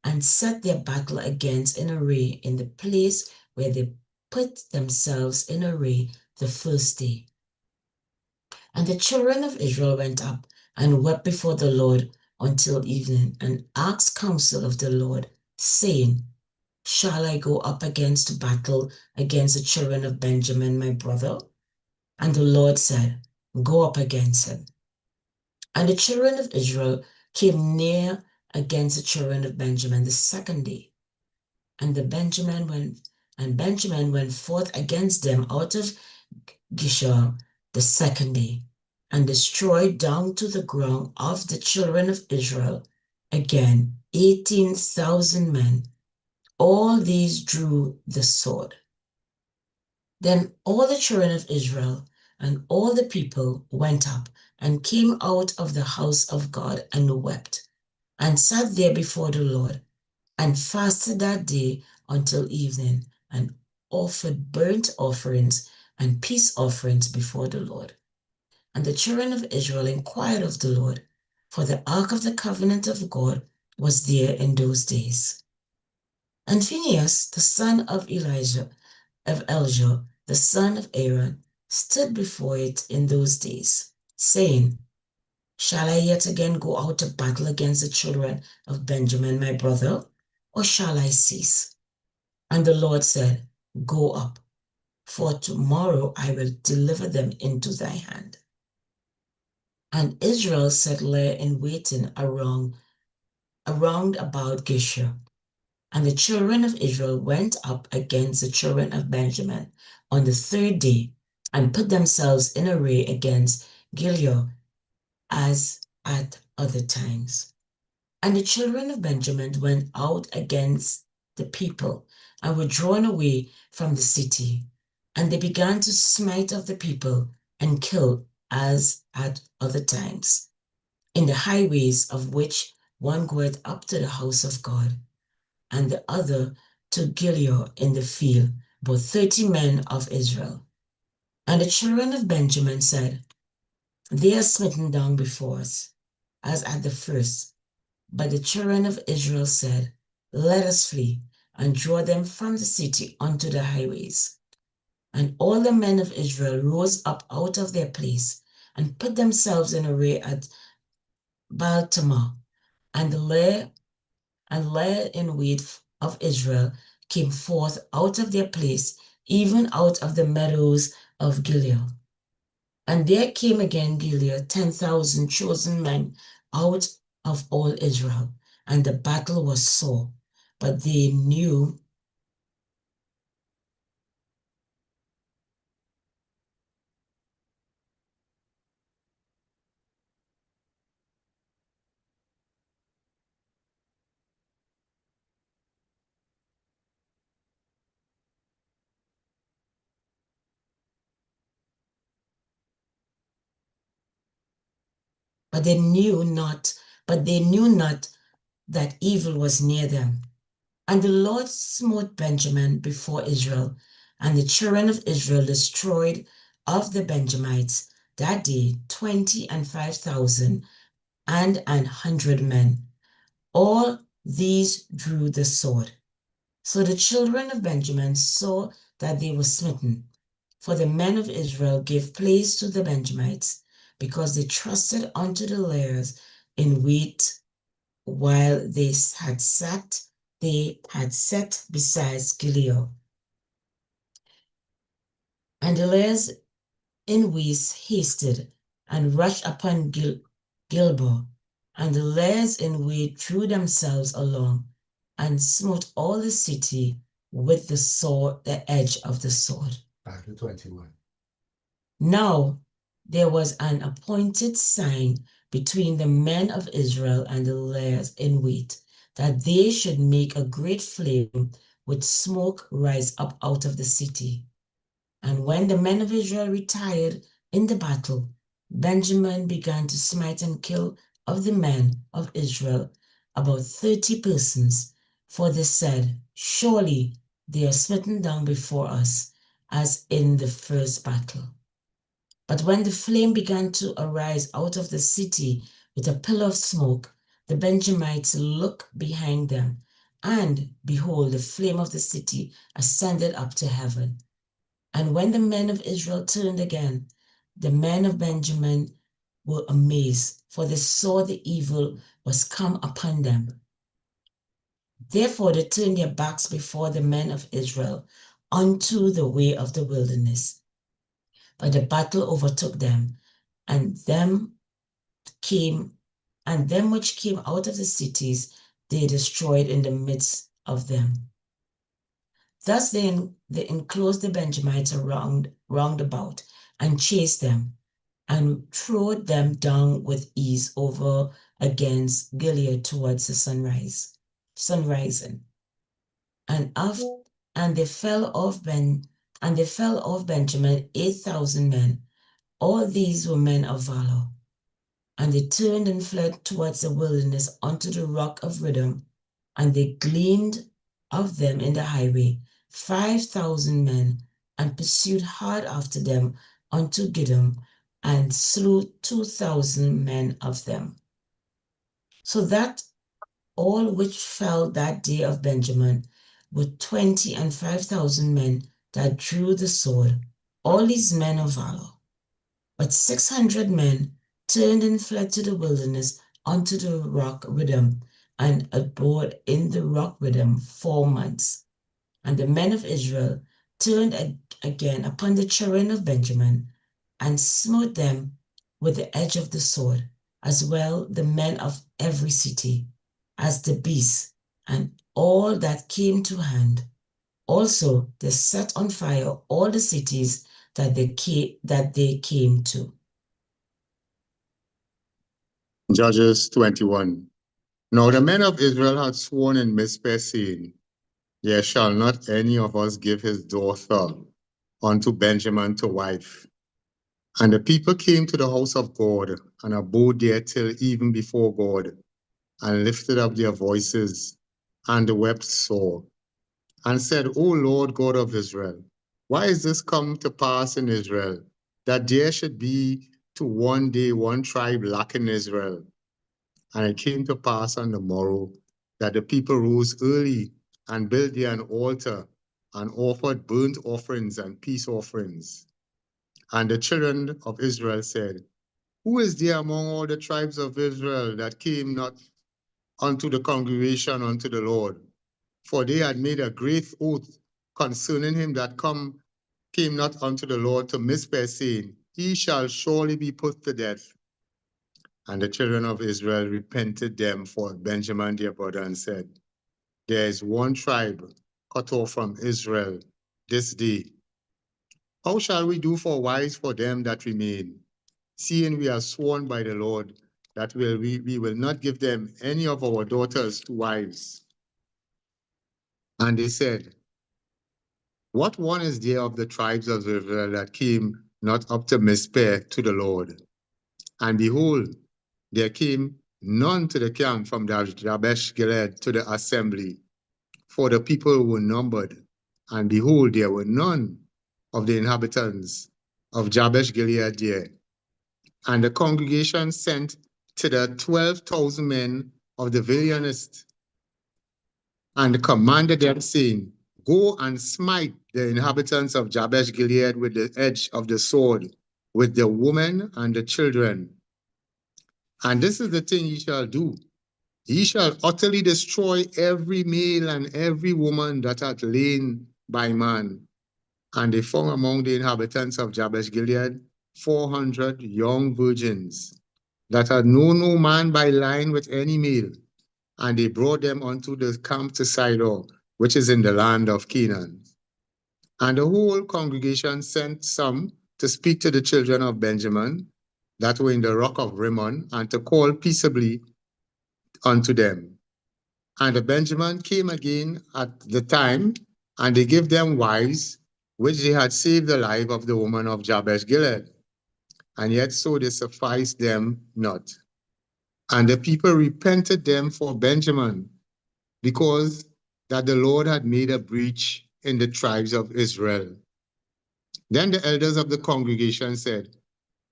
and set their battle against in array in the place where they put themselves in array the first day. And the children of Israel went up and wept before the Lord until evening and asked counsel of the Lord, saying, Shall I go up against battle against the children of Benjamin, my brother? And the Lord said, Go up against him. And the children of Israel came near against the children of Benjamin the second day. And Benjamin went forth against them out of Geshur the second day, and destroyed down to the ground of the children of Israel again 18,000 men. All these drew the sword. Then all the children of Israel and all the people went up and came out of the house of God and wept, and sat there before the Lord, and fasted that day until evening, and offered burnt offerings and peace offerings before the Lord. And the children of Israel inquired of the Lord, for the ark of the covenant of God was there in those days. And Phinehas, the son of Eleazar, the son of Aaron, stood before it in those days, saying, Shall I yet again go out to battle against the children of Benjamin, my brother, or shall I cease? And the Lord said, Go up, for tomorrow I will deliver them into thy hand. And Israel set lay in waiting around about Geshur. And the children of Israel went up against the children of Benjamin on the third day, and put themselves in array against Gilead as at other times. And the children of Benjamin went out against the people, and were drawn away from the city. And they began to smite of the people, and kill as at other times, in the highways of which one goeth up to the house of God, and the other to Gilead in the field, both 30 men of Israel. And the children of Benjamin said, They are smitten down before us, as at the first. But the children of Israel said, Let us flee, and draw them from the city unto the highways. And all the men of Israel rose up out of their place, and put themselves in array at Baal-tamar, and the lair in wait of Israel came forth out of their place, even out of the meadows of Gilead. And there came again Gilead 10,000 chosen men out of all Israel, and the battle was sore, but they knew but they knew not that evil was near them. And the Lord smote Benjamin before Israel, and the children of Israel destroyed of the Benjamites that day 25,000 and 100 men. All these drew the sword. So the children of Benjamin saw that they were smitten, for the men of Israel gave place to the Benjamites, because they trusted unto the lairs in wheat, while they had set besides Gilead. And the lairs in wheat hasted and rushed upon Gilboa, and the lairs in wheat threw themselves along and smote all the city with the sword, the edge of the sword. Back to 21. Now there was an appointed sign between the men of Israel and the lairs in wheat, that they should make a great flame with smoke rise up out of the city. And when the men of Israel retired in the battle, Benjamin began to smite and kill of the men of Israel about 30 persons, for they said, surely they are smitten down before us, as in the first battle. But when the flame began to arise out of the city with a pillar of smoke, the Benjamites looked behind them, and behold, the flame of the city ascended up to heaven. And when the men of Israel turned again, the men of Benjamin were amazed, for they saw the evil was come upon them. Therefore they turned their backs before the men of Israel unto the way of the wilderness. But the battle overtook them, and them which came out of the cities they destroyed in the midst of them. Thus they enclosed the Benjamites round about, and chased them, and trod them down with ease over against Gilead towards the sunrising. And they fell off Benjamin 8,000 men. All these were men of valor. And they turned and fled towards the wilderness unto the rock of Riddim, and they gleaned of them in the highway 5,000 men, and pursued hard after them unto Gidom, and slew 2,000 men of them. So that all which fell that day of Benjamin were 25,000 men that drew the sword, all these men of valor. But 600 men turned and fled to the wilderness unto the rock Riddim, and abode in the rock Riddim 4 months. And the men of Israel turned again upon the children of Benjamin, and smote them with the edge of the sword, as well the men of every city, as the beasts, and all that came to hand. Also they set on fire all the cities that they came to. Judges 21. Now the men of Israel had sworn in Mizpeh, saying, there shall not any of us give his daughter unto Benjamin to wife. And the people came to the house of God, and abode there till even before God, and lifted up their voices, and wept sore, and said, O Lord God of Israel, why is this come to pass in Israel, that there should be to one day one tribe lack in Israel? And it came to pass on the morrow that the people rose early and built there an altar and offered burnt offerings and peace offerings. And the children of Israel said, who is there among all the tribes of Israel that came not unto the congregation unto the Lord? For they had made a great oath concerning him that came not unto the Lord to Mizpeh, saying, he shall surely be put to death. And the children of Israel repented them for Benjamin their brother and said, there is one tribe cut off from Israel this day. How shall we do for wives for them that remain? Seeing we have sworn by the Lord that we will not give them any of our daughters to wives. And they said, what one is there of the tribes of Israel that came not up to Mizpeh to the Lord? And behold, there came none to the camp from Jabesh Gilead to the assembly, for the people were numbered. And behold, there were none of the inhabitants of Jabesh Gilead there. And the congregation sent to the 12,000 men of the valiantest and commanded them, saying, go and smite the inhabitants of Jabesh Gilead with the edge of the sword, with the women and the children. And this is the thing ye shall do. Ye shall utterly destroy every male and every woman that hath lain by man. And they found among the inhabitants of Jabesh Gilead 400 young virgins that had known no man by line with any male. And they brought them unto the camp to Sidon, which is in the land of Canaan. And the whole congregation sent some to speak to the children of Benjamin that were in the rock of Rimmon, and to call peaceably unto them. And the Benjamin came again at the time, and they gave them wives, which they had saved the life of the woman of Jabesh Gilead. And yet so they sufficed them not. And the people repented them for Benjamin, because that the Lord had made a breach in the tribes of Israel. Then the elders of the congregation said,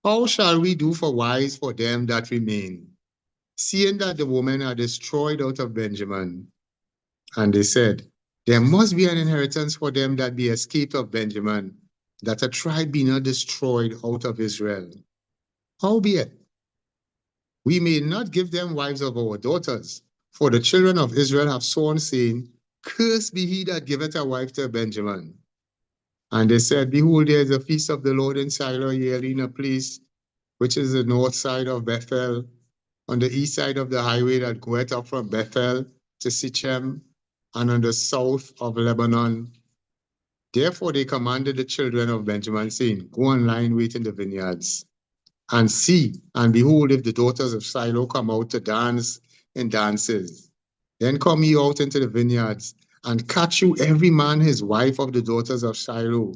how shall we do for wives for them that remain, seeing that the women are destroyed out of Benjamin? And they said, there must be an inheritance for them that be escaped of Benjamin, that a tribe be not destroyed out of Israel. Howbeit, we may not give them wives of our daughters, for the children of Israel have sworn, saying, cursed be he that giveth a wife to Benjamin. And they said, behold, there is a feast of the Lord in Shiloh yearly in a place which is the north side of Bethel, on the east side of the highway that goeth up from Bethel to Sichem, and on the south of Lebanon. Therefore they commanded the children of Benjamin, saying, go and lie in wait in the vineyards, and see, and behold, if the daughters of Shiloh come out to dance in dances. Then come ye out into the vineyards, and catch you every man his wife of the daughters of Shiloh,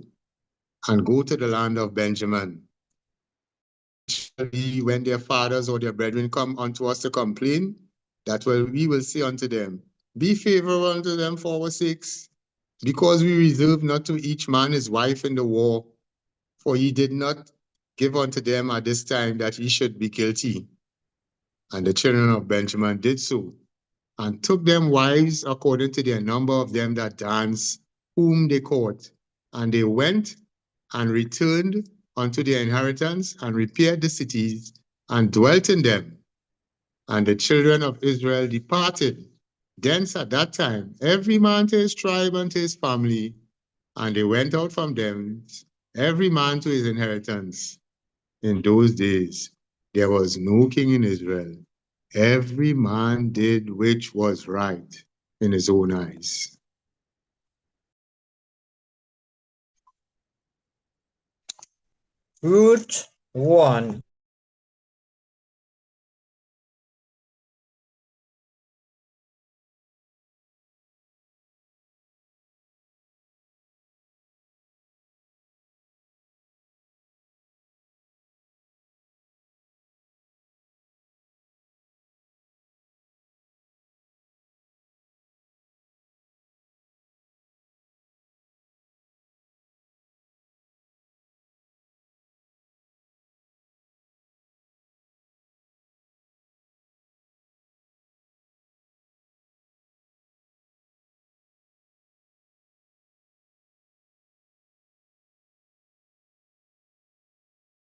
and go to the land of Benjamin. Shall be when their fathers or their brethren come unto us to complain, that we will say unto them, be favorable unto them for our sakes, because we reserve not to each man his wife in the war, for ye did not give unto them at this time that ye should be guilty. And the children of Benjamin did so, and took them wives according to their number of them that danced, whom they caught. And they went and returned unto their inheritance, and repaired the cities, and dwelt in them. And the children of Israel departed thence at that time, every man to his tribe and to his family, and they went out from them, every man to his inheritance. In those days there was no king in Israel. Every man did which was right in his own eyes. Ruth 1.